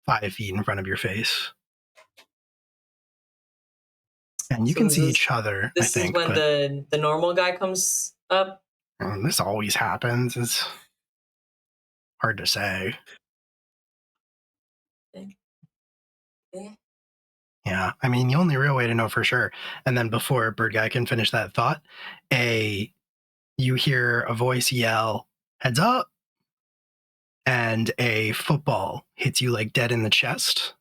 5 feet in front of your face. And you can see each other, I think. This is when the normal guy comes up? This always happens. It's hard to say. Yeah, I mean, the only real way to know for sure. And then before Bird Guy can finish that thought, you hear a voice yell, "Heads up!" And a football hits you like dead in the chest,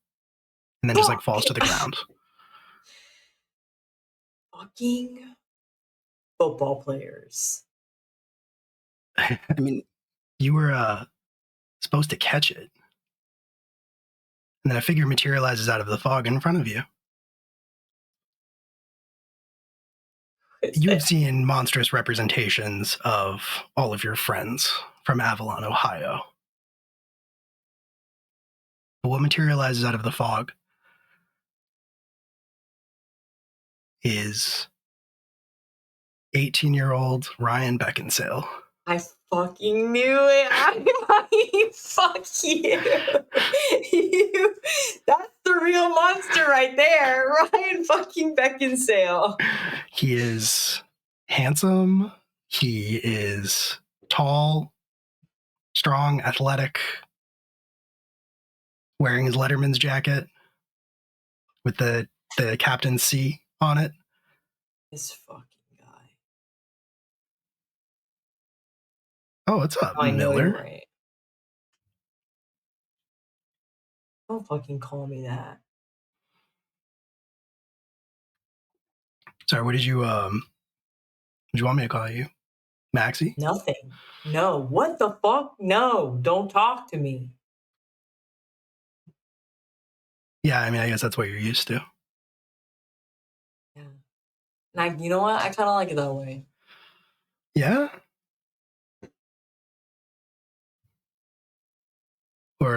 and then just like falls to the ground. Fucking football players. I mean, you were supposed to catch it. And then a figure materializes out of the fog in front of you. You've seen monstrous representations of all of your friends from Avalon, Ohio. But what materializes out of the fog is 18-year-old Ryan Beckinsale. I fucking knew it. Fuck you. That's the real monster right there. Ryan fucking Beckinsale. He is handsome. He is tall, strong, athletic, wearing his Letterman's jacket with the captain's C on it. This fucking guy. Oh, what's up, I know Miller? you're right. Don't fucking call me that. Sorry, what did you want me to call you? Maxie? Nothing. No. What the fuck? No. Don't talk to me. Yeah, I mean, I guess that's what you're used to. Yeah. And you know what? I kind of like it that way. Yeah? Or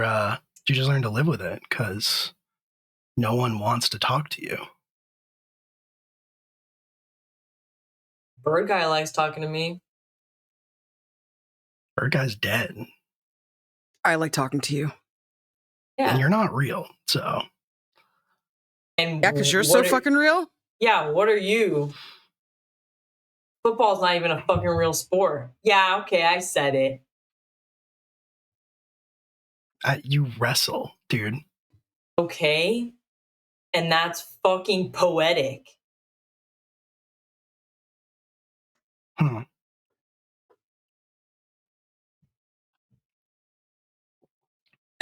did you just learn to live with it because no one wants to talk to you? Bird guy likes talking to me. Bird guy's dead. I like talking to you. Yeah. And you're not real, so. And Yeah, because you're so fucking real? Yeah, what are you? Football's not even a fucking real sport. Yeah, okay, I said it. You wrestle, dude. Okay. And that's fucking poetic. Hmm.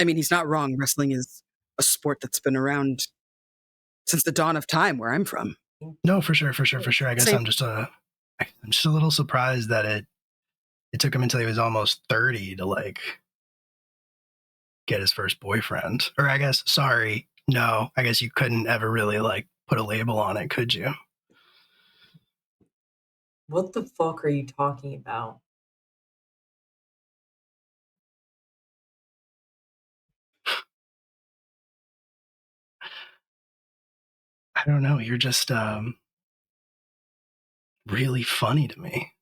I mean, he's not wrong. Wrestling is a sport that's been around since the dawn of time where I'm from. No, for sure. I guess I'm just a little surprised that it took him until he was almost 30 to like get his first boyfriend. Or I guess, sorry, no, I guess you couldn't ever really like put a label on it, could you? What the fuck are you talking about? I don't know. You're just really funny to me.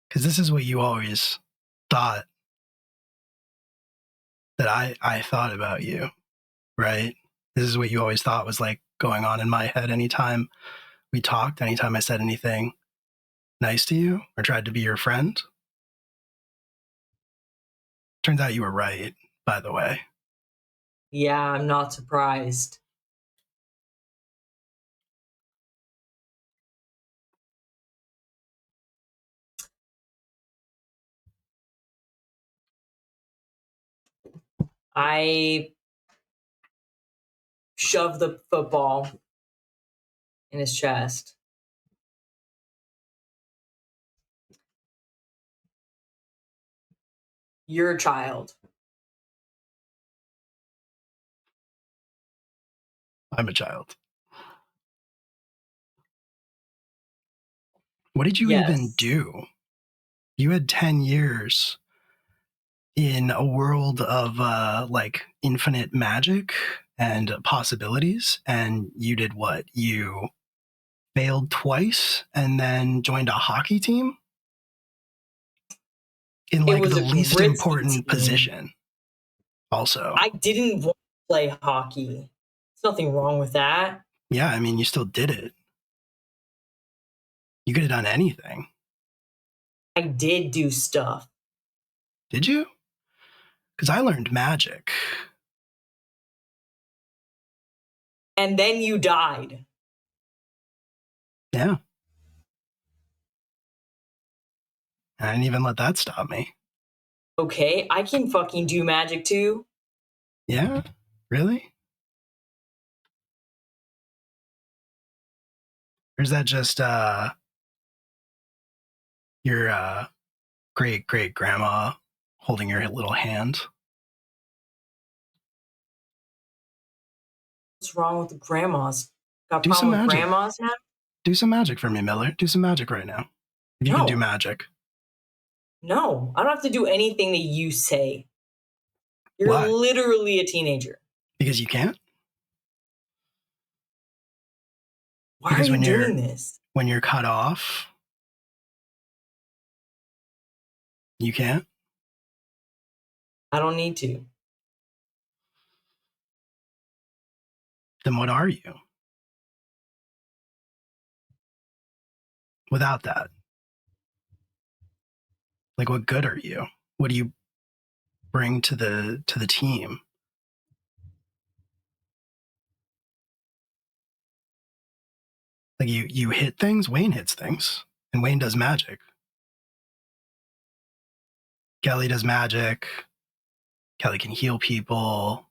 Because this is what you always thought that I thought about you, right? This is what you always thought was like going on in my head anytime we talked, anytime I said anything nice to you or tried to be your friend. Turns out you were right, by the way. Yeah, I'm not surprised. I shoved the football in his chest. You're a child. I'm a child. What did you even Yes. do? You had 10 years in a world of like infinite magic and possibilities, and you did what? You failed twice and then joined a hockey team in It like was the a least Gretzky important team. position. Also, I didn't want to play hockey. There's nothing wrong with that. yeah, I mean, you still did it. You could have done anything. I did do stuff. Did you? Because I learned magic. And then you died. Yeah. I didn't even let that stop me. Okay, I can fucking do magic too. Yeah? Really? Or is that just your great great grandma holding your little hand? What's wrong with the grandmas? Got a Do some problem with magic. grandmas now? Do some magic for me, Miller. Do some magic right now. If you can do No. magic. No, I don't have to do anything that you say. You're Why? literally a teenager. Because you can't? Why Because are you doing this? when you're cut off, you can't? I don't need to. Then what are you? Without that. Like what good are you? What do you bring to the team? Like you hit things, Wayne hits things, and Wayne does magic. Kelly does magic. Kelly can heal people.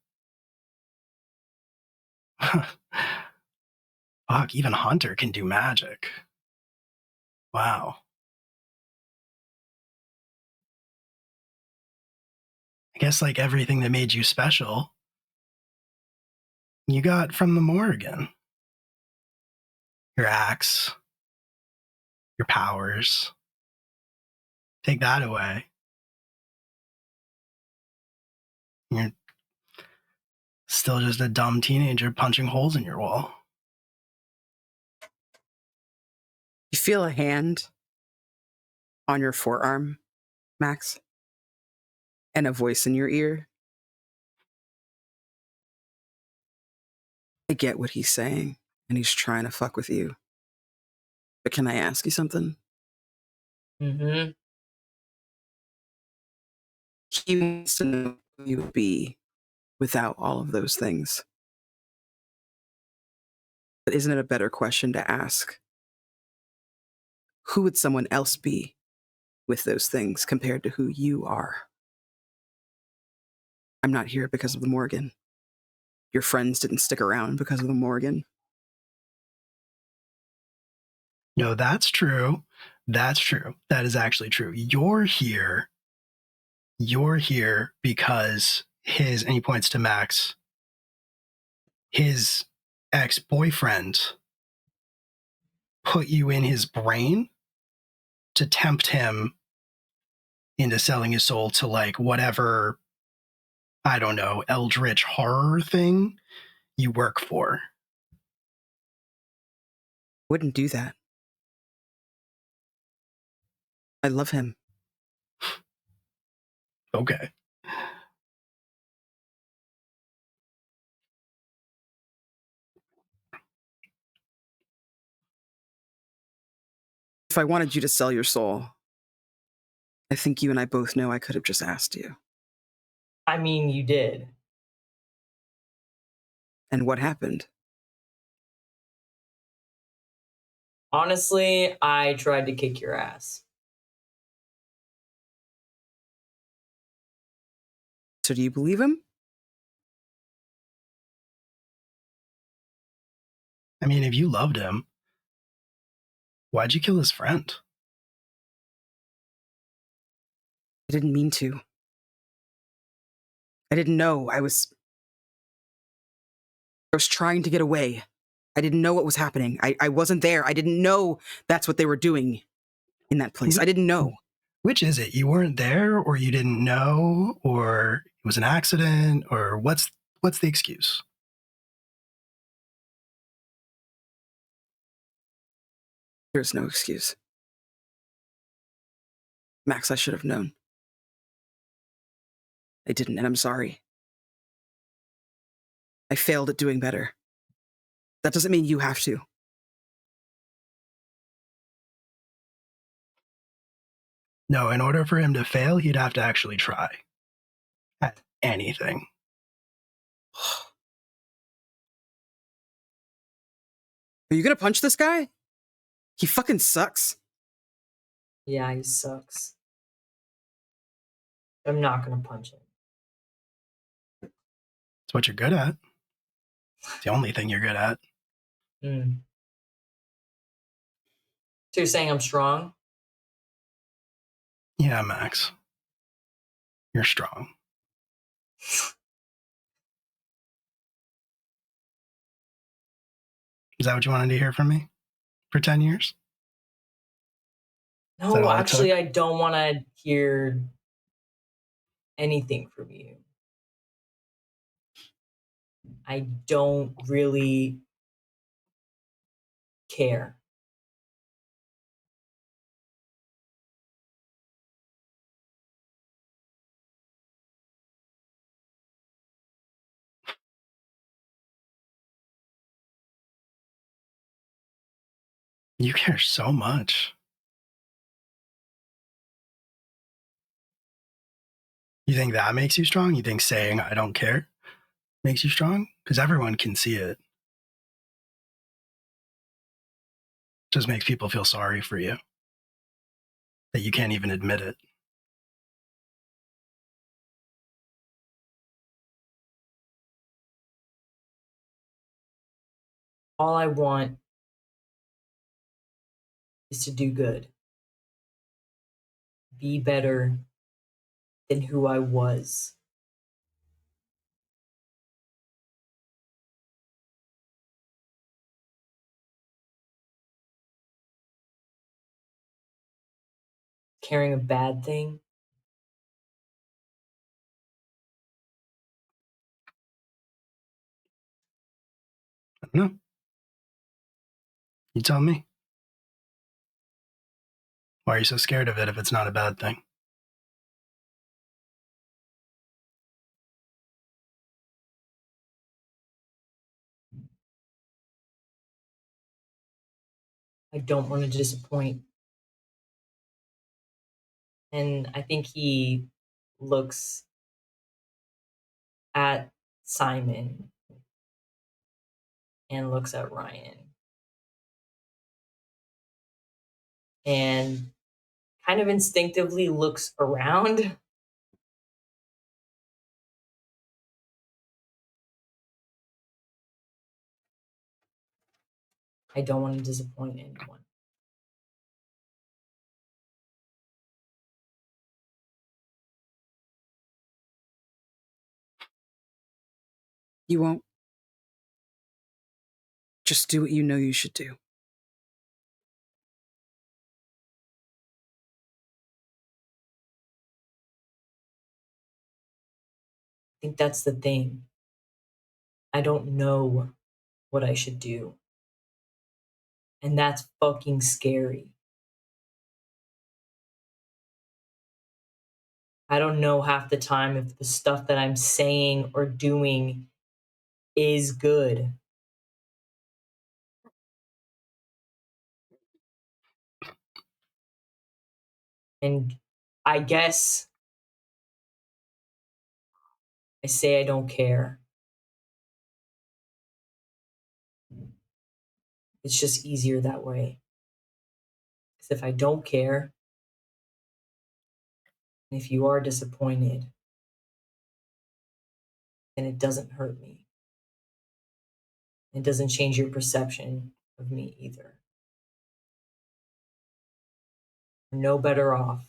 Fuck, even Hunter can do magic. Wow. I guess like everything that made you special, you got from the Morrigan. Your axe, your powers. Take that away. You're still just a dumb teenager punching holes in your wall. You feel a hand on your forearm, Max, and a voice in your ear. I get what he's saying, and he's trying to fuck with you. But can I ask you something? Mm-hmm. He wants to know who you would be without all of those things. But isn't it a better question to ask? Who would someone else be with those things compared to who you are? I'm not here because of the Morgan. Your friends didn't stick around because of the Morgan. No, that's true. That's true. That is actually true. You're here. You're here because and he points to Max, his ex-boyfriend put you in his brain to tempt him into selling his soul to like whatever, I don't know, eldritch horror thing you work for. Wouldn't do that. I love him. Okay. If I wanted you to sell your soul, I think you and I both know I could have just asked you. I mean, you did. And what happened? Honestly, I tried to kick your ass. So do you believe him? I mean, if you loved him, why'd you kill his friend? I didn't mean to. I didn't know. I was trying to get away. I didn't know what was happening. I wasn't there. I didn't know that's what they were doing in that place. I didn't know. Which is it? You weren't there, or you didn't know, or it was an accident, or what's the excuse? There's no excuse. Max, I should have known. I didn't, and I'm sorry. I failed at doing better. That doesn't mean you have to. No, in order for him to fail, he'd have to actually try at anything. Are you gonna punch this guy? He fucking sucks. Yeah, he sucks. I'm not gonna punch him. It's what you're good at. It's the only thing you're good at. Mm. So you're saying I'm strong? Yeah, Max. You're strong. Is that what you wanted to hear from me for 10 years? Is that No, all it actually, took? I don't want to hear anything from you. I don't really care. You care so much. You think that makes you strong? You think saying I don't care makes you strong? Because everyone can see it. Just makes people feel sorry for you. That you can't even admit it. All I want is to do good. Be better than who I was. Caring a bad thing? I don't know. You tell me. Why are you so scared of it if it's not a bad thing? I don't want to disappoint. And I think he looks at Simon and looks at Ryan and kind of instinctively looks around. I don't want to disappoint anyone. You won't. Just do what you know you should do. I think that's the thing. I don't know what I should do. And that's fucking scary. I don't know half the time if the stuff that I'm saying or doing is good. And I guess I say I don't care. It's just easier that way. Because if I don't care, and if you are disappointed, then it doesn't hurt me. It doesn't change your perception of me either. We're no better off,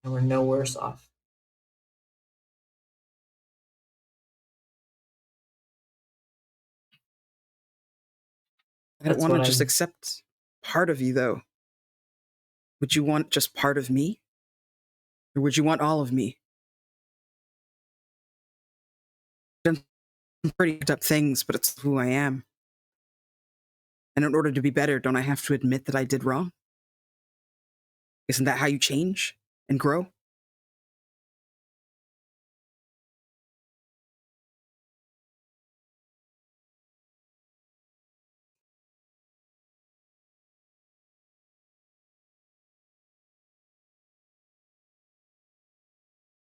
and we're no worse off. I don't That's want to what just I accept part of you, though. Would you want just part of me? Or would you want all of me? I've done some pretty fucked up things, but it's who I am. And in order to be better, don't I have to admit that I did wrong? Isn't that how you change and grow?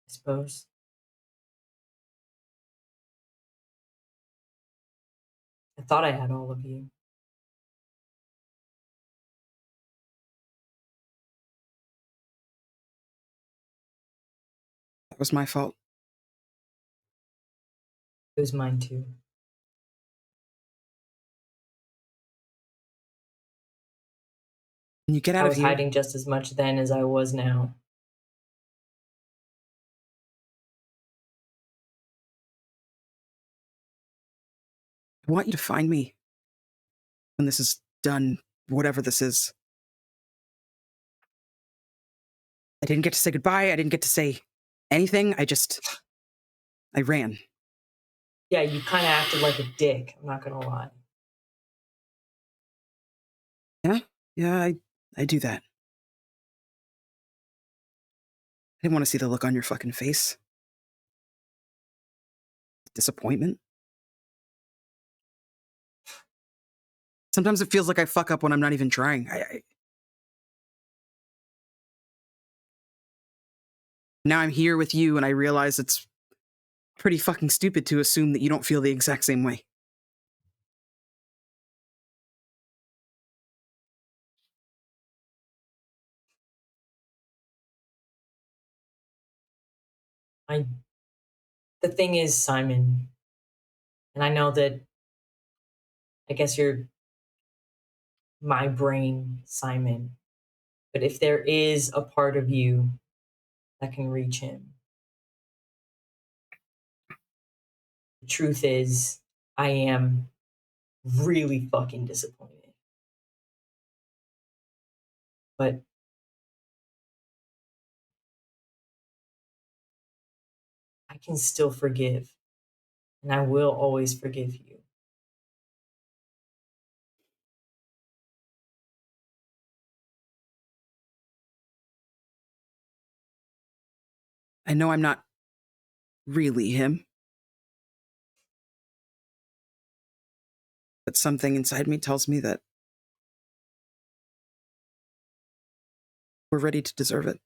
suppose. I thought I had all of you. That was my fault. It was mine too. When you get I out of was here, hiding just as much then as I was now. I want you to find me when this is done, whatever this is. I didn't get to say goodbye. I didn't get to say anything. I ran. Yeah, you kind of acted like a dick. I'm not gonna lie. Yeah, I do that. I didn't want to see the look on your fucking face. Disappointment. Sometimes it feels like I fuck up when I'm not even trying. Now I'm here with you, and I realize it's pretty fucking stupid to assume that you don't feel the exact same way. I. The thing is, Simon, and I know that. I guess you're my brain, Simon. But if there is a part of you that can reach him, the truth is, I am really fucking disappointed. But I can still forgive, and I will always forgive you. I know I'm not really him, but something inside me tells me that we're ready to deserve it.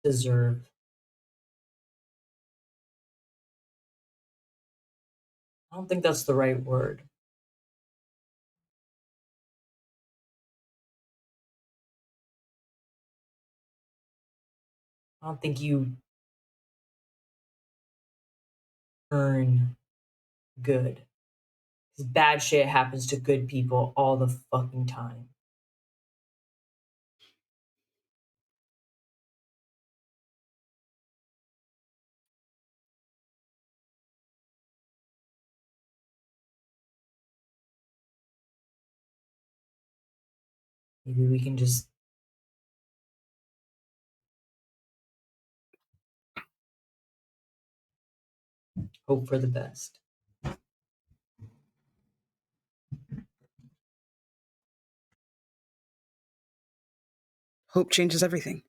Deserve. I don't think that's the right word. I don't think you earn good. Bad shit happens to good people all the fucking time. Maybe we can just hope for the best. Hope changes everything.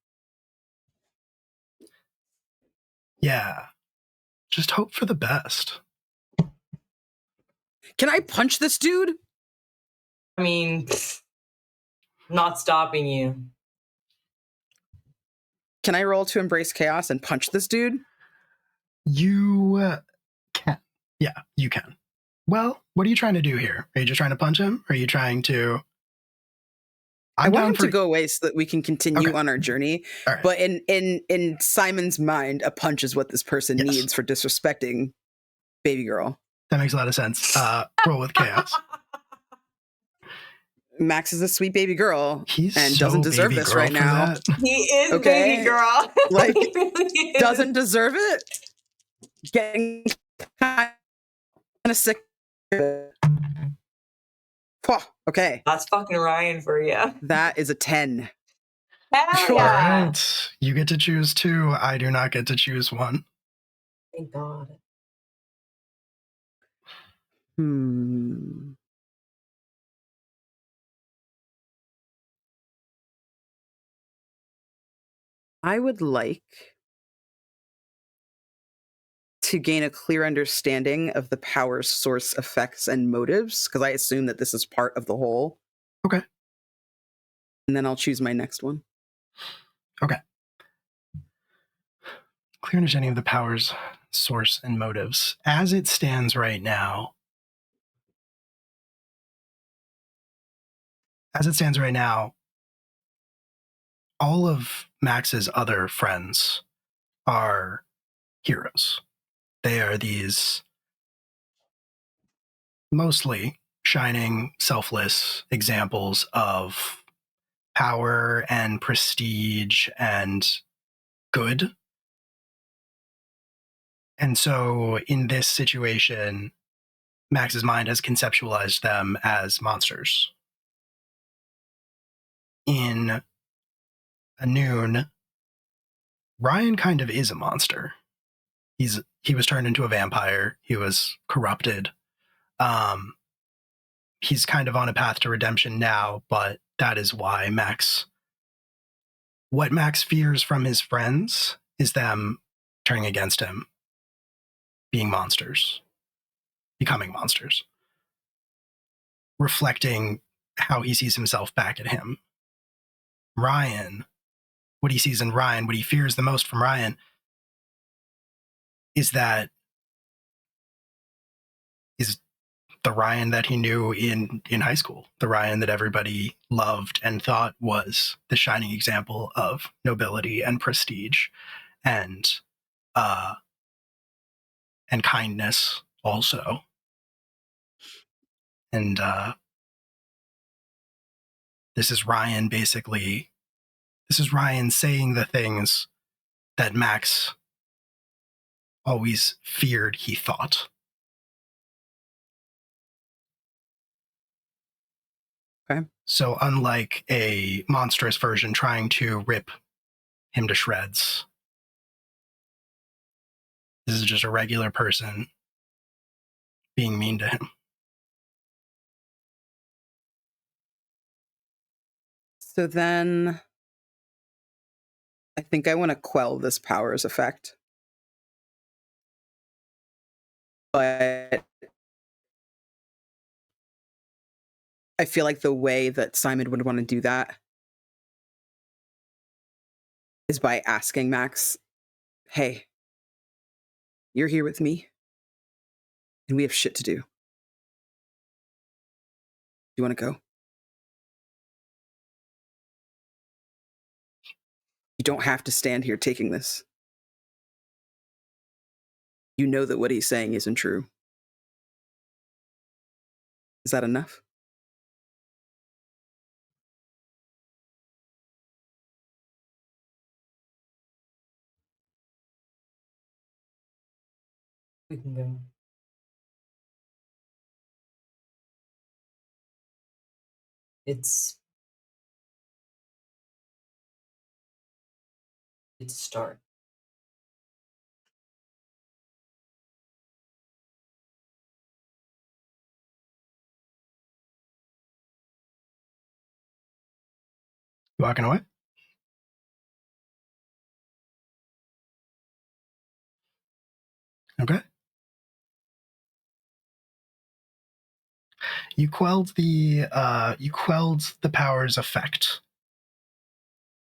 Yeah. Just hope for the best. Can I punch this dude? I mean, not stopping you. Can I roll to embrace chaos and punch this dude? You can. Yeah, you can. Well, what are you trying to do here? Are you just trying to punch him? Or are you trying to... I want him to go away so that we can continue on our journey. Right. But in Simon's mind, a punch is what this person needs for disrespecting baby girl. That makes a lot of sense. Roll with chaos. Max is a sweet baby girl He's and so doesn't deserve this right now. That. He is baby girl. Like, doesn't deserve it. Getting kind of sick. Okay. That's fucking Ryan for you. That is a 10. Hell yeah. All right. You get to choose 2. I do not get to choose 1. Thank God. I would like to gain a clear understanding of the power's source, effects, and motives, because I assume that this is part of the whole. Okay. And then I'll choose my next one. Okay. Clear understanding of the power's source and motives. As it stands right now, all of Max's other friends are heroes. They are these mostly shining, selfless examples of power and prestige and good. And so in this situation, Max's mind has conceptualized them as monsters. In a noon, Ryan kind of is a monster. He was turned into a vampire. He was corrupted. He's kind of on a path to redemption now, but that is why what Max fears from his friends is them turning against him, being monsters, becoming monsters, reflecting how he sees himself back at him. Ryan, what he sees in Ryan, what he fears the most from Ryan is the Ryan that he knew in high school, the Ryan that everybody loved and thought was the shining example of nobility and prestige and kindness also. And this is Ryan saying the things that Max always feared he thought. Okay. So unlike a monstrous version trying to rip him to shreds, this is just a regular person being mean to him. So then I think I want to quell this power's effect. But I feel like the way that Simon would want to do that is by asking Max, hey, you're here with me, and we have shit to do. You want to go? You don't have to stand here taking this. You know that what he's saying isn't true. Is that enough? We can go. It's a start. You walking away? Okay. You quelled the power's effect.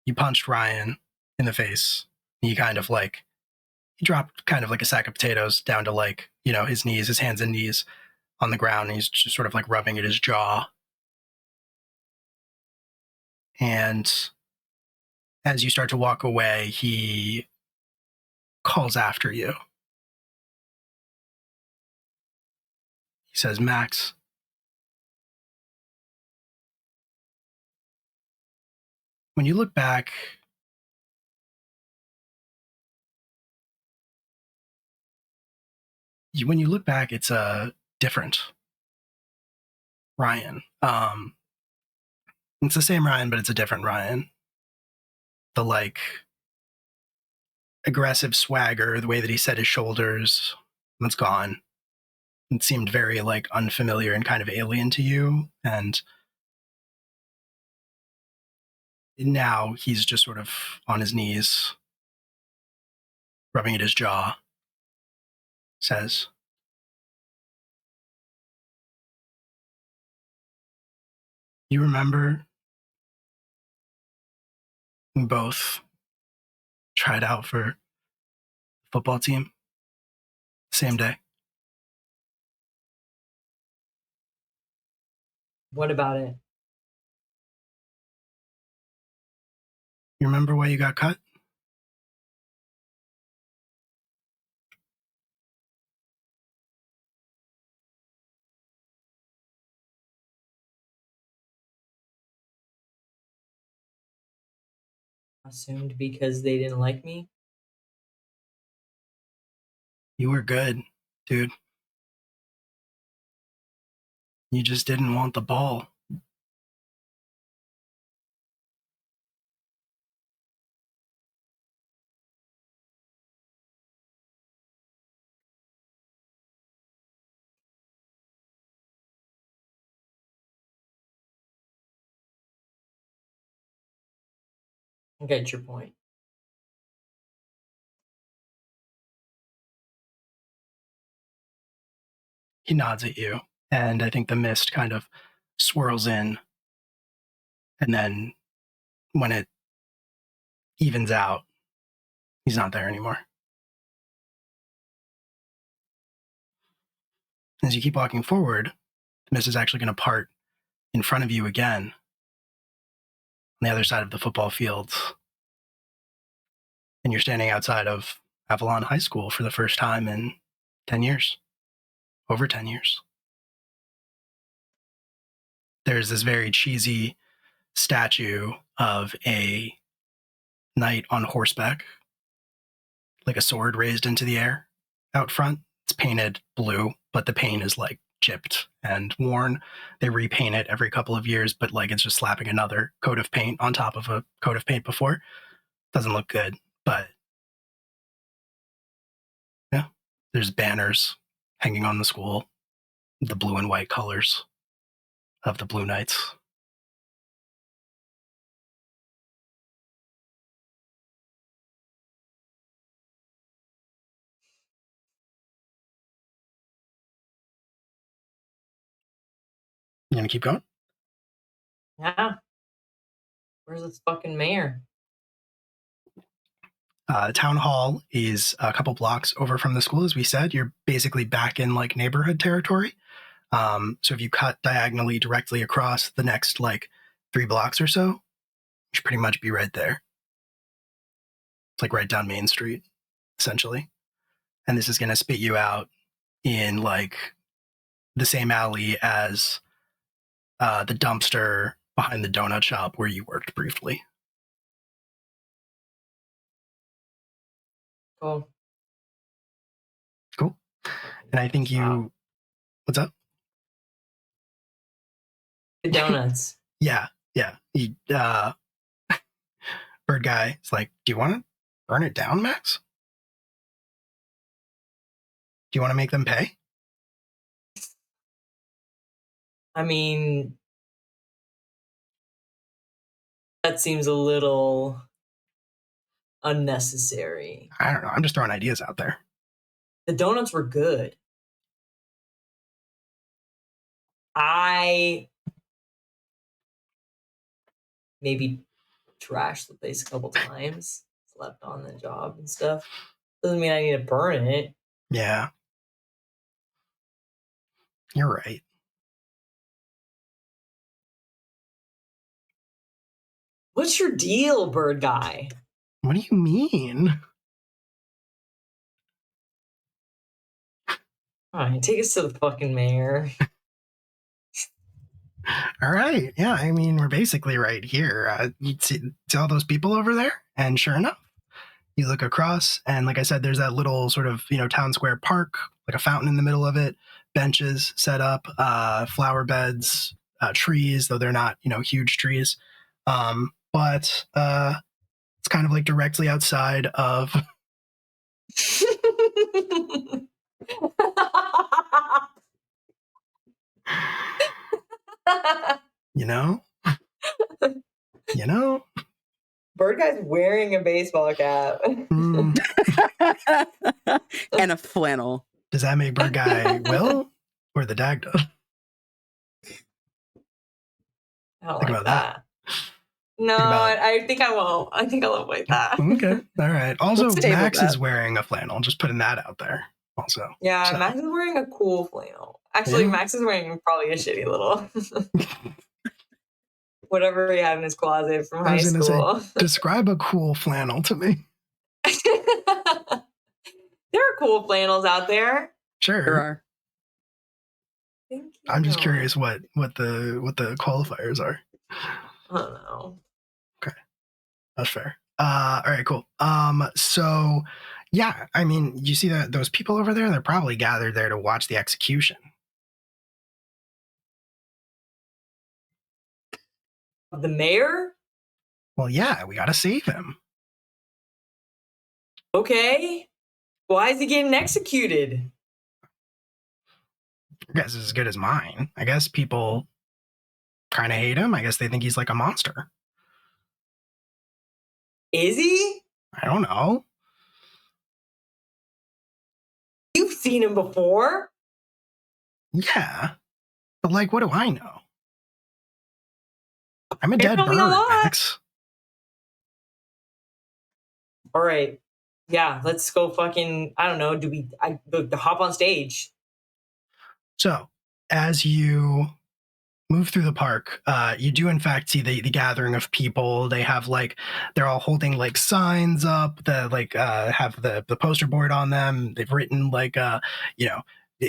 You punched Ryan in the face. He dropped kind of like a sack of potatoes down to like, his knees, his hands and knees on the ground. And he's just sort of like rubbing at his jaw. And as you start to walk away, he calls after you. He says, Max, when you look back, it's a different Ryan. It's the same Ryan, but it's a different Ryan. The like aggressive swagger, the way that he set his shoulders, that's gone. It seemed very like unfamiliar and kind of alien to you. And now he's just sort of on his knees, rubbing at his jaw, says, you remember we both tried out for the football team same day? What about it? You remember why you got cut? Assumed because they didn't like me? You were good, dude. You just didn't want the ball. I get your point. He nods at you, and I think the mist kind of swirls in. And then when it evens out, he's not there anymore. As you keep walking forward, the mist is actually going to part in front of you again on the other side of the football field. And you're standing outside of Avalon High School for the first time in 10 years. Over 10 years. There's this very cheesy statue of a knight on horseback, like a sword raised into the air out front. It's painted blue, but the paint is like chipped and worn. They repaint it every couple of years, but like it's just slapping another coat of paint on top of a coat of paint before. Doesn't look good, but yeah, there's banners hanging on the school, the blue and white colors of the Blue Knights. You gonna keep going? Yeah. Where's this fucking mayor? Town hall is a couple blocks over from the school. As we said, you're basically back in like neighborhood territory. So if you cut diagonally directly across the next like 3 blocks or so, you should pretty much be right there. It's like right down Main Street, essentially. And this is going to spit you out in like the same alley as the dumpster behind the donut shop where you worked briefly. Cool. Cool. And I think you... What's up? The donuts. Yeah. He, bird guy is like, do you want to burn it down, Max? Do you want to make them pay? I mean, that seems a little unnecessary. I don't know. I'm just throwing ideas out there. The donuts were good. I maybe trashed the place a couple times, slept on the job and stuff. Doesn't mean I need to burn it. Yeah. You're right. What's your deal, bird guy? What do you mean? All right, take us to the fucking mayor. All right. Yeah, I mean, we're basically right here. You see all those people over there? And sure enough, you look across, and like I said, there's that little sort of, town square park, like a fountain in the middle of it, benches set up, flower beds, trees, though they're not, huge trees. But it's kind of like directly outside of... you know? Bird guy's wearing a baseball cap. Mm. And a flannel. Does that make bird guy Will or the Dagda? I don't Think like about that. No, I think I won't. I think I'll avoid that. Okay. All right. Also, Let's table Max that. is wearing a flannel. Just putting that out there. Also. Yeah, So, Max is wearing a cool flannel. Actually, Yeah. Max is wearing probably a shitty little whatever he had in his closet from I high was gonna school. describe a cool flannel to me. There are cool flannels out there. Sure. There are. Thank you. I'm just curious what the qualifiers are. I don't know. That's fair. All right, cool. So yeah, I mean, you see that those people over there, they're probably gathered there to watch the execution. The mayor? Well, yeah, we gotta save him. Okay. Why is he getting executed? Your guess is as good as mine. I guess people kind of hate him. I guess they think he's like a monster. Is he? I don't know. You've seen him before. Yeah, but like, what do I know? I'm a You're dead telling bird, me a lot. Max. All right. Yeah, let's go fucking, I don't know, hop on stage? So, as you move through the park, you do in fact see the gathering of people. They have they're all holding signs up that have the poster board on them. They've written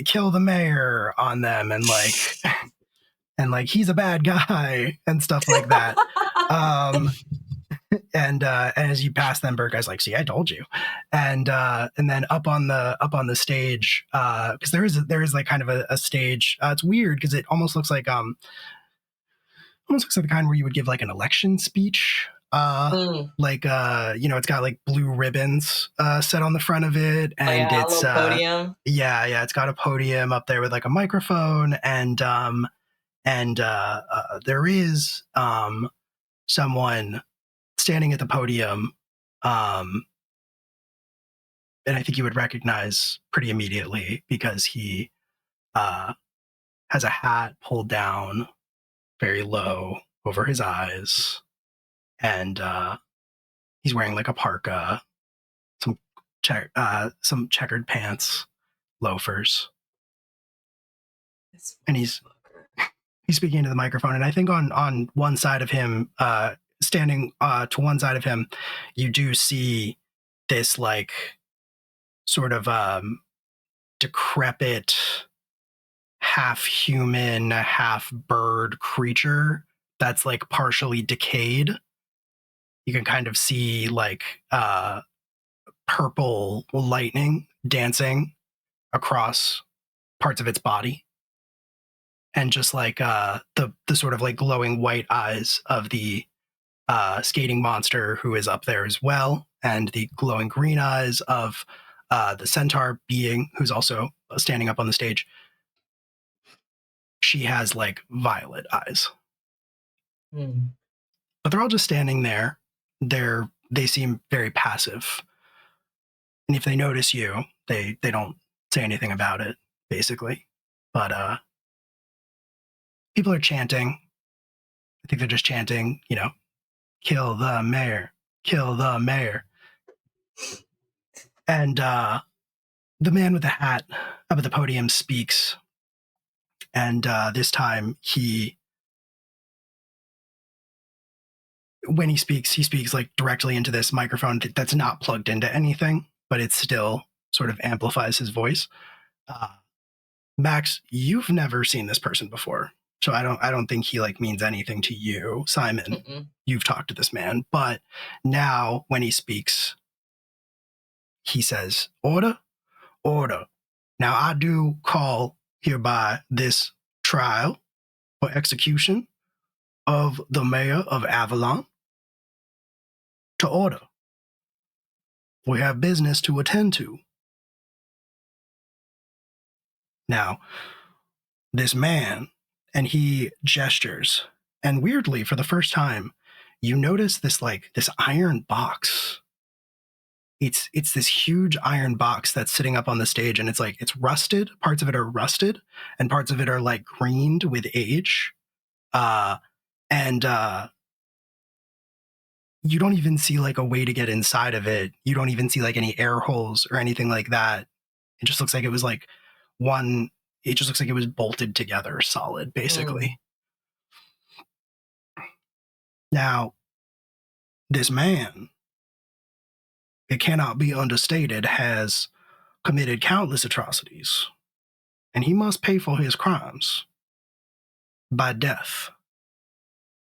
kill the mayor on them and and he's a bad guy and stuff like that. And as you pass them, Bird guy's like, "See, I told you." And then up on the stage, because there is kind of a stage. It's weird because it almost looks like the kind where you would give an election speech. It's got blue ribbons set on the front of it, and a it's little podium. Yeah, it's got a podium up there with a microphone, and there is someone standing at the podium, and I think you would recognize pretty immediately because he has a hat pulled down very low over his eyes, and he's wearing a parka, some checkered pants, loafers, and he's speaking into the microphone. And I think on one side of him, standing to one side of him, you do see this sort of decrepit half human, half bird creature that's like partially decayed. You can kind of see like purple lightning dancing across parts of its body, and just like the sort of like glowing white eyes of the skating monster who is up there as well, and the glowing green eyes of the centaur being who's also standing up on the stage. She has like violet eyes. But they're all just standing there. They seem very passive. And if they notice you, they don't say anything about it, basically. But people are chanting. I think they're just chanting, you know, kill the mayor, kill the mayor. And the man with the hat up at the podium speaks. And this time when he speaks like directly into this microphone that's not plugged into anything, but it still sort of amplifies his voice. Max, you've never seen this person before, so I don't think he like means anything to you. Simon, You've talked to this man, but now when he speaks, he says, "Order, order. Now I do call hereby this trial for execution of the mayor of Avalon to order. We have business to attend to. Now, this man," and he gestures, and weirdly, for the first time, you notice this iron box. It's this huge iron box that's sitting up on the stage, and it's rusted. Parts of it are rusted, and parts of it are like greened with age. And you don't even see like a way to get inside of it. You don't even see like any air holes or anything like that. It just looks like it was like it just looks like it was bolted together solid, basically. Now, this man, it cannot be understated, has committed countless atrocities, and he must pay for his crimes by death.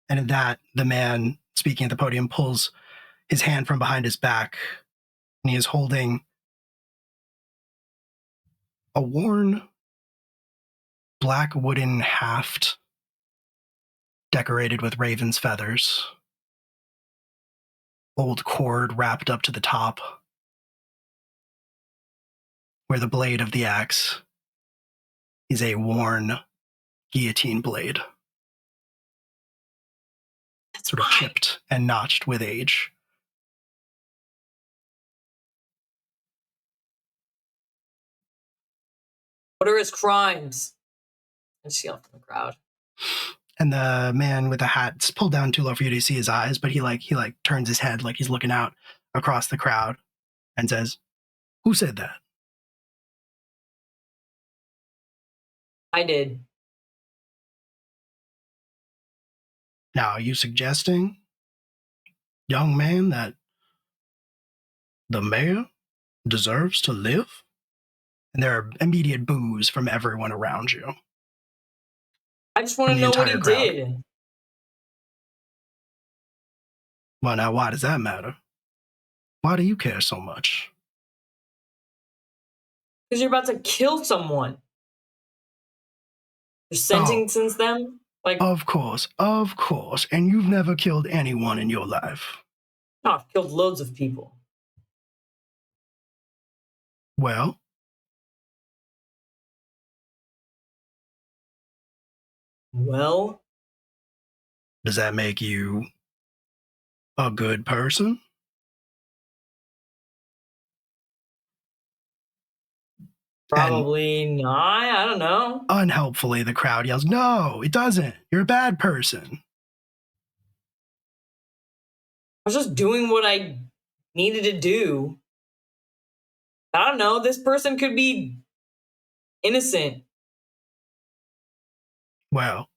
And at that, the man speaking at the podium pulls his hand from behind his back, and he is holding a worn black wooden haft decorated with raven's feathers, old cord wrapped up to the top, where the blade of the axe is a worn guillotine blade. That's sort of chipped and notched with age. What are his crimes? And she yelled from the crowd. And the man with the hat's pulled down too low for you to see his eyes, but he turns his head like he's looking out across the crowd and says, "Who said that?" I did. Now, are you suggesting, young man, that the mayor deserves to live? And there are immediate boos from everyone around you. I just want to know what he did. Well, now, why does that matter? Why do you care so much? Because you're about to kill someone. You're sentencing them? Like, Of course. And you've never killed anyone in your life. no, I've killed loads of people. Well, does that make you a good person? Probably not. I don't know. Unhelpfully, the crowd yells, "No, it doesn't. You're a bad person." I was just doing what I needed to do. I don't know. This person could be innocent. Well,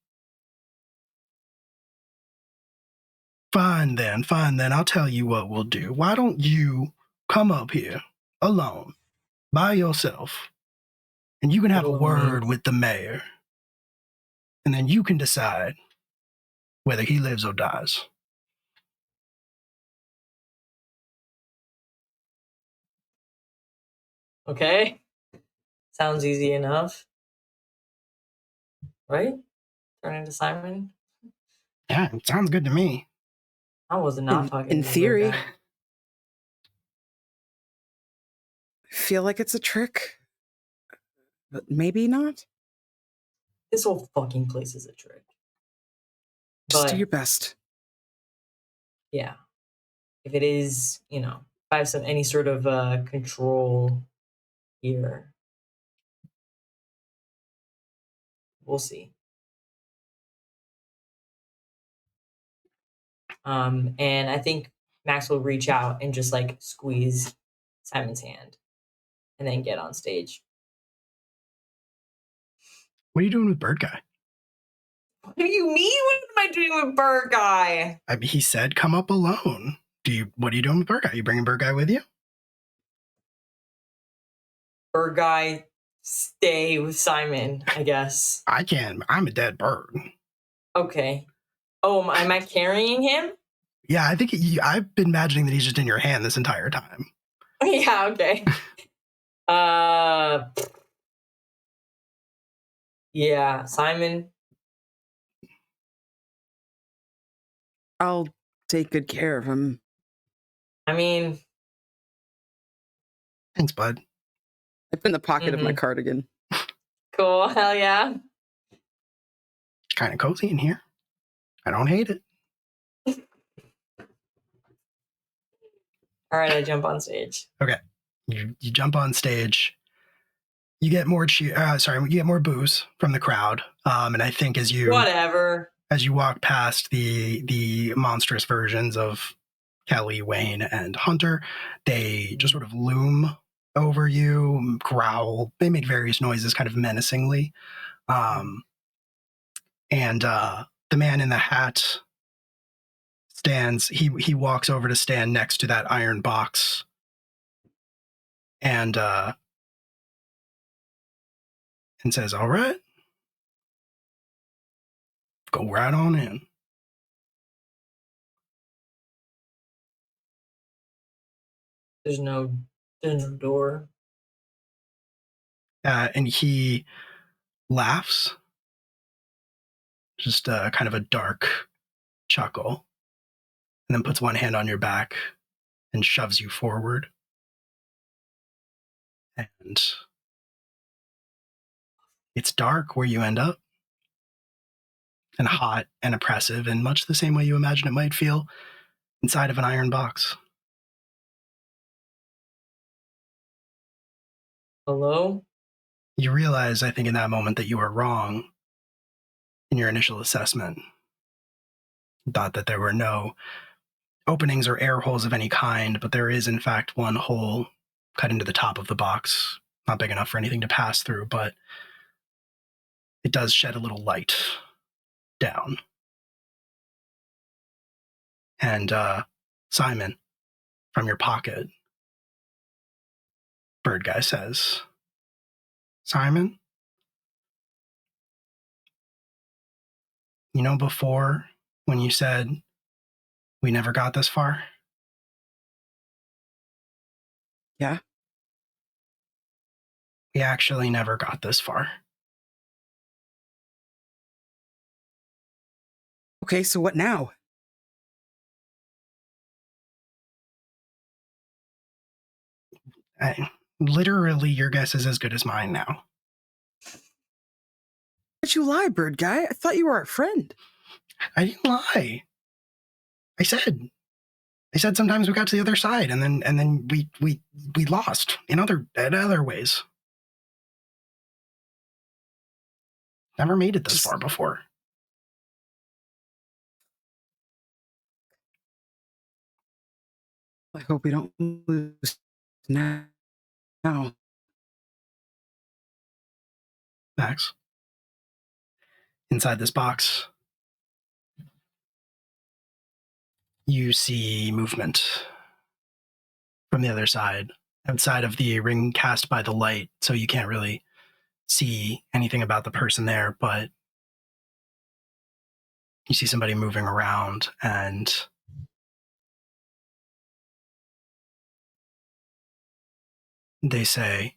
fine then. I'll tell you what we'll do. Why don't you come up here alone, by yourself, and you can have a Little word meat. with the mayor, and then you can decide whether he lives or dies. Okay. Sounds easy enough. Right? Turn into Simon? Yeah, it sounds good to me. I was not fucking In this theory, guy. I feel like it's a trick, but maybe not. This whole fucking place is a trick. Just do But your best. yeah, if it is, if I have any sort of control here, we'll see. And I think Max will reach out and just like squeeze Simon's hand and then get on stage. What are you doing with Bird Guy? What do you mean? What am I doing with Bird Guy? I mean, he said come up alone. What are you doing with Bird Guy? You bringing Bird Guy with you? Bird Guy, stay with Simon, I guess. I can't. I'm a dead bird. Okay. Oh, am I carrying him? Yeah, I think I've been imagining that he's just in your hand this entire time. Yeah, okay. Yeah, Simon. I'll take good care of him. I mean, Thanks, bud. I put in the pocket of my Mhm. cardigan. cool. Hell yeah. It's kind of cozy in here. I don't hate it. All right, I jump on stage. Okay, you jump on stage. You get more you get more boos from the crowd. And I think as you walk past the monstrous versions of Kelly, Wayne, and Hunter, they just sort of loom over you, growl. They make various noises, kind of menacingly. And the man in the hat stands. He walks over to stand next to that iron box, and says, "All right, go right on in." There's no door. And he laughs, just kind of a dark chuckle, and then puts one hand on your back and shoves you forward. And it's dark where you end up, and hot and oppressive, in much the same way you imagine it might feel inside of an iron box. Hello? You realize, I think, in that moment that you were wrong in your initial assessment. You thought that there were no openings or air holes of any kind, but there is, in fact, one hole cut into the top of the box. Not big enough for anything to pass through, but it does shed a little light down. And Simon, from your pocket, Bird Guy says, "Simon, before when you said we never got this far?" Yeah? We actually never got this far. Okay, so what now? Literally, your guess is as good as mine now. Why'd you lie, Bird Guy? I thought you were our friend. I didn't lie. I said sometimes we got to the other side, and then we lost in other ways. Never made it this far before. I hope we don't lose now. Max, inside this box, you see movement from the other side, outside of the ring cast by the light, so you can't really see anything about the person there, but you see somebody moving around, and they say,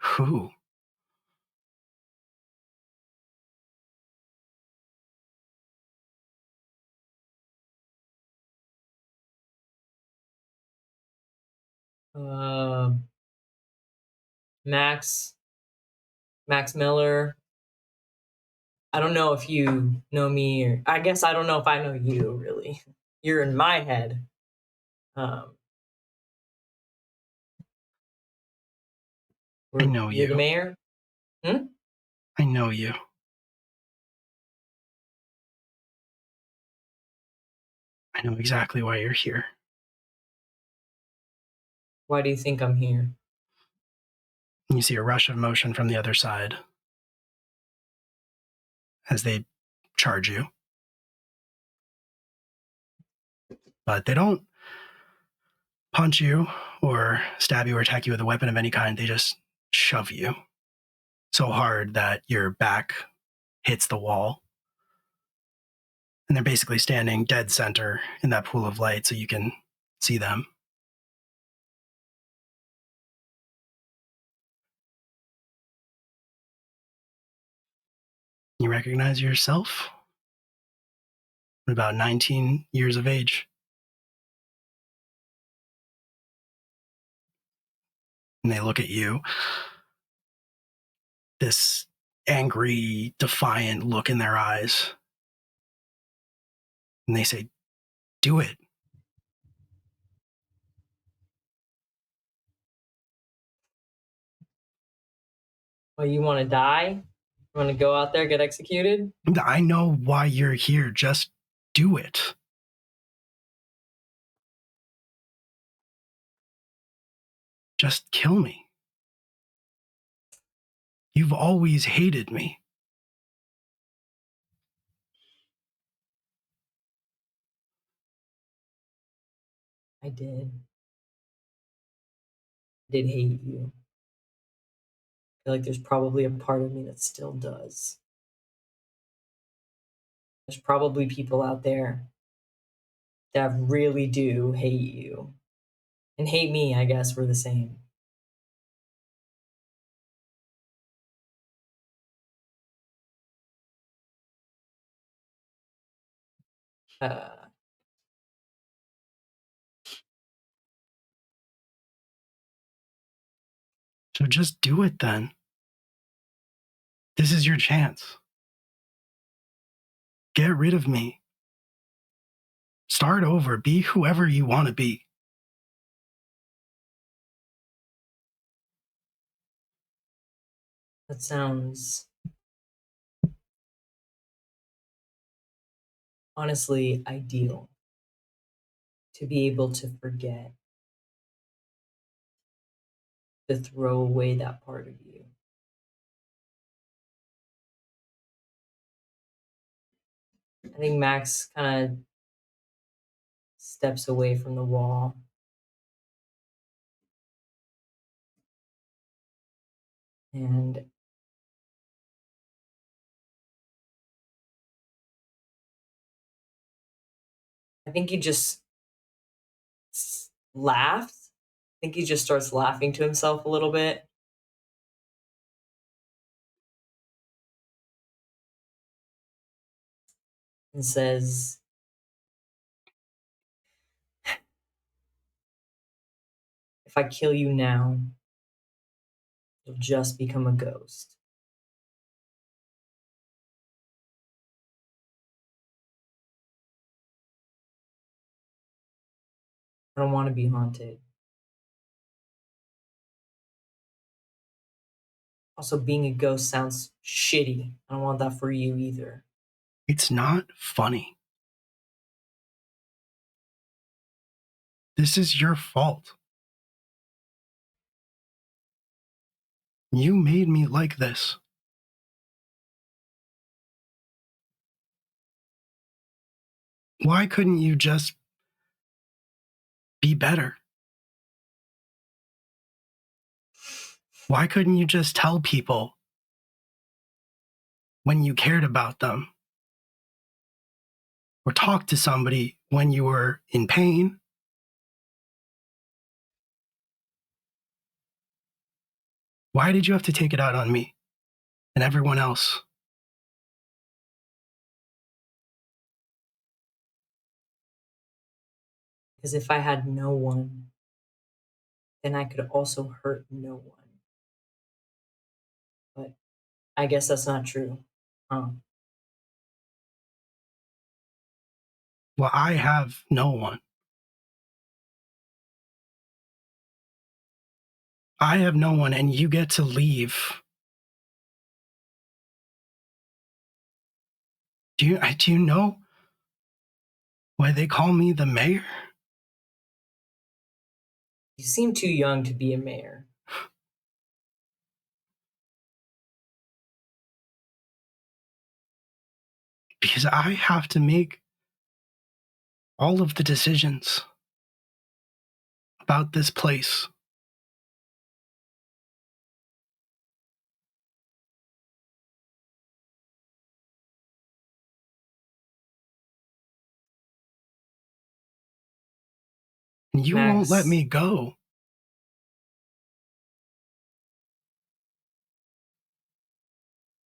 "Who?" Max Miller. I don't know if you know me, or I guess I don't know if I know you really. You're in my head. I know You're the you. mayor? Hmm? I know you. I know exactly why you're here. Why do you think I'm here? You see a rush of motion from the other side as they charge you. But they don't punch you or stab you or attack you with a weapon of any kind. They just shove you so hard that your back hits the wall. And they're basically standing dead center in that pool of light so you can see them. You recognize yourself? About 19 years of age. And they look at you, this angry, defiant look in their eyes. And they say, "Do it." Well, you want to die? You want to go out there, get executed? I know why you're here. Just do it. Just kill me. You've always hated me. I did. I did hate you. I feel like there's probably a part of me that still does. There's probably people out there that really do hate you. And hate me, I guess we're the same. Uh, So just do it then. This is your chance. Get rid of me. Start over. Be whoever you want to be. that sounds honestly ideal. To be able to forget, to throw away that part of you. I think Max kind of steps away from the wall. And I think he just laughs. I think he just starts laughing to himself a little bit. And says, "If I kill you now, you'll just become a ghost." I don't want to be haunted. Also, being a ghost sounds shitty. I don't want that for you either. It's not funny. This is your fault. You made me like this. Why couldn't you just be better? Why couldn't you just tell people when you cared about them? Or talk to somebody when you were in pain? Why did you have to take it out on me and everyone else? Because if I had no one, then I could also hurt no one. But I guess that's not true. Well, I have no one. I have no one, and you get to leave. Do you know why they call me the mayor? You seem too young to be a mayor. Because I have to make all of the decisions about this place. And you won't let me go.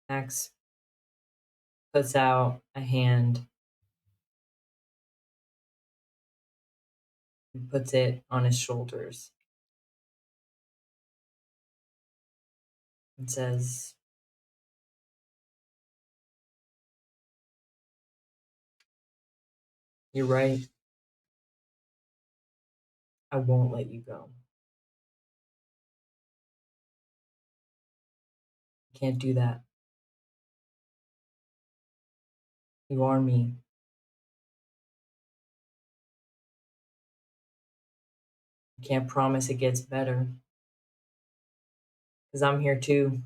Max puts out a hand and puts it on his shoulders and says, "You're right. I won't let you go. You can't do that. You are me. I can't promise it gets better. Because I'm here too.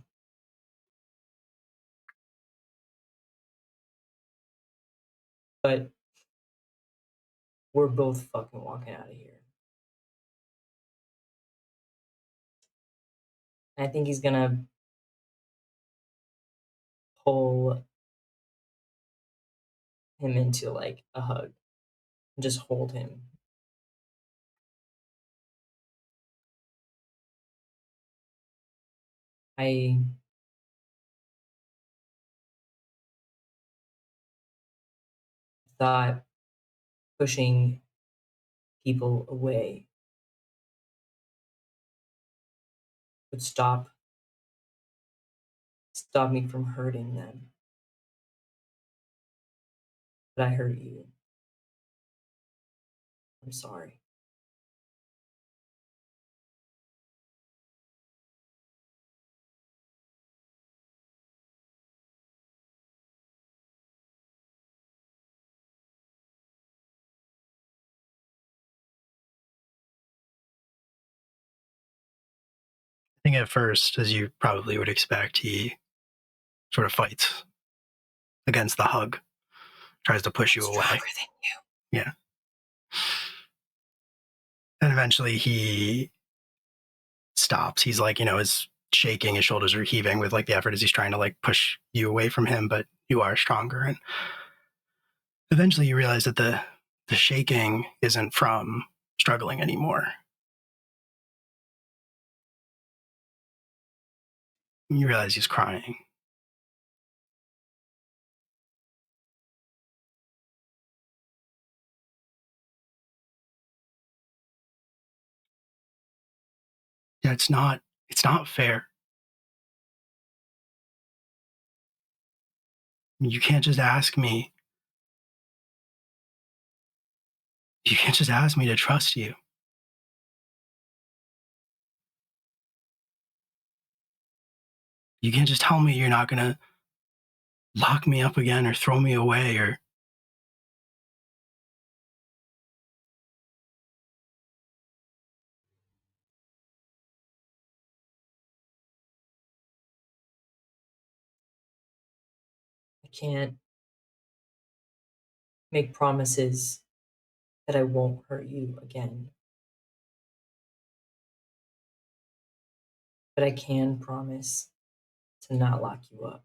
But we're both fucking walking out of here." I think he's gonna pull him into like a hug and just hold him. I thought pushing people away would stop me from hurting them. But I hurt you. I'm sorry. I think at first, as you probably would expect, he sort of fights against the hug, tries to push you away. Stronger than you. Yeah. And eventually he stops. He's like, is shaking, his shoulders are heaving with like the effort as he's trying to like push you away from him, but you are stronger. And eventually you realize that the shaking isn't from struggling anymore. You realize he's crying. Yeah, it's not fair. You can't just ask me. You can't just ask me to trust you. You can't just tell me you're not going to lock me up again or throw me away or I can't make promises that I won't hurt you again. but I can promise to not lock you up.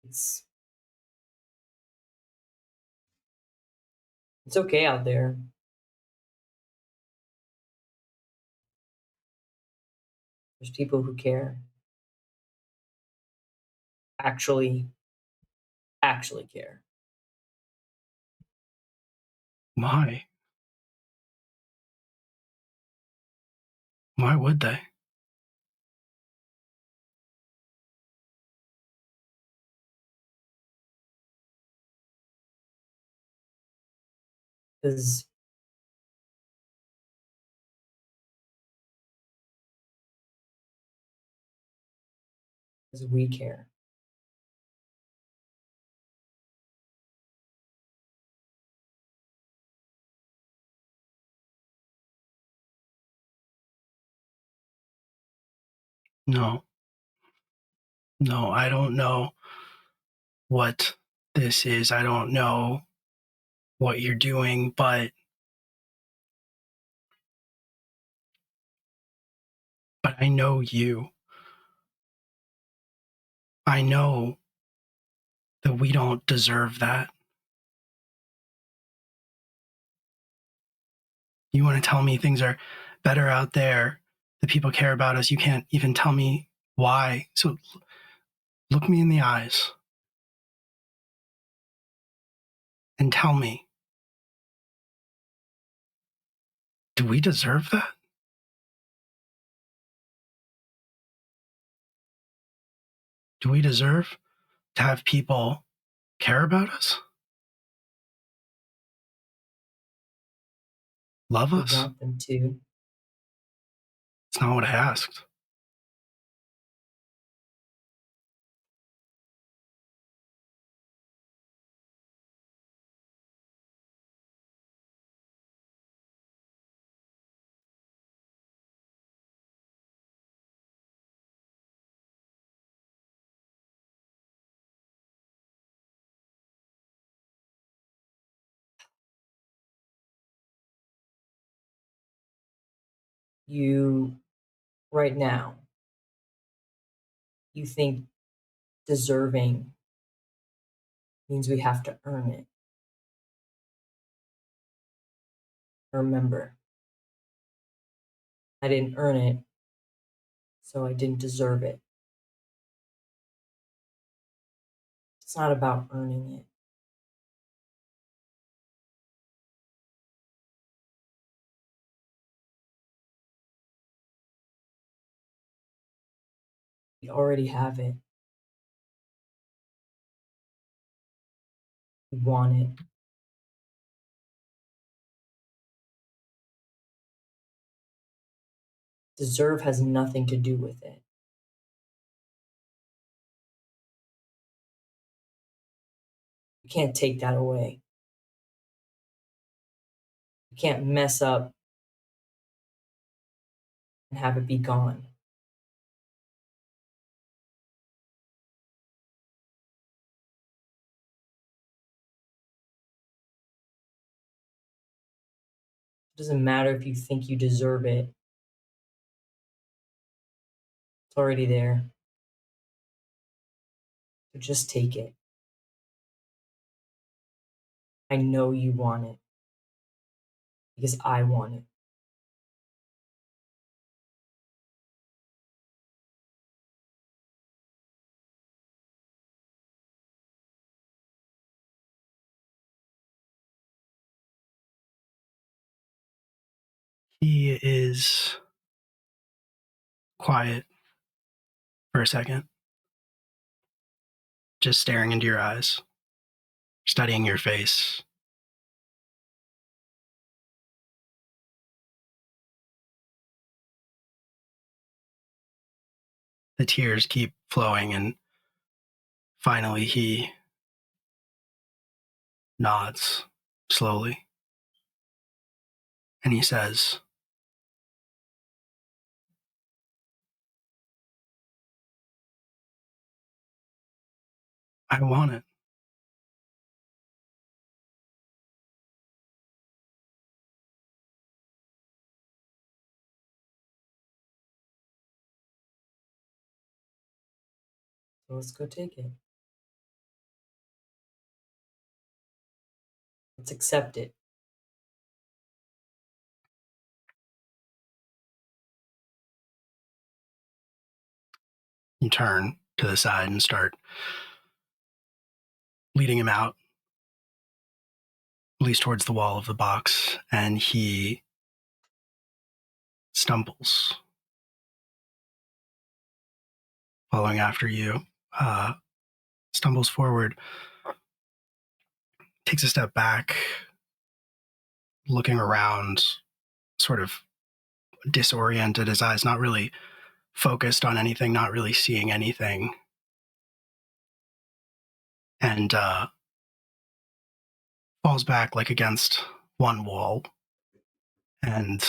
It's it's okay out there. There's people who care. Actually care. Why? Why would they? Because we care. No. No, I don't know what this is. I don't know what you're doing, but I know you. I know that we don't deserve that. You want to tell me things are better out there, that people care about us. You can't even tell me why. So look me in the eyes and tell me, do we deserve that? Do we deserve to have people care about us? Love We us? want them to. It's not what I asked. You, right now, you think deserving means we have to earn it. Remember, I didn't earn it, so I didn't deserve it. It's not about earning it. We already have it. We want it. Deserve has nothing to do with it. You can't take that away. You can't mess up and have it be gone. It doesn't matter if you think you deserve it. It's already there. So just take it. I know you want it because I want it. He is quiet for a second, just staring into your eyes, studying your face. The tears keep flowing, and finally he nods slowly. And he says, I want it. Let's go take it. Let's accept it. You turn to the side and start leading him out, at least towards the wall of the box, and he stumbles, following after you, stumbles forward, takes a step back, looking around, sort of disoriented, his eyes not really focused on anything, not really seeing anything, and falls back like against one wall and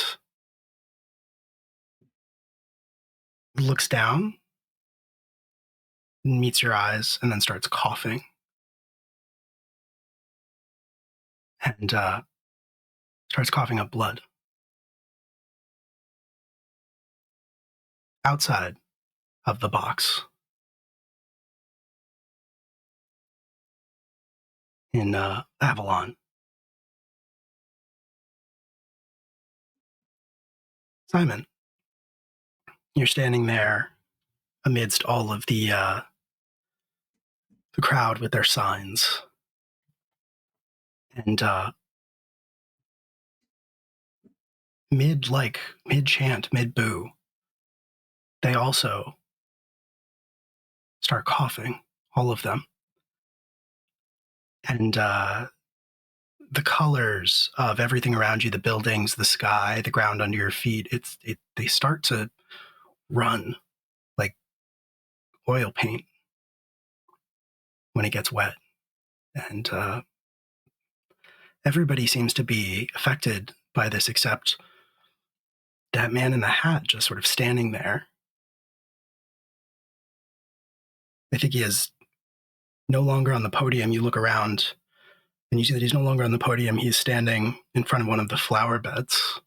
looks down, meets your eyes, and then starts coughing. And starts coughing up blood. Outside of the box, in Avalon, Simon, you're standing there amidst all of the crowd with their signs, and mid chant, mid boo, they also start coughing, all of them, and the colors of everything around you, the buildings, the sky, the ground under your feet, they start to run like oil paint when it gets wet, and everybody seems to be affected by this except that man in the hat just sort of standing there. I think he is no longer on the podium. You look around and you see that he's no longer on the podium. He's standing in front of one of the flower beds.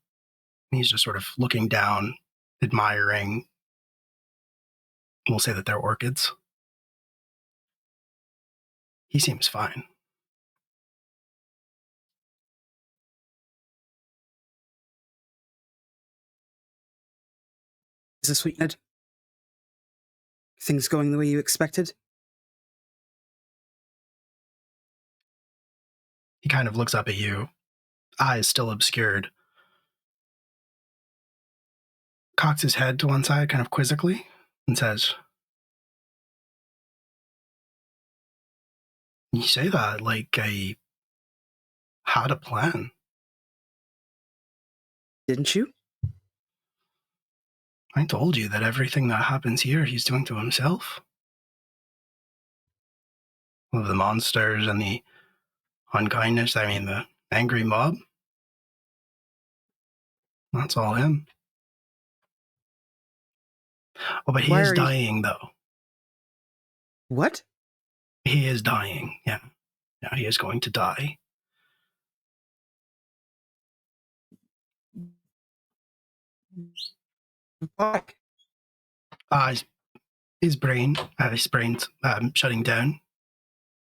And he's just sort of looking down, admiring. We'll say that they're orchids. He seems fine. Is this what, Ned? Things going the way you expected? He kind of looks up at you, eyes still obscured, cocks his head to one side kind of quizzically, and says, "You say that like I had a plan." Didn't you? I told you that everything that happens here he's doing to himself. All of the monsters and the unkindness, the angry mob. That's all him. Oh, but he Why is are you- dying, though. What? He is dying, yeah. Yeah, he is going to die. Why? His brain's shutting down.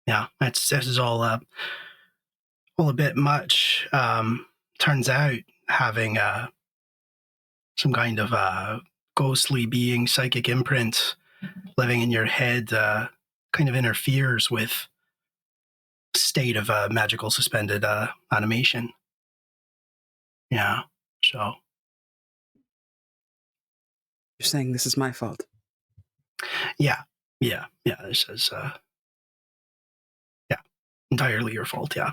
Yeah, this is all a bit much. Turns out having some kind of ghostly being, psychic imprint living in your head kind of interferes with state of magical suspended animation. Yeah, so You're saying this is my fault. yeah. This is entirely your fault. Yeah,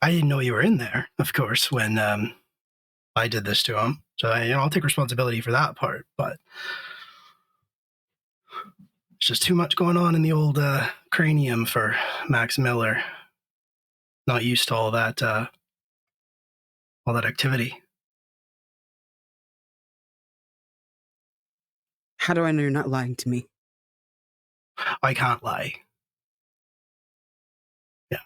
I didn't know you were in there, of course, when I did this to him. So I'll take responsibility for that part. But there's just too much going on in the old cranium for Max Miller. Not used to all that activity. How do I know you're not lying to me? I can't lie. Yeah.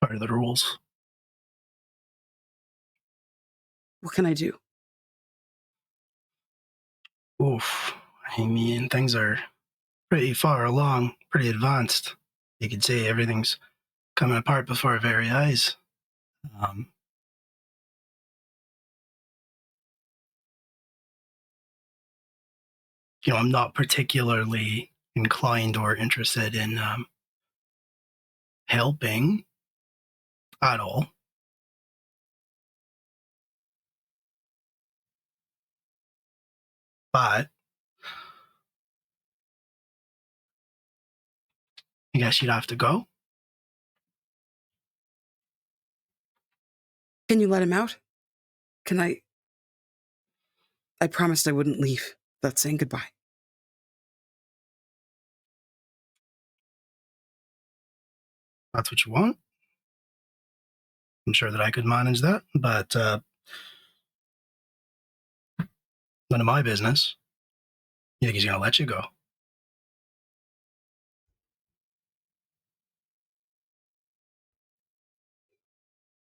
Part of the rules. What can I do? Oof. I mean, things are pretty far along, pretty advanced. You could say everything's coming apart before our very eyes. Um, I'm not particularly inclined or interested in helping at all. But I guess you'd have to go. Can you let him out? Can I promised I wouldn't leave without saying goodbye. That's what you want. I'm sure that I could manage that, but none of my business. You think he's going to let you go?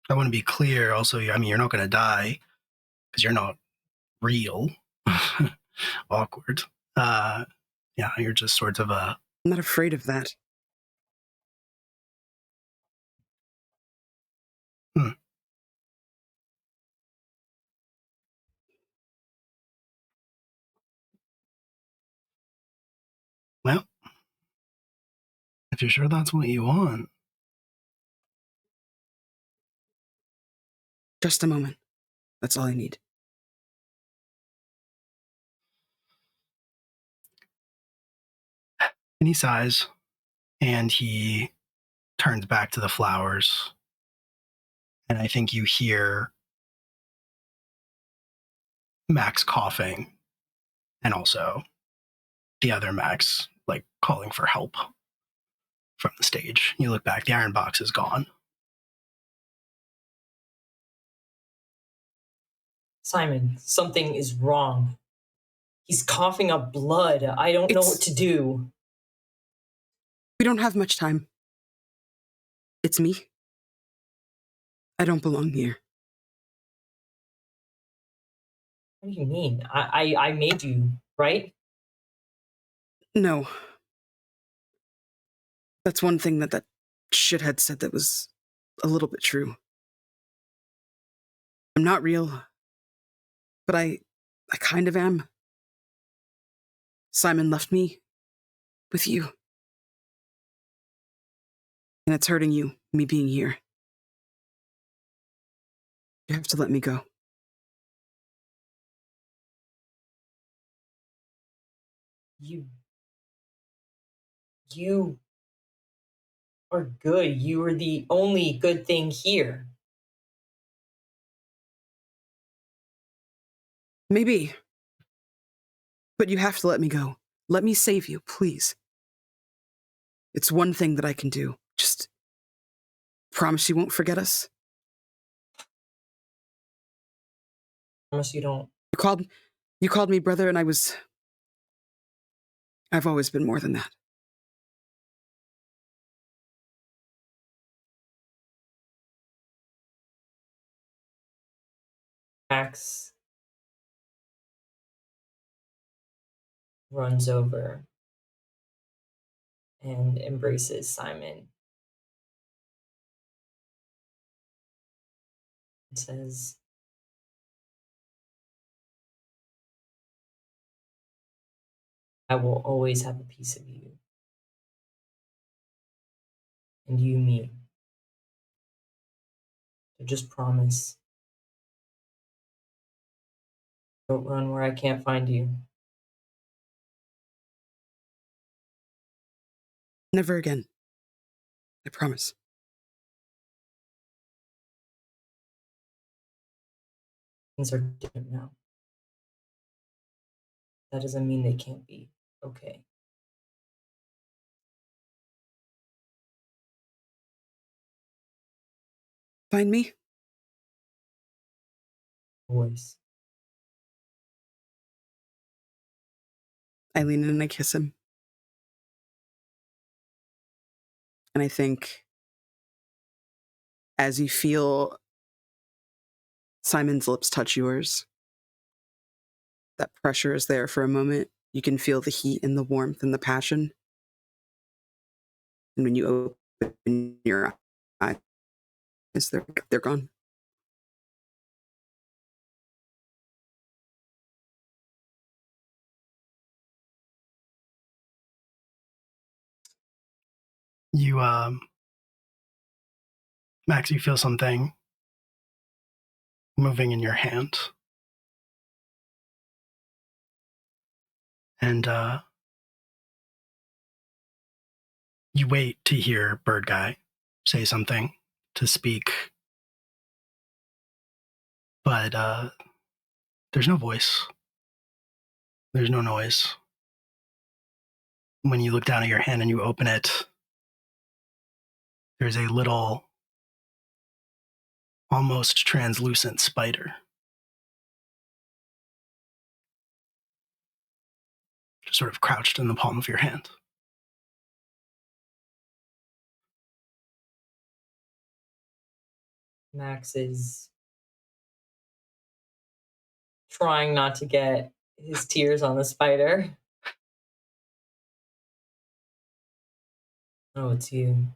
I want to be clear also, I mean, you're not going to die because you're not real. Awkward. Yeah, you're just sort of a. I'm not afraid of that. Hmm. Well, if you're sure that's what you want. Just a moment. That's all I need. And he sighs, and he turns back to the flowers. And I think you hear Max coughing, and also the other Max, like, calling for help from the stage. You look back, the iron box is gone. Simon, something is wrong. He's coughing up blood. I don't know what to do. We don't have much time. It's me. I don't belong here. What do you mean? I made you, right? No. That's one thing that shithead said that was a little bit true. I'm not real, but I kind of am. Simon left me with you. And it's hurting you, me being here. You have to let me go. You are good. You are the only good thing here. Maybe. But you have to let me go. Let me save you, please. It's one thing that I can do. Just promise you won't forget us. Promise you don't. You called me brother, and I've always been more than that. Max runs over and embraces Simon and says, I will always have a piece of you. And you me. So just promise. Don't run where I can't find you. Never again. I promise. Things are different now. That doesn't mean they can't be okay. Find me? Always. I lean in and I kiss him. And I think as you feel Simon's lips touch yours. That pressure is there for a moment. You can feel the heat and the warmth and the passion. And when you open your eyes, they're gone. You, Max, you feel something moving in your hand. And, you wait to hear Bird Guy say something, to speak. But, there's no voice. There's no noise. When you look down at your hand and you open it, there's a little, almost translucent spider. Just sort of crouched in the palm of your hand. Max is trying not to get his tears on the spider. Oh, it's you.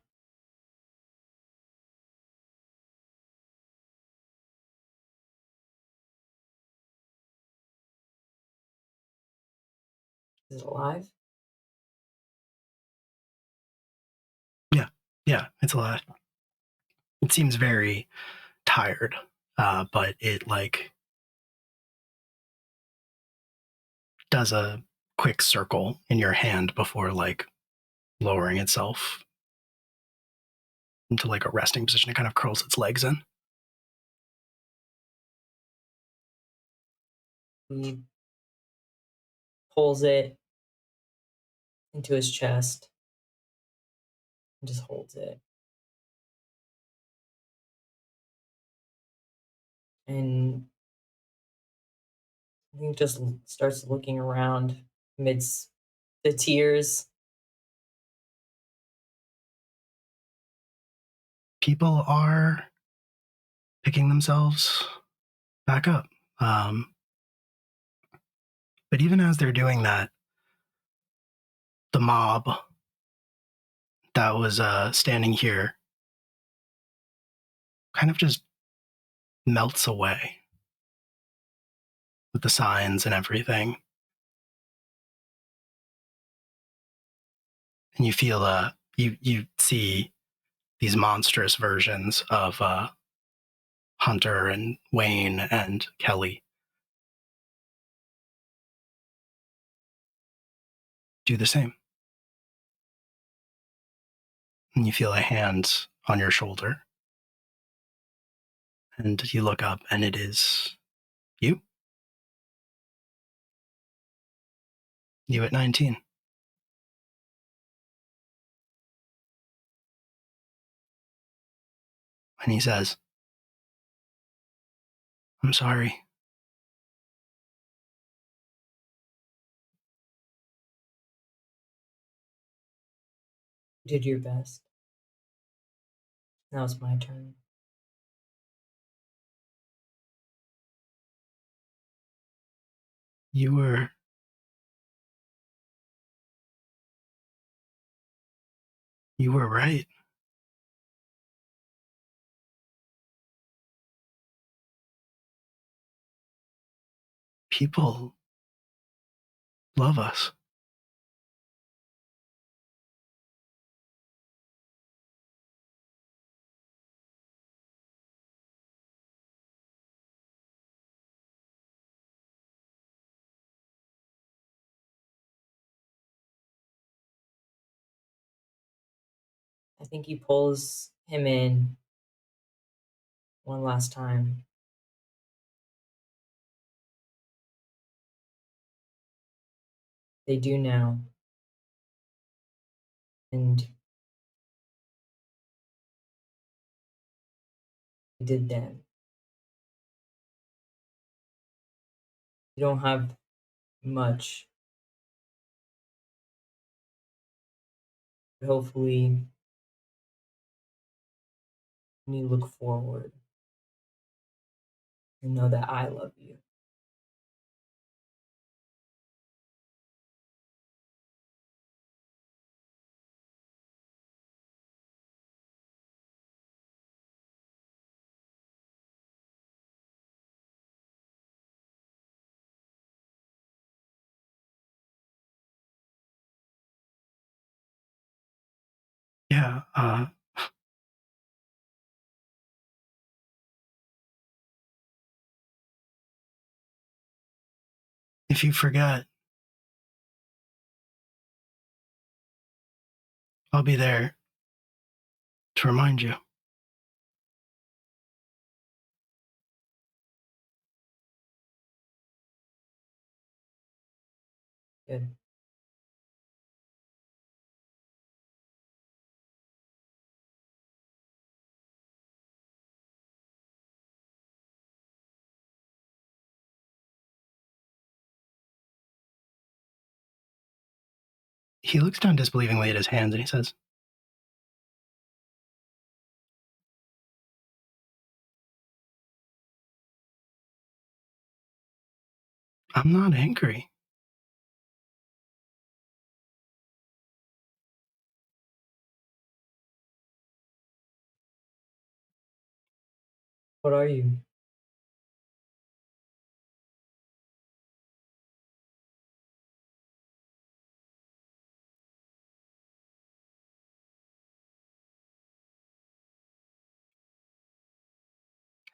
Is it alive? Yeah, it's alive. It seems very tired, but it does a quick circle in your hand before lowering itself into a resting position. It kind of curls its legs in. He pulls it into his chest and just holds it. And I think just starts looking around amidst the tears. People are picking themselves back up. But even as they're doing that, the mob that was standing here kind of just melts away with the signs and everything. And you feel you see these monstrous versions of Hunter and Wayne and Kelly do the same. And you feel a hand on your shoulder. And you look up and it is you. You at 19. And he says, I'm sorry. You did your best. Now it's my turn. You were right. People love us. I think he pulls him in one last time. They do now. And he did then. You don't have much. But hopefully, when you look forward, and know that I love you. Yeah. If you forget, I'll be there to remind you. Good. He looks down disbelievingly at his hands and he says, I'm not angry. What are you?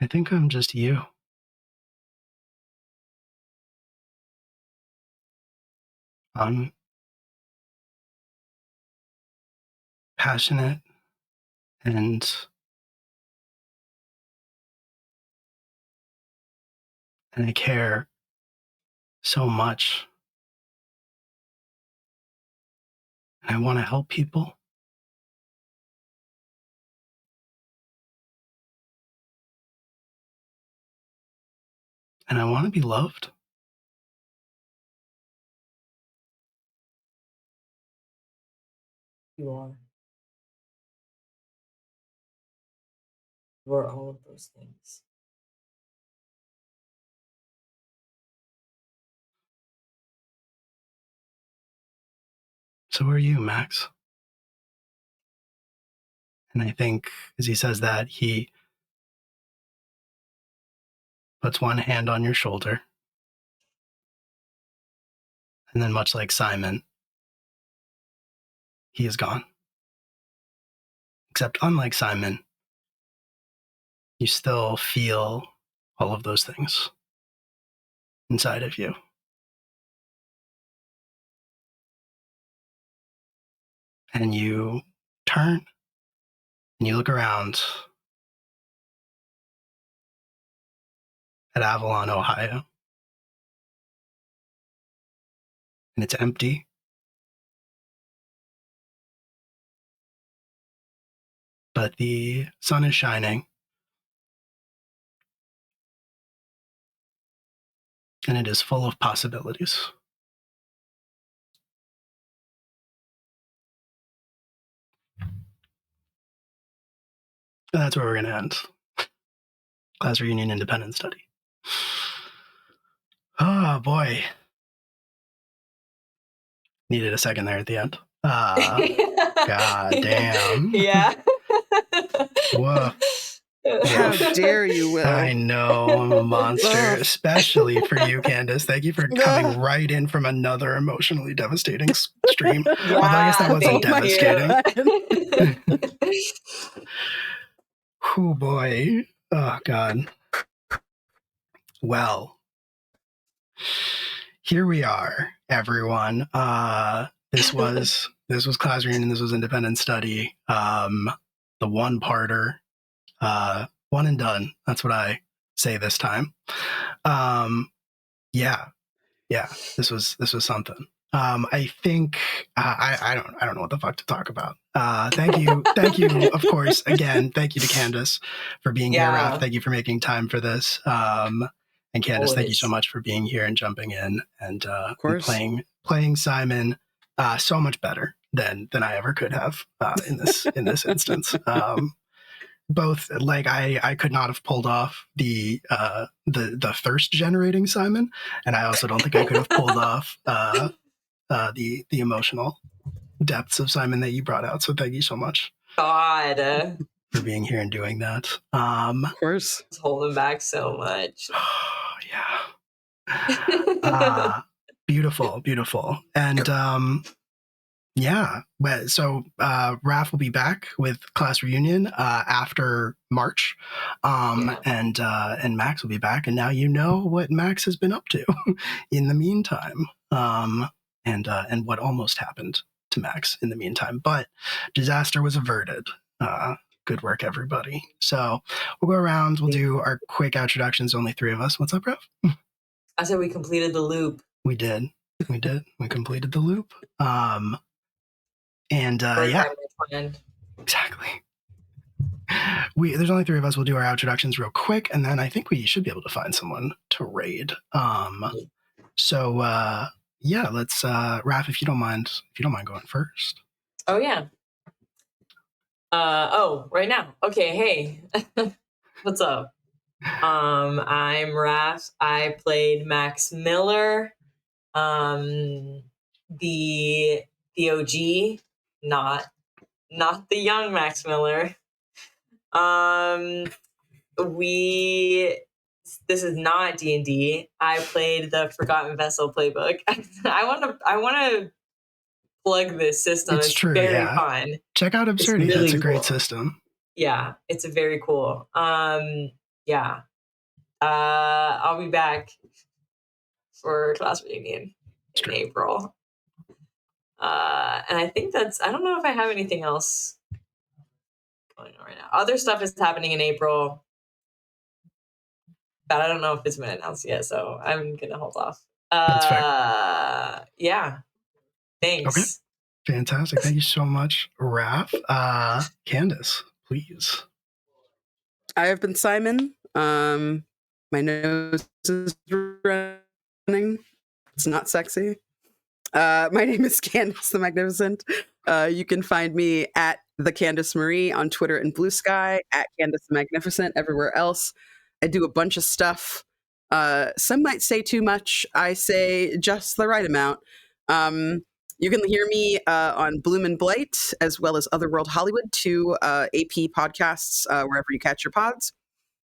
I think I'm just you. I'm passionate and I care so much. And I want to help people. And I want to be loved. You are. You are all of those things. So are you, Max. And I think as he says that, he puts one hand on your shoulder. And then, much like Simon, he is gone. Except, unlike Simon, you still feel all of those things inside of you. And you turn and you look around at Avalon, Ohio. And it's empty. But the sun is shining. And it is full of possibilities. And that's where we're going to end. Class reunion independent study. Oh, boy. Needed a second there at the end. God damn. Yeah. Whoa. How dare you, Will? I know I'm a monster, especially for you, Candace. Thank you for coming right in from another emotionally devastating stream. Yeah, Although I guess that wasn't thank devastating. Oh boy. Oh God. Well, here we are, everyone. This was class reunion. This was independent study. The one-parter. One and done. That's what I say this time. Yeah. This was something. I think I don't know what the fuck to talk about. Thank you, of course. Again, thank you to Candace for being here. Raph, thank you for making time for this. And Candace, thank you so much for being here and jumping in and playing Simon so much better than I ever could have in this instance. both like I could not have pulled off the thirst generating Simon, and I also don't think I could have pulled off the emotional depths of Simon that you brought out. So thank you so much God, for being here and doing that. Of course. it's holding back so much. Yeah. Beautiful. And yeah, so Raph will be back with class reunion after March, and Max will be back, and now you know what Max has been up to in the meantime, and what almost happened to Max in the meantime, but disaster was averted. Good work, everybody. So we'll go around. We'll do our quick introductions. Only 3 of us. What's up, Raph? I said we completed the loop. We did. We completed the loop. And yeah, exactly. There's only 3 of us. We'll do our introductions real quick, and then I think we should be able to find someone to raid. So yeah, let's Raph, if you don't mind going first. Oh yeah. Right now. Okay, hey. What's up? I'm Raph. I played Max Miller. The OG, not the young Max Miller. This is not D&D. I played the Forgotten Vessel playbook. I want to plug this system. It's true, very yeah. fun. Check out Absurdia. Really, it's a great system. Yeah, it's a very cool. Yeah. I'll be back for class reunion in April. And I think I don't know if I have anything else going on right now. Other stuff is happening in April, but I don't know if it's been announced yet, so I'm gonna hold off. That's fair. Yeah. Thanks. Okay. Fantastic. Thank you so much, Raph. Candace, please. I have been Simon. My nose is running. It's not sexy. My name is Candace the Magnificent. You can find me at the Candace Marie on Twitter and Blue Sky, at Candace the Magnificent everywhere else. I do a bunch of stuff. Some might say too much. I say just the right amount. You can hear me on Bloom and Blight, as well as Otherworld Hollywood, 2 AP podcasts, wherever you catch your pods.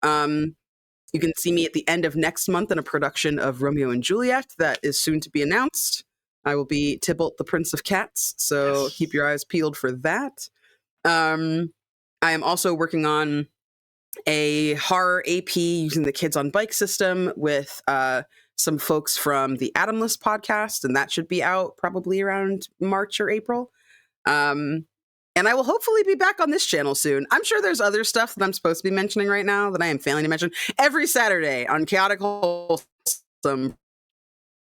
You can see me at the end of next month in a production of Romeo and Juliet that is soon to be announced. I will be Tybalt, the Prince of Cats, so keep your eyes peeled for that. I am also working on a horror AP using the Kids on Bike system with some folks from the Atomless podcast, and that should be out probably around March or April. And I will hopefully be back on this channel soon. I'm sure there's other stuff that I'm supposed to be mentioning right now that I am failing to mention. Every Saturday on Chaotic Wholesome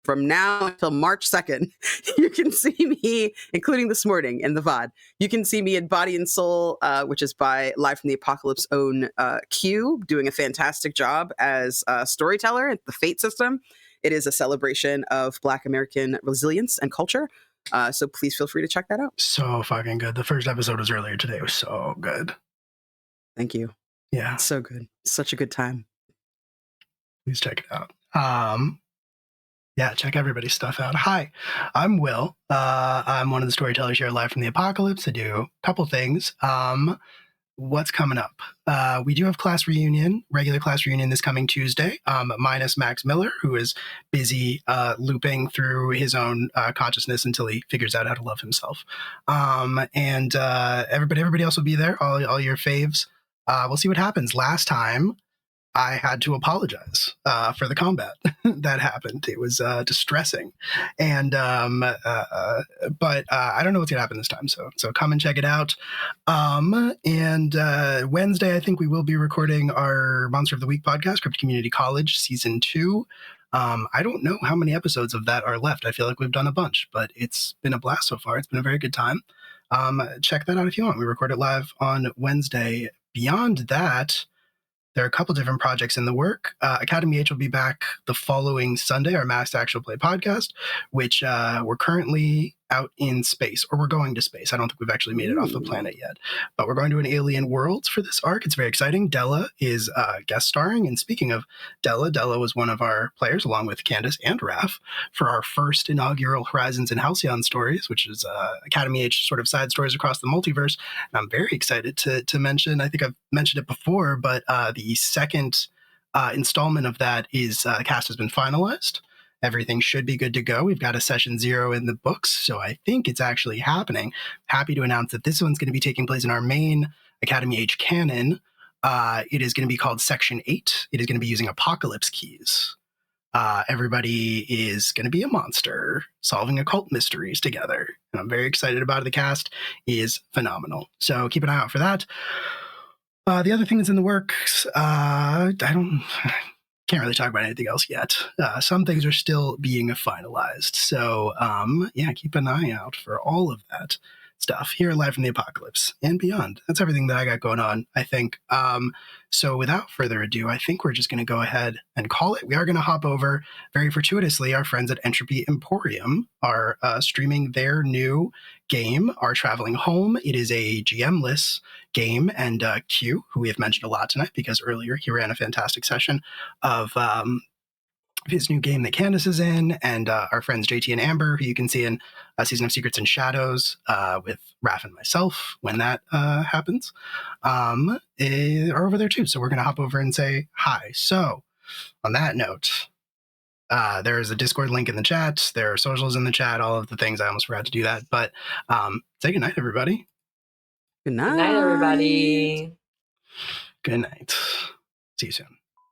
from now until March 2nd, you can see me, including this morning in the VOD. You can see me in Body and Soul, which is by Live from the Apocalypse own Q, doing a fantastic job as a storyteller at the Fate system. It is a celebration of Black American resilience and culture. So please feel free to check that out. So fucking good. The first episode was earlier today. It was so good. Thank you. Yeah. It's so good. Such a good time. Please check it out. Yeah, check everybody's stuff out. Hi, I'm Will. I'm one of the storytellers here live from the Apocalypse. I do a couple things. What's coming up? We do have class reunion, regular class reunion this coming Tuesday, minus Max Miller, who is busy looping through his own consciousness until he figures out how to love himself. And everybody else will be there, all your faves. We'll see what happens. Last time, I had to apologize for the combat that happened. It was distressing, and but I don't know what's gonna happen this time. So come and check it out. And Wednesday, I think we will be recording our Monster of the Week podcast, Crypt Community College Season 2. I don't know how many episodes of that are left. I feel like we've done a bunch, but it's been a blast so far. It's been a very good time. Check that out if you want. We record it live on Wednesday. Beyond that, there are a couple different projects in the work. Academy H will be back the following Sunday, our Mass Actual Play podcast, which we're currently out in space, or we're going to space. I don't think we've actually made it off the planet yet, but we're going to an alien world for this arc. It's very exciting. Della is guest starring, and speaking of Della was one of our players along with Candace and Raph for our first inaugural Horizons and Halcyon stories, which is Academy Age sort of side stories across the multiverse. And I'm very excited to mention, I think I've mentioned it before, but the second installment of that is the cast has been finalized. Everything should be good to go. We've got a session 0 in the books, so I think it's actually happening. Happy to announce that this one's going to be taking place in our main Academy Age canon. It is going to be called Section 8. It is going to be using apocalypse keys. Everybody is going to be a monster solving occult mysteries together, and I'm very excited about it. The cast is phenomenal, so keep an eye out for that. The other thing that's in the works, can't really talk about anything else yet. Some things are still being finalized. So, yeah, keep an eye out for all of that stuff here at Live from the Apocalypse and beyond. That's everything that I got going on, I think. So without further ado, I think we're just going to go ahead and call it. We are going to hop over very fortuitously. Our friends at Entropy Emporium are streaming their new game, Our Traveling Home. It is a GM-less game, and Q, who we have mentioned a lot tonight because earlier he ran a fantastic session of his new game that Candace is in, and our friends JT and Amber, who you can see in Season of Secrets and Shadows with Raph and myself when that happens, are over there too. So we're going to hop over and say hi. So on that note, there is a Discord link in the chat. There are socials in the chat, all of the things. I almost forgot to do that. But say goodnight, everybody. Good night. Good night, everybody. Good night. See you soon.